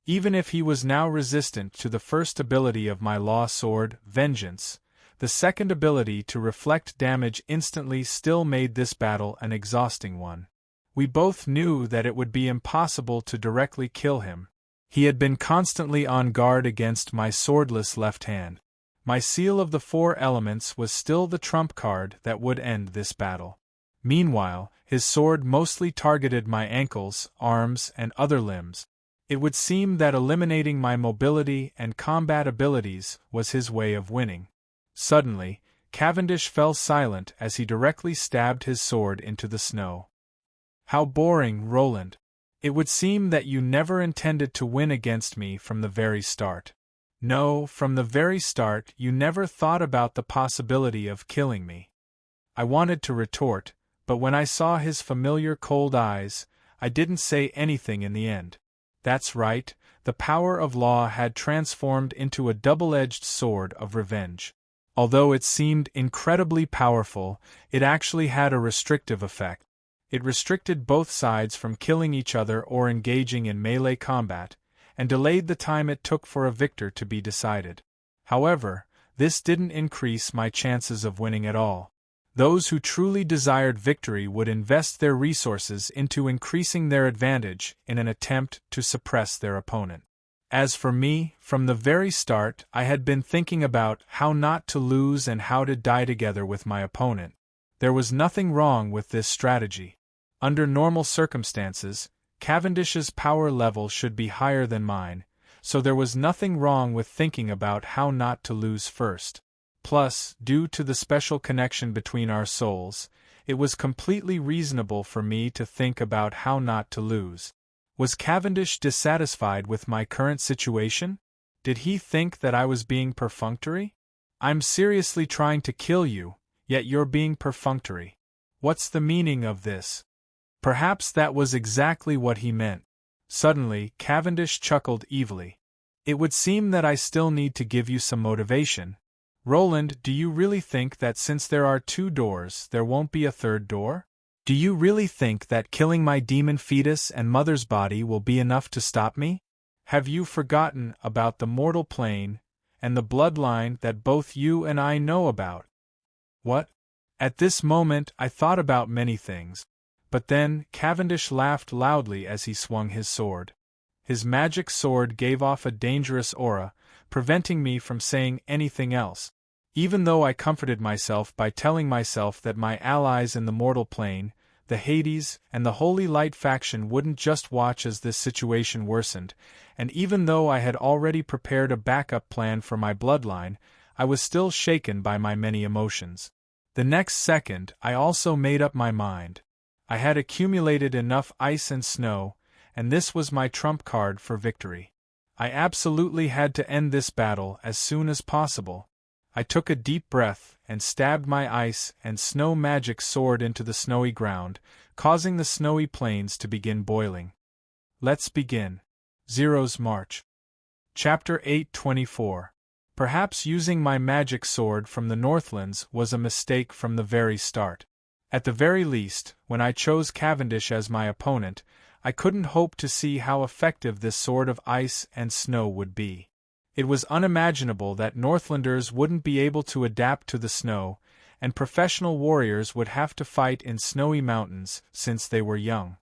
Even if he was now resistant to the first ability of my Law Sword, Vengeance, the second ability to reflect damage instantly still made this battle an exhausting one. We both knew that it would be impossible to directly kill him. He had been constantly on guard against my swordless left hand. My Seal of the Four Elements was still the trump card that would end this battle. Meanwhile, his sword mostly targeted my ankles, arms, and other limbs. It would seem that eliminating my mobility and combat abilities was his way of winning. Suddenly, Cavendish fell silent as he directly stabbed his sword into the snow. How boring, Roland. It would seem that you never intended to win against me from the very start. No, from the very start you never thought about the possibility of killing me. I wanted to retort, but when I saw his familiar cold eyes, I didn't say anything in the end. That's right, the power of Law had transformed into a double-edged sword of revenge. Although it seemed incredibly powerful, it actually had a restrictive effect. It restricted both sides from killing each other or engaging in melee combat, and delayed the time it took for a victor to be decided. However, this didn't increase my chances of winning at all. Those who truly desired victory would invest their resources into increasing their advantage in an attempt to suppress their opponent. As for me, from the very start I had been thinking about how not to lose and how to die together with my opponent. There was nothing wrong with this strategy. Under normal circumstances, Cavendish's power level should be higher than mine, so there was nothing wrong with thinking about how not to lose first. Plus, due to the special connection between our souls, it was completely reasonable for me to think about how not to lose. Was Cavendish dissatisfied with my current situation? Did he think that I was being perfunctory? I'm seriously trying to kill you, yet you're being perfunctory. What's the meaning of this? Perhaps that was exactly what he meant. Suddenly, Cavendish chuckled evilly. It would seem that I still need to give you some motivation. Roland, do you really think that since there are 2 doors, there won't be a 3rd door? Do you really think that killing my demon fetus and mother's body will be enough to stop me? Have you forgotten about the mortal plane and the bloodline that both you and I know about? What? At this moment I thought about many things. But then Cavendish laughed loudly as he swung his sword. His magic sword gave off a dangerous aura, preventing me from saying anything else. Even though I comforted myself by telling myself that my allies in the mortal plane, the Hades, and the Holy Light faction wouldn't just watch as this situation worsened, and even though I had already prepared a backup plan for my bloodline, I was still shaken by my many emotions. The next second, I also made up my mind. I had accumulated enough ice and snow, and this was my trump card for victory. I absolutely had to end this battle as soon as possible. I took a deep breath and stabbed my ice and snow magic sword into the snowy ground, causing the snowy plains to begin boiling. Let's begin. Zero's March. Chapter 824. Perhaps using my magic sword from the Northlands was a mistake from the very start. At the very least, when I chose Cavendish as my opponent, I couldn't hope to see how effective this sword of ice and snow would be. It was unimaginable that Northlanders wouldn't be able to adapt to the snow, and professional warriors would have to fight in snowy mountains since they were young.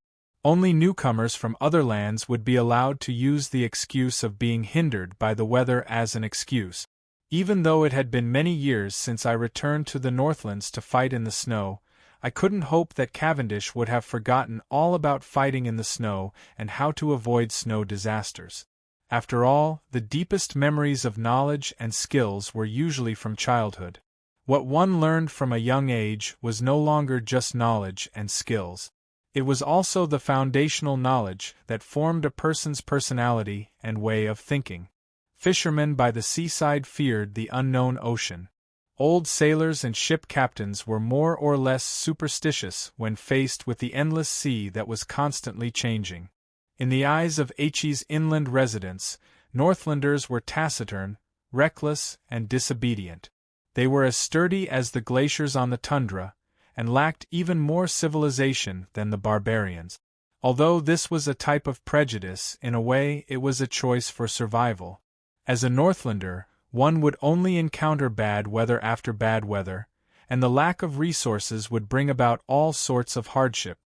Only newcomers from other lands would be allowed to use the excuse of being hindered by the weather as an excuse. Even though it had been many years since I returned to the Northlands to fight in the snow, I couldn't hope that Cavendish would have forgotten all about fighting in the snow and how to avoid snow disasters. After all, the deepest memories of knowledge and skills were usually from childhood. What one learned from a young age was no longer just knowledge and skills. It was also the foundational knowledge that formed a person's personality and way of thinking. Fishermen by the seaside feared the unknown ocean. Old sailors and ship captains were more or less superstitious when faced with the endless sea that was constantly changing. In the eyes of H's inland residents, Northlanders were taciturn, reckless, and disobedient. They were as sturdy as the glaciers on the tundra, and lacked even more civilization than the barbarians. Although this was a type of prejudice, in a way it was a choice for survival. As a Northlander, one would only encounter bad weather after bad weather, and the lack of resources would bring about all sorts of hardship.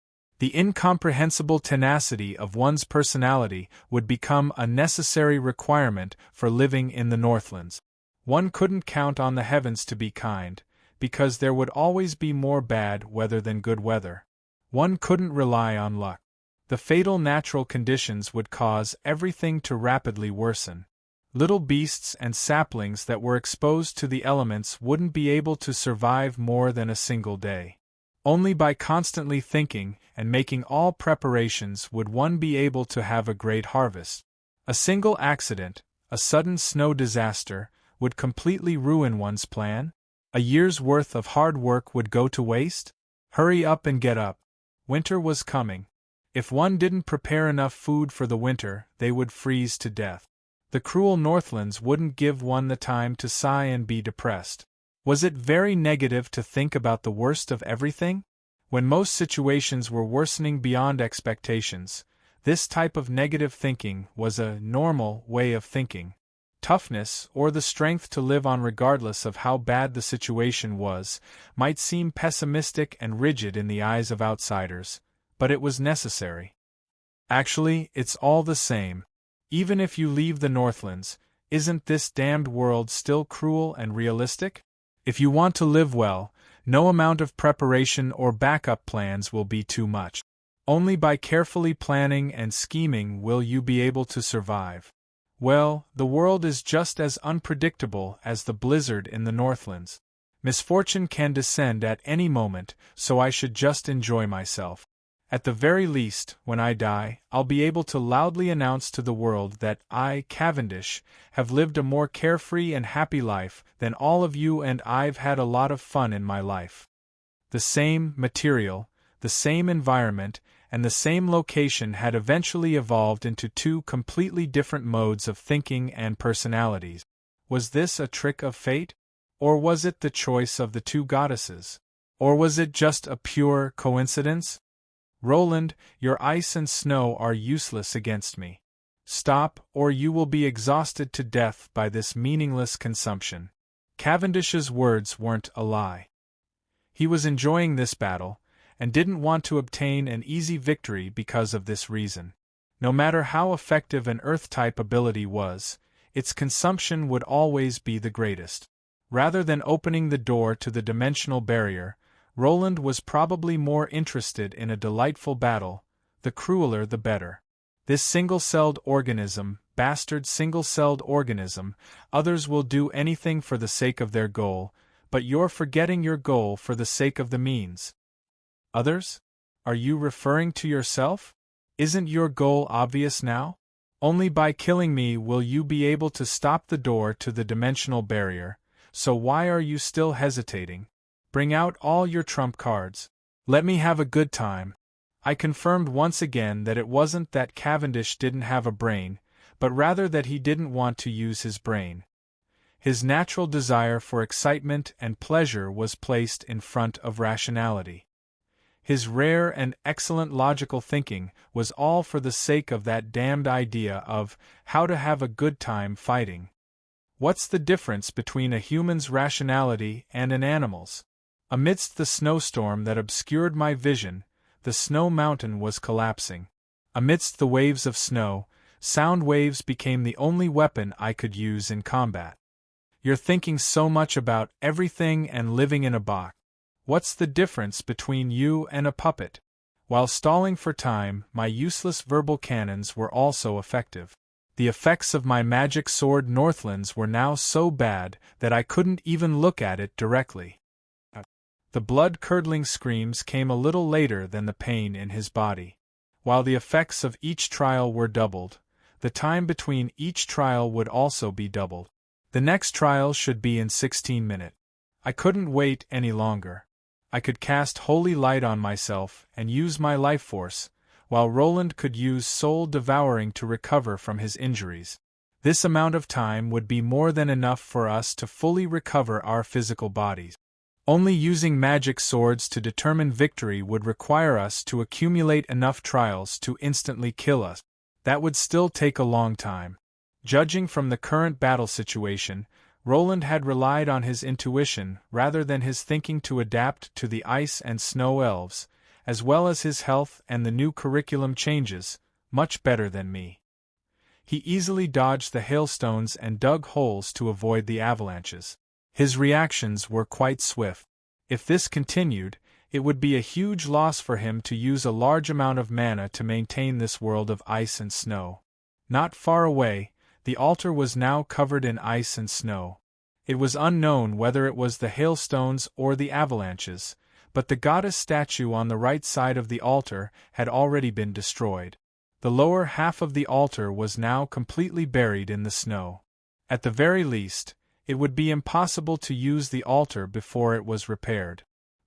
The incomprehensible tenacity of one's personality would become a necessary requirement for living in the Northlands. One couldn't count on the heavens to be kind, because there would always be more bad weather than good weather. One couldn't rely on luck. The fatal natural conditions would cause everything to rapidly worsen. Little beasts and saplings that were exposed to the elements wouldn't be able to survive more than a single day. Only by constantly thinking and making all preparations would one be able to have a great harvest. A single accident, a sudden snow disaster, would completely ruin one's plan. A year's worth of hard work would go to waste. Hurry up and get up. Winter was coming. If one didn't prepare enough food for the winter, they would freeze to death. The cruel Northlands wouldn't give one the time to sigh and be depressed. Was it very negative to think about the worst of everything? When most situations were worsening beyond expectations, this type of negative thinking was a normal way of thinking. Toughness, or the strength to live on regardless of how bad the situation was, might seem pessimistic and rigid in the eyes of outsiders, but it was necessary. Actually, it's all the same. Even if you leave the Northlands, isn't this damned world still cruel and realistic? If you want to live well, no amount of preparation or backup plans will be too much. Only by carefully planning and scheming will you be able to survive. Well, the world is just as unpredictable as the blizzard in the Northlands. Misfortune can descend at any moment, so I should just enjoy myself. At the very least, when I die, I'll be able to loudly announce to the world that I, Cavendish, have lived a more carefree and happy life than all of you, and I've had a lot of fun in my life. The same material, the same environment, and the same location had eventually evolved into two completely different modes of thinking and personalities. Was this a trick of fate? Or was it the choice of the two goddesses? Or was it just a pure coincidence? Roland, your ice and snow are useless against me. Stop, or you will be exhausted to death by this meaningless consumption. Cavendish's words weren't a lie. He was enjoying this battle, and didn't want to obtain an easy victory because of this reason. No matter how effective an Earth-type ability was, its consumption would always be the greatest. Rather than opening the door to the dimensional barrier, Roland was probably more interested in a delightful battle, the crueler the better. This single-celled organism, bastard single-celled organism, others will do anything for the sake of their goal, but you're forgetting your goal for the sake of the means. Others? Are you referring to yourself? Isn't your goal obvious now? Only by killing me will you be able to stop the door to the dimensional barrier, so why are you still hesitating? Bring out all your trump cards. Let me have a good time. I confirmed once again that it wasn't that Cavendish didn't have a brain, but rather that he didn't want to use his brain. His natural desire for excitement and pleasure was placed in front of rationality. His rare and excellent logical thinking was all for the sake of that damned idea of how to have a good time fighting. What's the difference between a human's rationality and an animal's? Amidst the snowstorm that obscured my vision, the snow mountain was collapsing. Amidst the waves of snow, sound waves became the only weapon I could use in combat. You're thinking so much about everything and living in a box. What's the difference between you and a puppet? While stalling for time, my useless verbal cannons were also effective. The effects of my magic sword Northlands were now so bad that I couldn't even look at it directly. The blood-curdling screams came a little later than the pain in his body. While the effects of each trial were doubled, the time between each trial would also be doubled. The next trial should be in 16 minutes. I couldn't wait any longer. I could cast holy light on myself and use my life force, while Roland could use soul devouring to recover from his injuries. This amount of time would be more than enough for us to fully recover our physical bodies. Only using magic swords to determine victory would require us to accumulate enough trials to instantly kill us. That would still take a long time. Judging from the current battle situation, Roland had relied on his intuition rather than his thinking to adapt to the ice and snow elves, as well as his health and the new curriculum changes, much better than me. He easily dodged the hailstones and dug holes to avoid the avalanches. His reactions were quite swift. If this continued, it would be a huge loss for him to use a large amount of mana to maintain this world of ice and snow. Not far away, the altar was now covered in ice and snow. It was unknown whether it was the hailstones or the avalanches, but the goddess statue on the right side of the altar had already been destroyed. The lower half of the altar was now completely buried in the snow. At the very least, it would be impossible to use the altar before it was repaired.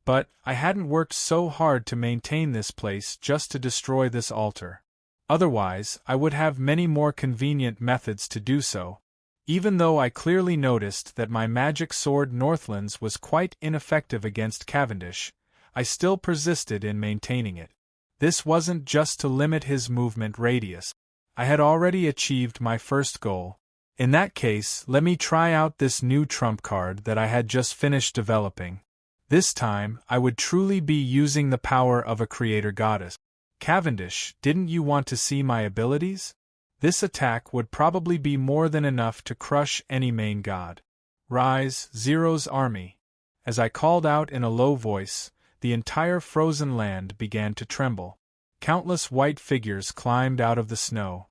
But I hadn't worked so hard to maintain this place just to destroy this altar. Otherwise, I would have many more convenient methods to do so. Even though I clearly noticed that my magic sword Northlands was quite ineffective against Cavendish, I still persisted in maintaining it. This wasn't just to limit his movement radius. I had already achieved my first goal. In that case, let me try out this new trump card that I had just finished developing. This time, I would truly be using the power of a creator goddess. Cavendish, didn't you want to see my abilities? This attack would probably be more than enough to crush any main god. Rise, Zero's army. As I called out in a low voice, the entire frozen land began to tremble. Countless white figures climbed out of the snow.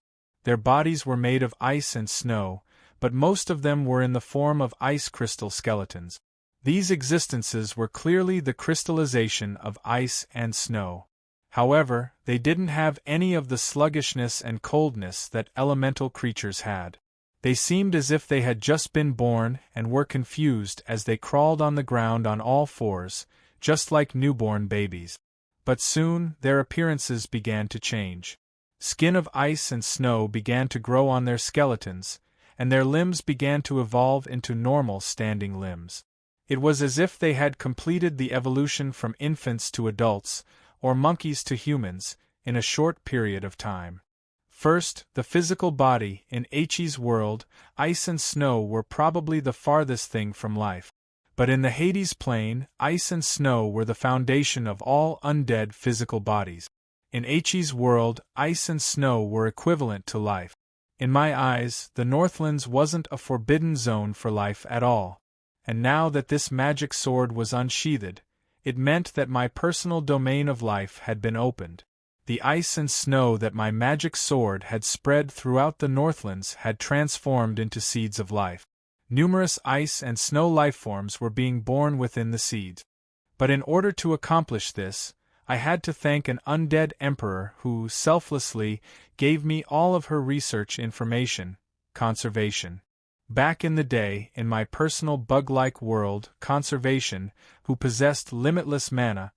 Their bodies were made of ice and snow, but most of them were in the form of ice crystal skeletons. These existences were clearly the crystallization of ice and snow. However, they didn't have any of the sluggishness and coldness that elemental creatures had. They seemed as if they had just been born and were confused as they crawled on the ground on all fours, just like newborn babies. But soon, their appearances began to change. Skin of ice and snow began to grow on their skeletons, and their limbs began to evolve into normal standing limbs. It was as if they had completed the evolution from infants to adults, or monkeys to humans, in a short period of time. First, the physical body. In H's world, ice and snow were probably the farthest thing from life. But in the Hades plane, ice and snow were the foundation of all undead physical bodies. In H's world, ice and snow were equivalent to life. In my eyes, the Northlands wasn't a forbidden zone for life at all. And now that this magic sword was unsheathed, it meant that my personal domain of life had been opened. The ice and snow that my magic sword had spread throughout the Northlands had transformed into seeds of life. Numerous ice and snow lifeforms were being born within the seeds. But in order to accomplish this, I had to thank an undead emperor who selflessly gave me all of her research information, conservation. Back in the day, in my personal bug-like world, conservation, who possessed limitless mana,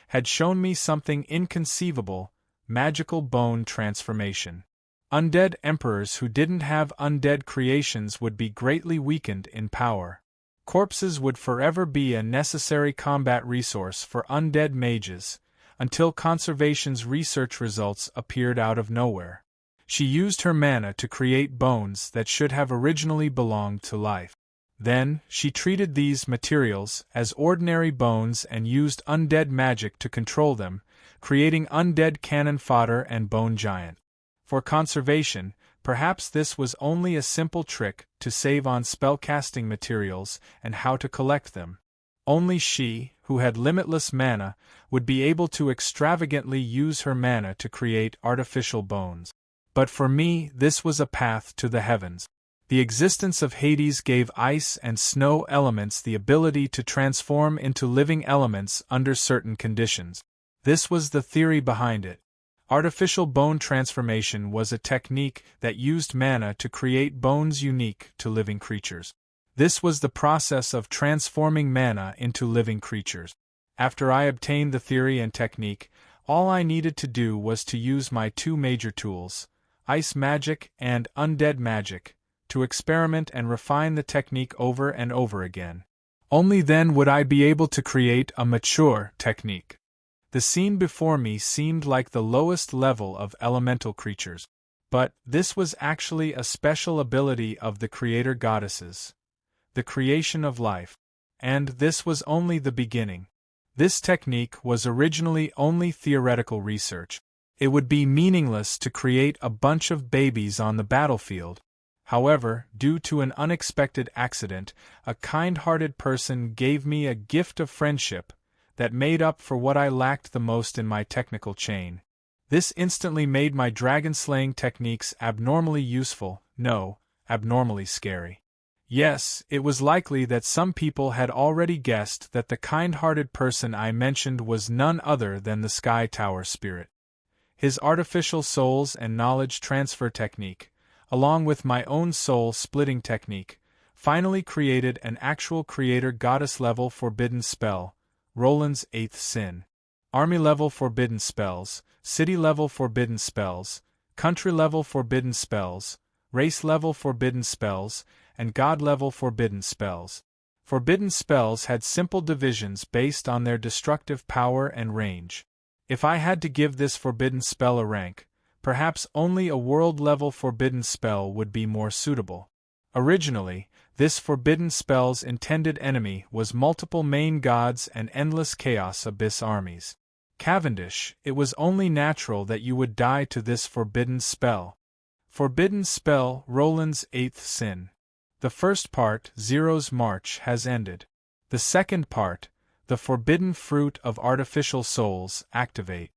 had shown me something inconceivable: magical bone transformation. Undead emperors who didn't have undead creations would be greatly weakened in power. Corpses would forever be a necessary combat resource for undead mages, until conservation's research results appeared out of nowhere. She used her mana to create bones that should have originally belonged to life. Then, she treated these materials as ordinary bones and used undead magic to control them, creating undead cannon fodder and bone giant. For conservation, perhaps this was only a simple trick to save on spellcasting materials and how to collect them. Only she, who had limitless mana, would be able to extravagantly use her mana to create artificial bones. But for me, this was a path to the heavens. The existence of Hades gave ice and snow elements the ability to transform into living elements under certain conditions. This was the theory behind it. Artificial bone transformation was a technique that used mana to create bones unique to living creatures. This was the process of transforming mana into living creatures. After I obtained the theory and technique, all I needed to do was to use my two major tools, ice magic and undead magic, to experiment and refine the technique over and over again. Only then would I be able to create a mature technique. The scene before me seemed like the lowest level of elemental creatures. But this was actually a special ability of the creator goddesses, the creation of life. And this was only the beginning. This technique was originally only theoretical research. It would be meaningless to create a bunch of babies on the battlefield. However, due to an unexpected accident, a kind-hearted person gave me a gift of friendship that made up for what I lacked the most in my technical chain. This instantly made my dragon-slaying techniques abnormally useful, no, abnormally scary. Yes, it was likely that some people had already guessed that the kind-hearted person I mentioned was none other than the Sky Tower spirit. His artificial souls and knowledge transfer technique, along with my own soul-splitting technique, finally created an actual creator goddess-level forbidden spell, Roland's Eighth Sin. Army-level forbidden spells, city-level forbidden spells, country-level forbidden spells, race-level forbidden spells, and god-level forbidden spells. Forbidden spells had simple divisions based on their destructive power and range. If I had to give this forbidden spell a rank, perhaps only a world-level forbidden spell would be more suitable. Originally, this forbidden spell's intended enemy was multiple main gods and endless chaos abyss armies. Cavendish, it was only natural that you would die to this forbidden spell. Forbidden spell, Roland's Eighth Sin. The first part, Zero's March, has ended. The second part, the Forbidden Fruit of Artificial Souls, activate.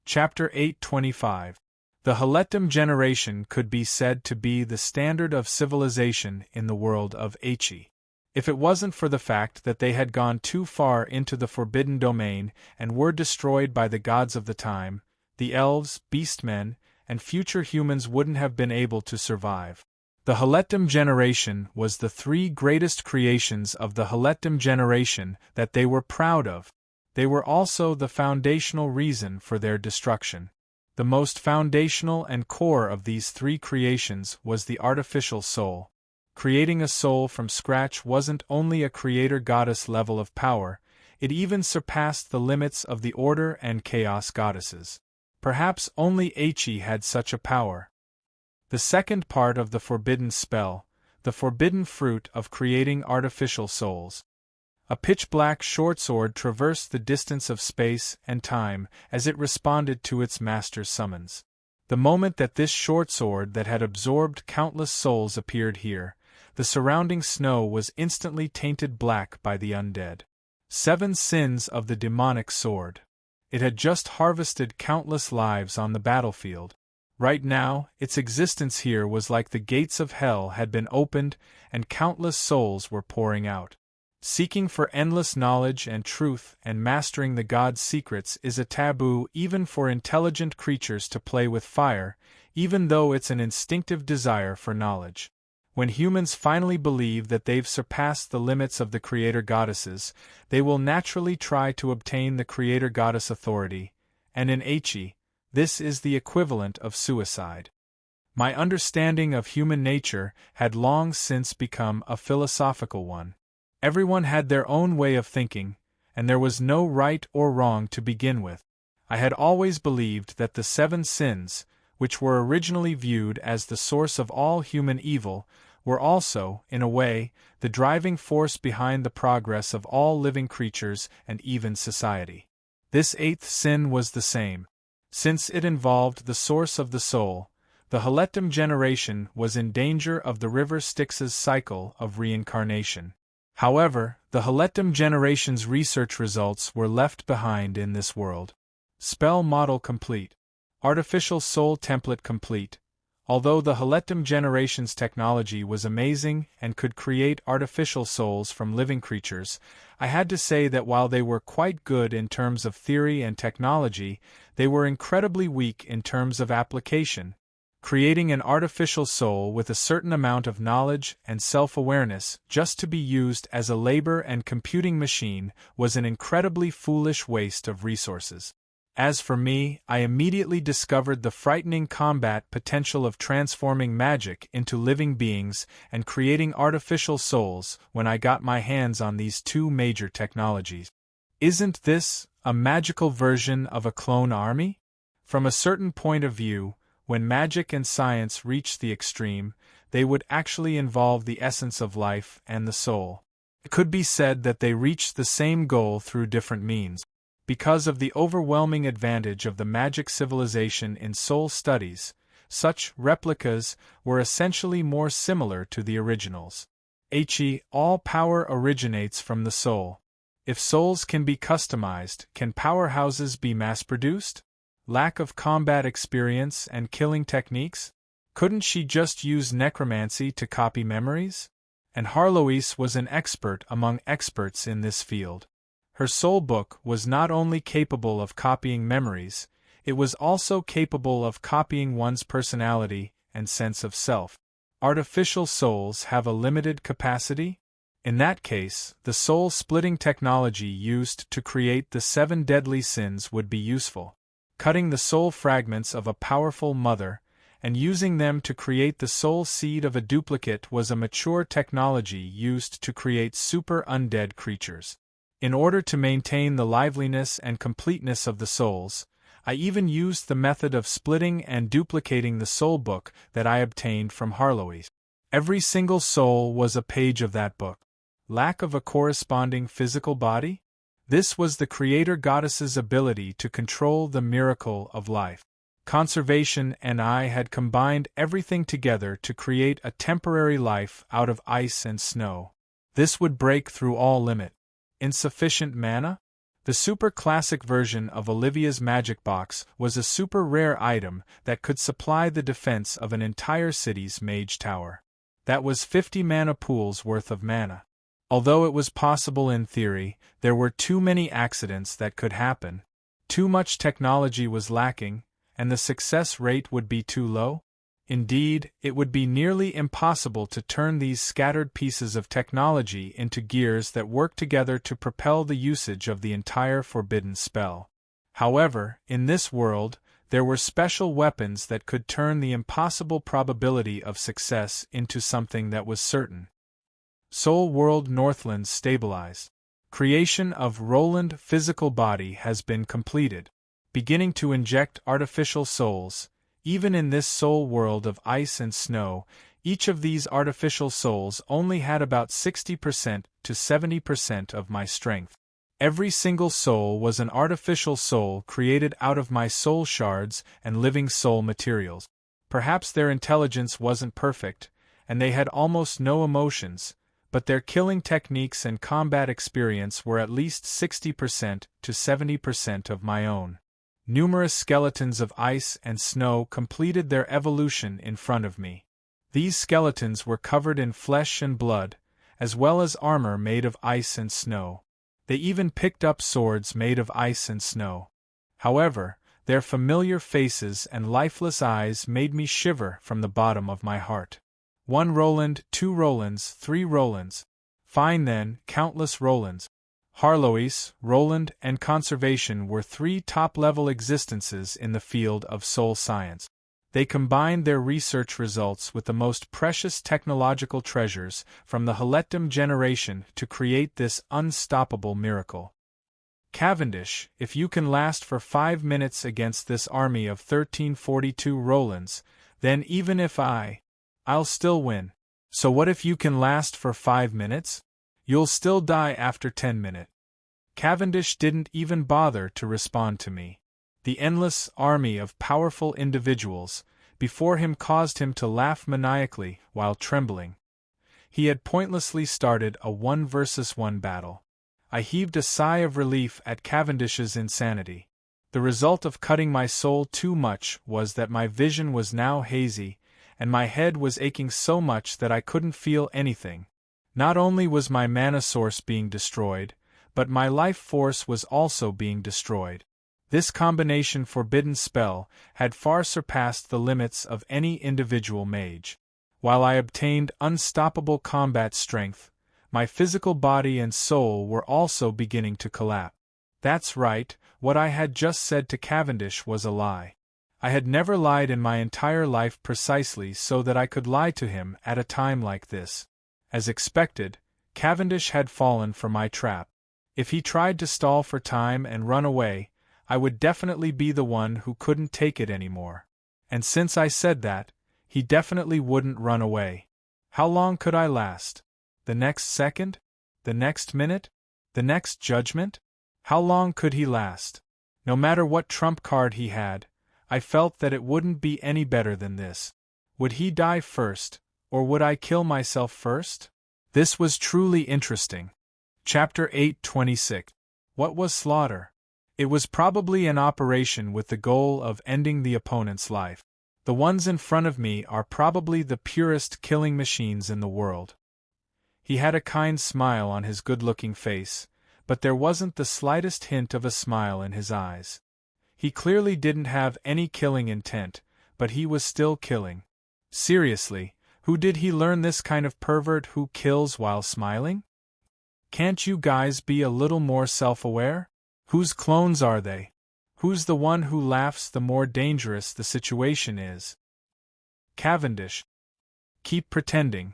Chapter 825. The Haletum generation could be said to be the standard of civilization in the world of Achi. If it wasn't for the fact that they had gone too far into the forbidden domain and were destroyed by the gods of the time, the elves, beastmen, and future humans wouldn't have been able to survive. The Haletum generation was the three greatest creations of the Haletum generation that they were proud of. They were also the foundational reason for their destruction. The most foundational and core of these three creations was the artificial soul. Creating a soul from scratch wasn't only a creator-goddess level of power, it even surpassed the limits of the order and chaos goddesses. Perhaps only Achi had such a power. The second part of the forbidden spell, the forbidden fruit of creating artificial souls. A pitch-black short sword traversed the distance of space and time as it responded to its master's summons. The moment that this short sword that had absorbed countless souls appeared here, the surrounding snow was instantly tainted black by the undead. 7 sins of the demonic sword. It had just harvested countless lives on the battlefield. Right now, its existence here was like the gates of hell had been opened and countless souls were pouring out. Seeking for endless knowledge and truth and mastering the god's secrets is a taboo even for intelligent creatures to play with fire, even though it's an instinctive desire for knowledge. When humans finally believe that they've surpassed the limits of the creator goddesses, they will naturally try to obtain the creator goddess authority, and in Achi, this is the equivalent of suicide. My understanding of human nature had long since become a philosophical one. Everyone had their own way of thinking, and there was no right or wrong to begin with. I had always believed that the 7 sins, which were originally viewed as the source of all human evil, were also, in a way, the driving force behind the progress of all living creatures and even society. This 8th sin was the same. Since it involved the source of the soul, the Haletum generation was in danger of the river Styx's cycle of reincarnation. However, the Haletum generation's research results were left behind in this world. Spell model complete. Artificial soul template complete. Although the Haletum generation's technology was amazing and could create artificial souls from living creatures, I had to say that while they were quite good in terms of theory and technology, they were incredibly weak in terms of application. Creating an artificial soul with a certain amount of knowledge and self-awareness just to be used as a labor and computing machine was an incredibly foolish waste of resources. As for me, I immediately discovered the frightening combat potential of transforming magic into living beings and creating artificial souls when I got my hands on these two major technologies. Isn't this a magical version of a clone army? From a certain point of view, when magic and science reach the extreme, they would actually involve the essence of life and the soul. It could be said that they reach the same goal through different means. Because of the overwhelming advantage of the magic civilization in soul studies, such replicas were essentially more similar to the originals. Achi, all power originates from the soul. If souls can be customized, can powerhouses be mass-produced? Lack of combat experience and killing techniques? Couldn't she just use necromancy to copy memories? And Harloise was an expert among experts in this field. Her soul book was not only capable of copying memories, it was also capable of copying one's personality and sense of self. Artificial souls have a limited capacity? In that case, the soul-splitting technology used to create the 7 deadly sins would be useful. Cutting the soul fragments of a powerful mother and using them to create the soul seed of a duplicate was a mature technology used to create super undead creatures. In order to maintain the liveliness and completeness of the souls, I even used the method of splitting and duplicating the soul book that I obtained from Harloise. Every single soul was a page of that book. Lack of a corresponding physical body? This was the creator goddess's ability to control the miracle of life. Conservation and I had combined everything together to create a temporary life out of ice and snow. This would break through all limit. Insufficient mana? The super classic version of Olivia's magic box was a super rare item that could supply the defense of an entire city's mage tower. That was 50 mana pools worth of mana. Although it was possible in theory, there were too many accidents that could happen. Too much technology was lacking, and the success rate would be too low. Indeed, it would be nearly impossible to turn these scattered pieces of technology into gears that work together to propel the usage of the entire forbidden spell. However, in this world, there were special weapons that could turn the impossible probability of success into something that was certain. Soul World Northlands stabilized. Creation of Roland physical body has been completed. Beginning to inject artificial souls. Even in this soul world of ice and snow, each of these artificial souls only had about 60% to 70% of my strength. Every single soul was an artificial soul created out of my soul shards and living soul materials. Perhaps their intelligence wasn't perfect, and they had almost no emotions, but their killing techniques and combat experience were at least 60% to 70% of my own. Numerous skeletons of ice and snow completed their evolution in front of me. These skeletons were covered in flesh and blood, as well as armor made of ice and snow. They even picked up swords made of ice and snow. However, their familiar faces and lifeless eyes made me shiver from the bottom of my heart. 1 Roland, 2 Rolands, 3 Rolands. Fine then, countless Rolands. Harlois, Roland, and Conservation were 3 top-level existences in the field of soul science. They combined their research results with the most precious technological treasures from the Heletum generation to create this unstoppable miracle. Cavendish, if you can last for 5 minutes against this army of 1342 Rolands, then even if I'll still win. So what if you can last for 5 minutes? You'll still die after 10 minutes. Cavendish didn't even bother to respond to me. The endless army of powerful individuals before him caused him to laugh maniacally while trembling. He had pointlessly started a 1 versus 1 battle. I heaved a sigh of relief at Cavendish's insanity. The result of cutting my soul too much was that my vision was now hazy, and my head was aching so much that I couldn't feel anything. Not only was my mana source being destroyed, but my life force was also being destroyed. This combination forbidden spell had far surpassed the limits of any individual mage. While I obtained unstoppable combat strength, my physical body and soul were also beginning to collapse. That's right, what I had just said to Cavendish was a lie. I had never lied in my entire life precisely so that I could lie to him at a time like this. As expected, Cavendish had fallen for my trap. If he tried to stall for time and run away, I would definitely be the one who couldn't take it anymore. And since I said that, he definitely wouldn't run away. How long could I last? The next second? The next minute? The next judgment? How long could he last? No matter what trump card he had, I felt that it wouldn't be any better than this. Would he die first, or would I kill myself first? This was truly interesting. Chapter 8:26. What was slaughter? It was probably an operation with the goal of ending the opponent's life. The ones in front of me are probably the purest killing machines in the world. He had a kind smile on his good-looking face, but there wasn't the slightest hint of a smile in his eyes. He clearly didn't have any killing intent, but he was still killing. Seriously, who did he learn this kind of pervert who kills while smiling? Can't you guys be a little more self-aware? Whose clones are they? Who's the one who laughs the more dangerous the situation is? Cavendish. Keep pretending.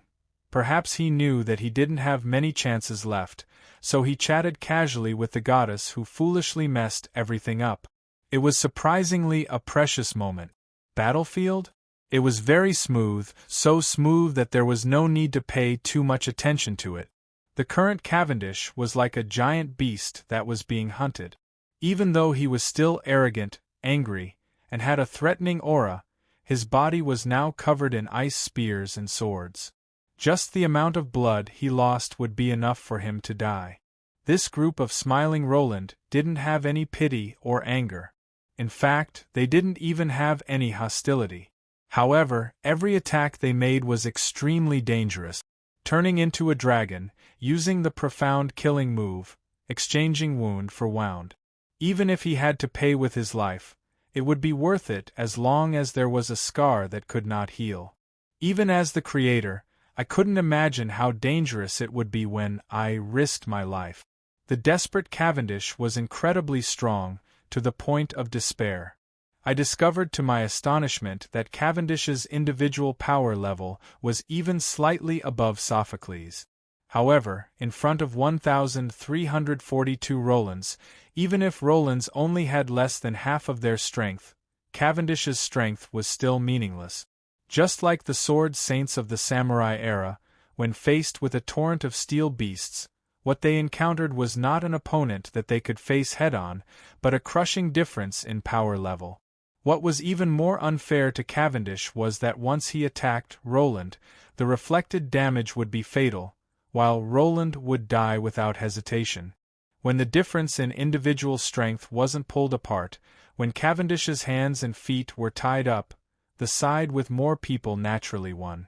Perhaps he knew that he didn't have many chances left, so he chatted casually with the goddess who foolishly messed everything up. It was surprisingly a precious moment. Battlefield? It was very smooth, so smooth that there was no need to pay too much attention to it. The current Cavendish was like a giant beast that was being hunted. Even though he was still arrogant, angry, and had a threatening aura, his body was now covered in ice spears and swords. Just the amount of blood he lost would be enough for him to die. This group of smiling Roland didn't have any pity or anger. In fact, they didn't even have any hostility. However, every attack they made was extremely dangerous. Turning into a dragon, using the profound killing move, exchanging wound for wound. Even if he had to pay with his life, it would be worth it as long as there was a scar that could not heal. Even as the creator, I couldn't imagine how dangerous it would be when I risked my life. The desperate Cavendish was incredibly strong, to the point of despair. I discovered to my astonishment that Cavendish's individual power level was even slightly above Sophocles'. However, in front of 1,342 Rolands, even if Rolands only had less than half of their strength, Cavendish's strength was still meaningless. Just like the sword saints of the samurai era, when faced with a torrent of steel beasts, what they encountered was not an opponent that they could face head-on, but a crushing difference in power level. What was even more unfair to Cavendish was that once he attacked Roland, the reflected damage would be fatal, while Roland would die without hesitation. When the difference in individual strength wasn't pulled apart, when Cavendish's hands and feet were tied up, the side with more people naturally won.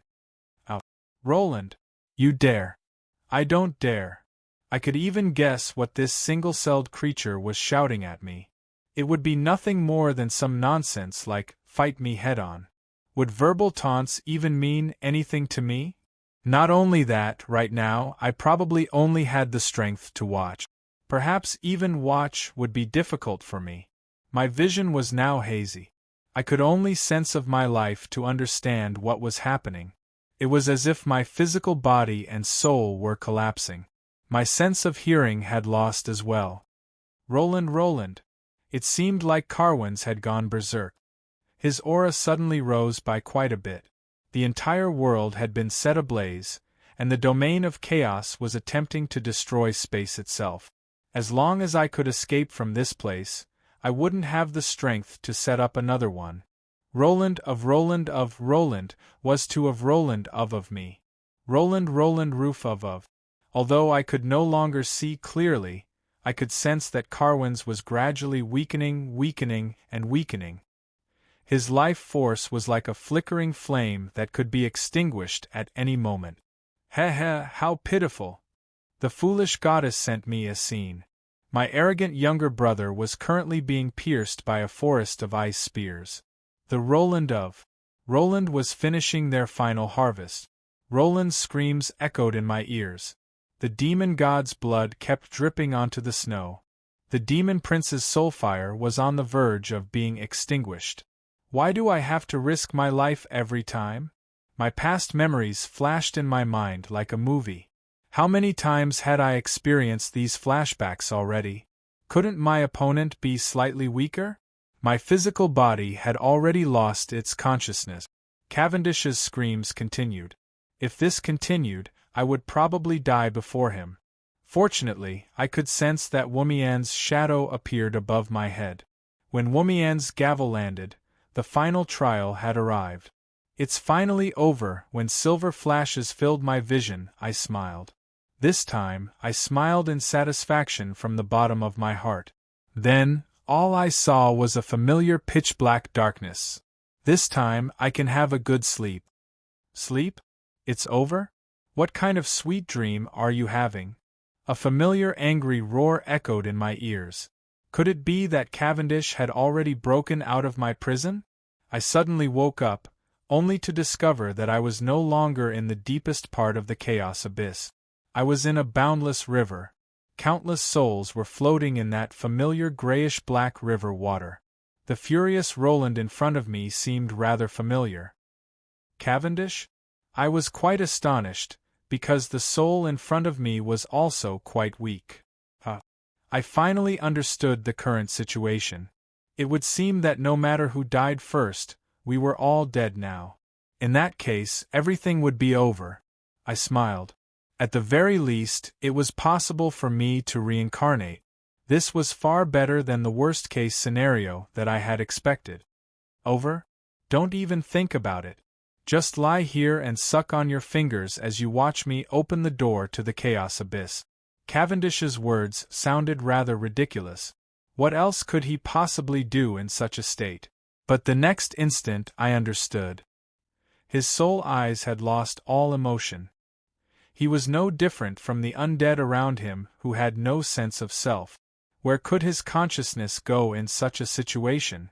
Oh, Roland! You dare! I don't dare! I could even guess what this single-celled creature was shouting at me. It would be nothing more than some nonsense like, fight me head-on. Would verbal taunts even mean anything to me? Not only that, right now, I probably only had the strength to watch. Perhaps even watch would be difficult for me. My vision was now hazy. I could only sense of my life to understand what was happening. It was as if my physical body and soul were collapsing. My sense of hearing had lost as well. Roland! It seemed like Carwin's had gone berserk. His aura suddenly rose by quite a bit. The entire world had been set ablaze, and the domain of chaos was attempting to destroy space itself. As long as I could escape from this place, I wouldn't have the strength to set up another one. Roland was to of Roland of me. Roland roof of. Although I could no longer see clearly, I could sense that Carwin's was gradually weakening. His life force was like a flickering flame that could be extinguished at any moment. How pitiful! The foolish goddess sent me a scene. My arrogant younger brother was currently being pierced by a forest of ice spears. The Roland was finishing their final harvest. Roland's screams echoed in my ears. The demon god's blood kept dripping onto the snow. The demon prince's soulfire was on the verge of being extinguished. Why do I have to risk my life every time? My past memories flashed in my mind like a movie. How many times had I experienced these flashbacks already? Couldn't my opponent be slightly weaker? My physical body had already lost its consciousness. Cavendish's screams continued. If this continued, I would probably die before him. Fortunately, I could sense that Wumian's shadow appeared above my head. When Wumian's gavel landed, the final trial had arrived. It's finally over. When silver flashes filled my vision, I smiled. This time, I smiled in satisfaction from the bottom of my heart. Then, all I saw was a familiar pitch-black darkness. This time, I can have a good sleep. Sleep? It's over? What kind of sweet dream are you having? A familiar angry roar echoed in my ears. Could it be that Cavendish had already broken out of my prison? I suddenly woke up, only to discover that I was no longer in the deepest part of the chaos abyss. I was in a boundless river. Countless souls were floating in that familiar grayish-black river water. The furious Roland in front of me seemed rather familiar. Cavendish? I was quite astonished, because the soul in front of me was also quite weak. I finally understood the current situation. It would seem that no matter who died first, we were all dead now. In that case, everything would be over. I smiled. At the very least, it was possible for me to reincarnate. This was far better than the worst-case scenario that I had expected. Over? Don't even think about it. Just lie here and suck on your fingers as you watch me open the door to the chaos abyss. Cavendish's words sounded rather ridiculous. What else could he possibly do in such a state? But the next instant I understood. His soul eyes had lost all emotion. He was no different from the undead around him who had no sense of self. Where could his consciousness go in such a situation?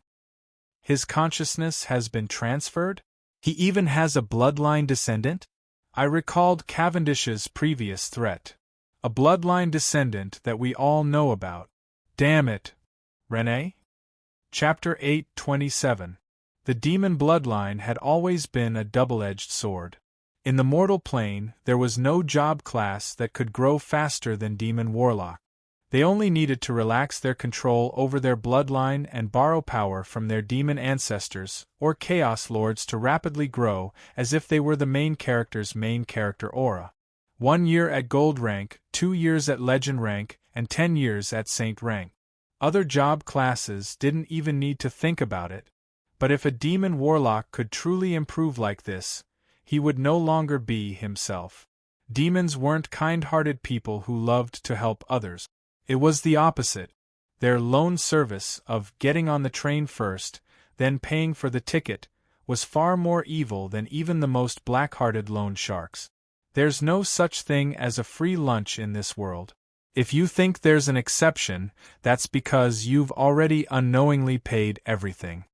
His consciousness has been transferred? He even has a bloodline descendant? I recalled Cavendish's previous threat. A bloodline descendant that we all know about. Damn it. Renee? Chapter 8:27. The demon bloodline had always been a double-edged sword. In the mortal plane, there was no job class that could grow faster than Demon Warlock. They only needed to relax their control over their bloodline and borrow power from their demon ancestors, or Chaos Lords, to rapidly grow, as if they were the main character's main character aura. 1 year at Gold rank, 2 years at Legend rank, and 10 years at Saint rank. Other job classes didn't even need to think about it. But if a Demon Warlock could truly improve like this, he would no longer be himself. Demons weren't kind-hearted people who loved to help others. It was the opposite. Their lone service of getting on the train first, then paying for the ticket, was far more evil than even the most black-hearted loan sharks. There's no such thing as a free lunch in this world. If you think there's an exception, that's because you've already unknowingly paid everything.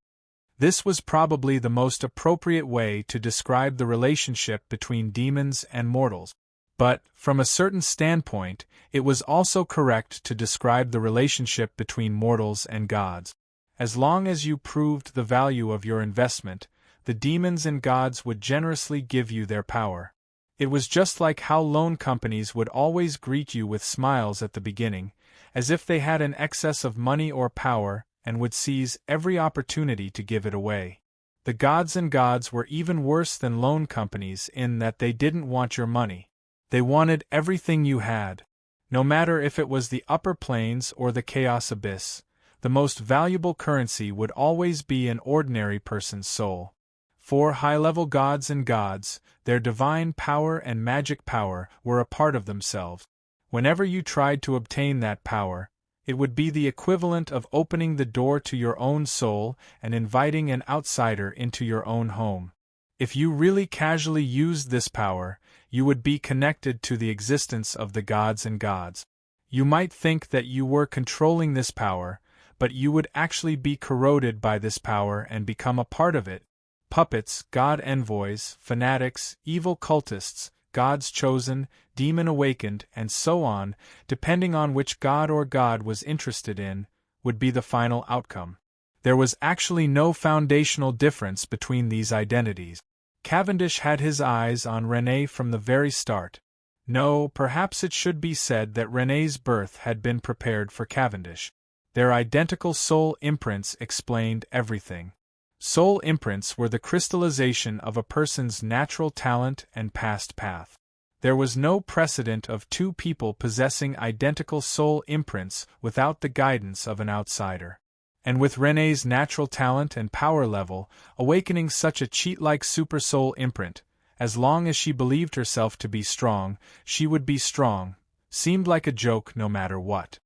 This was probably the most appropriate way to describe the relationship between demons and mortals. But, from a certain standpoint, it was also correct to describe the relationship between mortals and gods. As long as you proved the value of your investment, the demons and gods would generously give you their power. It was just like how loan companies would always greet you with smiles at the beginning, as if they had an excess of money or power, and would seize every opportunity to give it away. The gods and gods were even worse than loan companies in that they didn't want your money. They wanted everything you had. No matter if it was the upper planes or the chaos abyss, the most valuable currency would always be an ordinary person's soul. For high-level gods and gods, their divine power and magic power were a part of themselves. Whenever you tried to obtain that power, it would be the equivalent of opening the door to your own soul and inviting an outsider into your own home. If you really casually used this power, you would be connected to the existence of the gods and gods. You might think that you were controlling this power, but you would actually be corroded by this power and become a part of it. Puppets, god envoys, fanatics, evil cultists, gods chosen, demon awakened, and so on, depending on which god or god was interested in, would be the final outcome. There was actually no foundational difference between these identities. Cavendish had his eyes on Renee from the very start. No, perhaps it should be said that Renee's birth had been prepared for Cavendish. Their identical soul imprints explained everything. Soul imprints were the crystallization of a person's natural talent and past path. There was no precedent of two people possessing identical soul imprints without the guidance of an outsider. And with Renee's natural talent and power level, awakening such a cheat-like super soul imprint, as long as she believed herself to be strong, she would be strong, seemed like a joke no matter what.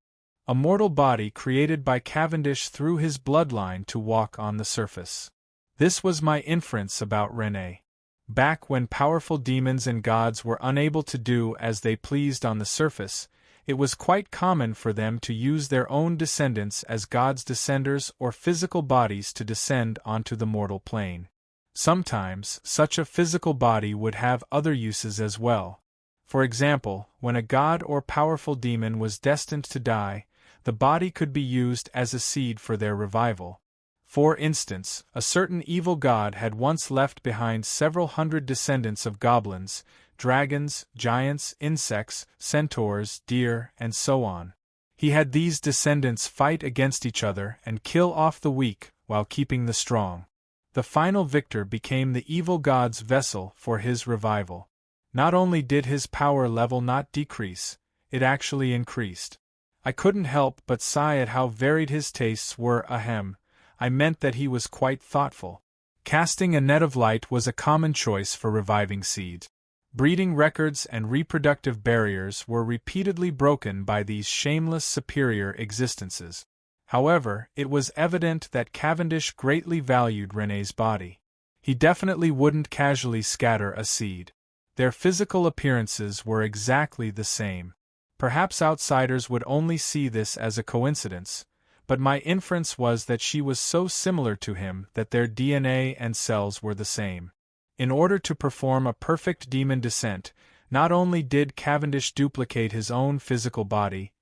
A mortal body created by Cavendish through his bloodline to walk on the surface. This was my inference about Renee. Back when powerful demons and gods were unable to do as they pleased on the surface, it was quite common for them to use their own descendants as gods' descenders or physical bodies to descend onto the mortal plane. Sometimes, such a physical body would have other uses as well. For example, when a god or powerful demon was destined to die, the body could be used as a seed for their revival. For instance, a certain evil god had once left behind several hundred descendants of goblins, dragons, giants, insects, centaurs, deer, and so on. He had these descendants fight against each other and kill off the weak while keeping the strong. The final victor became the evil god's vessel for his revival. Not only did his power level not decrease, it actually increased. I couldn't help but sigh at how varied his tastes were. I meant that he was quite thoughtful. Casting a net of light was a common choice for reviving seeds. Breeding records and reproductive barriers were repeatedly broken by these shameless superior existences. However, it was evident that Cavendish greatly valued Renee's body. He definitely wouldn't casually scatter a seed. Their physical appearances were exactly the same. Perhaps outsiders would only see this as a coincidence, but my inference was that she was so similar to him that their DNA and cells were the same. In order to perform a perfect demon descent, not only did Cavendish duplicate his own physical body,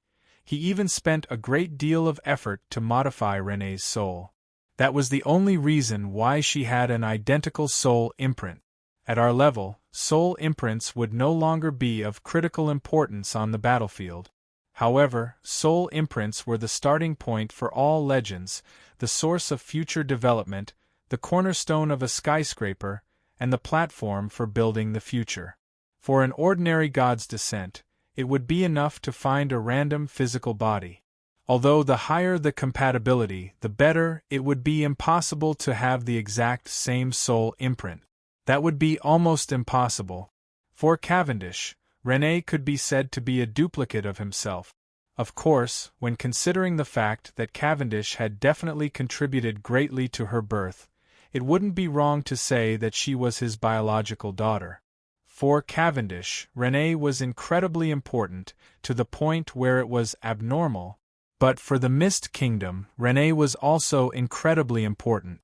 he even spent a great deal of effort to modify Renee's soul. That was the only reason why she had an identical soul imprint. At our level, soul imprints would no longer be of critical importance on the battlefield. However, soul imprints were the starting point for all legends, the source of future development, the cornerstone of a skyscraper, and the platform for building the future. For an ordinary god's descent, it would be enough to find a random physical body. Although the higher the compatibility, the better, it would be impossible to have the exact same soul imprint. That would be almost impossible. For Cavendish, Renee could be said to be a duplicate of himself. Of course, when considering the fact that Cavendish had definitely contributed greatly to her birth, it wouldn't be wrong to say that she was his biological daughter. For Cavendish, Renee was incredibly important, to the point where it was abnormal. But for the Mist Kingdom, Renee was also incredibly important.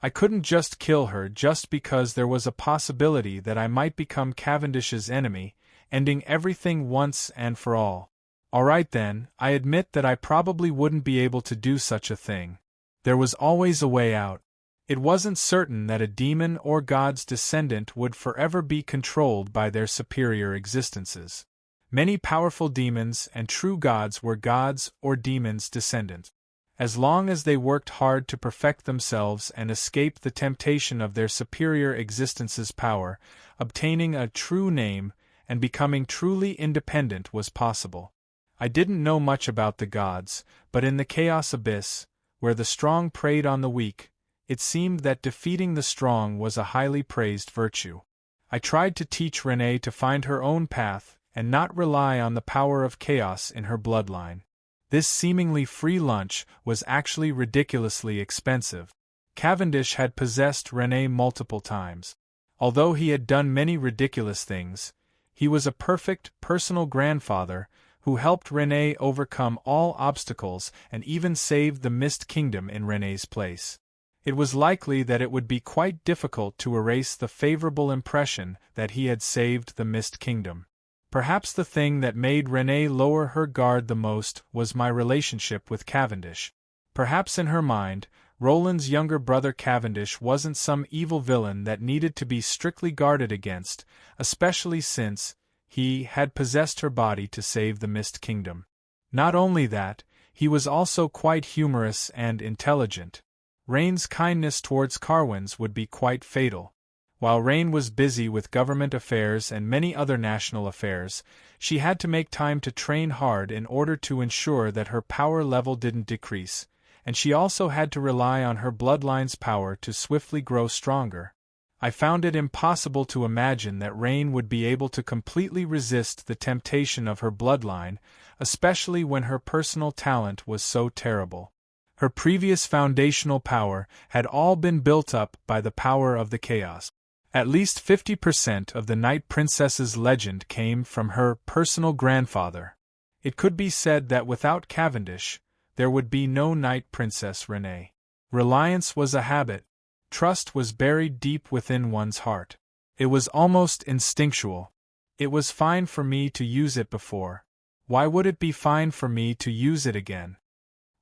I couldn't just kill her just because there was a possibility that I might become Cavendish's enemy, ending everything once and for all. Alright then, I admit that I probably wouldn't be able to do such a thing. There was always a way out. It wasn't certain that a demon or god's descendant would forever be controlled by their superior existences. Many powerful demons and true gods were gods or demons' descendants. As long as they worked hard to perfect themselves and escape the temptation of their superior existence's power, obtaining a true name and becoming truly independent was possible. I didn't know much about the gods, but in the Chaos Abyss, where the strong preyed on the weak, it seemed that defeating the strong was a highly praised virtue. I tried to teach Renee to find her own path and not rely on the power of chaos in her bloodline. This seemingly free lunch was actually ridiculously expensive. Cavendish had possessed Renee multiple times. Although he had done many ridiculous things, he was a perfect personal grandfather who helped Renee overcome all obstacles and even saved the Mist Kingdom in Renee's place. It was likely that it would be quite difficult to erase the favorable impression that he had saved the Mist Kingdom. Perhaps the thing that made Renee lower her guard the most was my relationship with Cavendish. Perhaps in her mind, Roland's younger brother Cavendish wasn't some evil villain that needed to be strictly guarded against, especially since he had possessed her body to save the Mist Kingdom. Not only that, he was also quite humorous and intelligent. Rain's kindness towards Carwins would be quite fatal. While Rain was busy with government affairs and many other national affairs, she had to make time to train hard in order to ensure that her power level didn't decrease, and she also had to rely on her bloodline's power to swiftly grow stronger. I found it impossible to imagine that Rain would be able to completely resist the temptation of her bloodline, especially when her personal talent was so terrible. Her previous foundational power had all been built up by the power of the chaos. At least 50% of the Night Princess's legend came from her personal grandfather. It could be said that without Cavendish, there would be no Night Princess Renee. Reliance was a habit. Trust was buried deep within one's heart. It was almost instinctual. It was fine for me to use it before. Why would it be fine for me to use it again?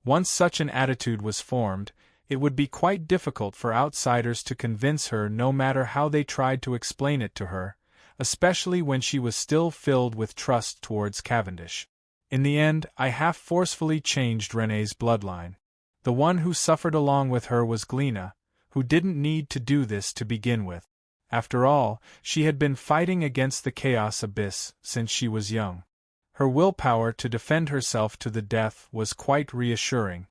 Once such an attitude was formed, it would be quite difficult for outsiders to convince her no matter how they tried to explain it to her, especially when she was still filled with trust towards Cavendish. In the end, I half forcefully changed Renee's bloodline. The one who suffered along with her was Gleena, who didn't need to do this to begin with. After all, she had been fighting against the Chaos Abyss since she was young. Her willpower to defend herself to the death was quite reassuring.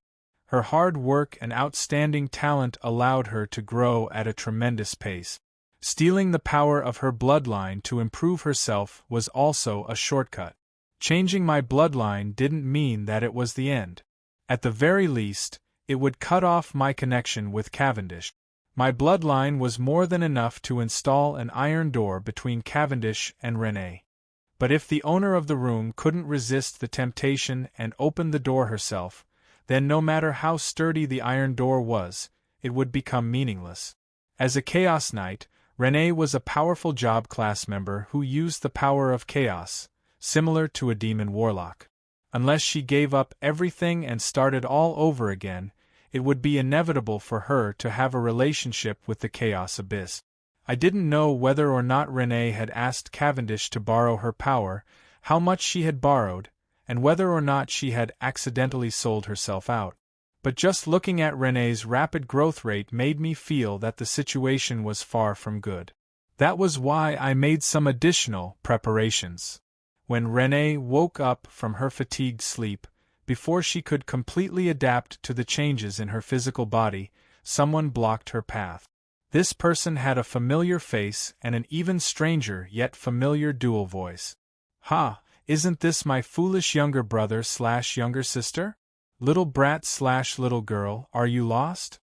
Her hard work and outstanding talent allowed her to grow at a tremendous pace. Stealing the power of her bloodline to improve herself was also a shortcut. Changing my bloodline didn't mean that it was the end. At the very least, it would cut off my connection with Cavendish. My bloodline was more than enough to install an iron door between Cavendish and Renee. But if the owner of the room couldn't resist the temptation and open the door herself, then no matter how sturdy the iron door was, it would become meaningless. As a Chaos Knight, Renee was a powerful job class member who used the power of chaos, similar to a demon warlock. Unless she gave up everything and started all over again, it would be inevitable for her to have a relationship with the Chaos Abyss. I didn't know whether or not Renee had asked Cavendish to borrow her power, how much she had borrowed, and whether or not she had accidentally sold herself out. But just looking at Renee's rapid growth rate made me feel that the situation was far from good. That was why I made some additional preparations. When Renee woke up from her fatigued sleep, before she could completely adapt to the changes in her physical body, someone blocked her path. This person had a familiar face and an even stranger yet familiar dual voice. "Ha, isn't this my foolish younger brother/younger sister? Little brat/little girl, are you lost?"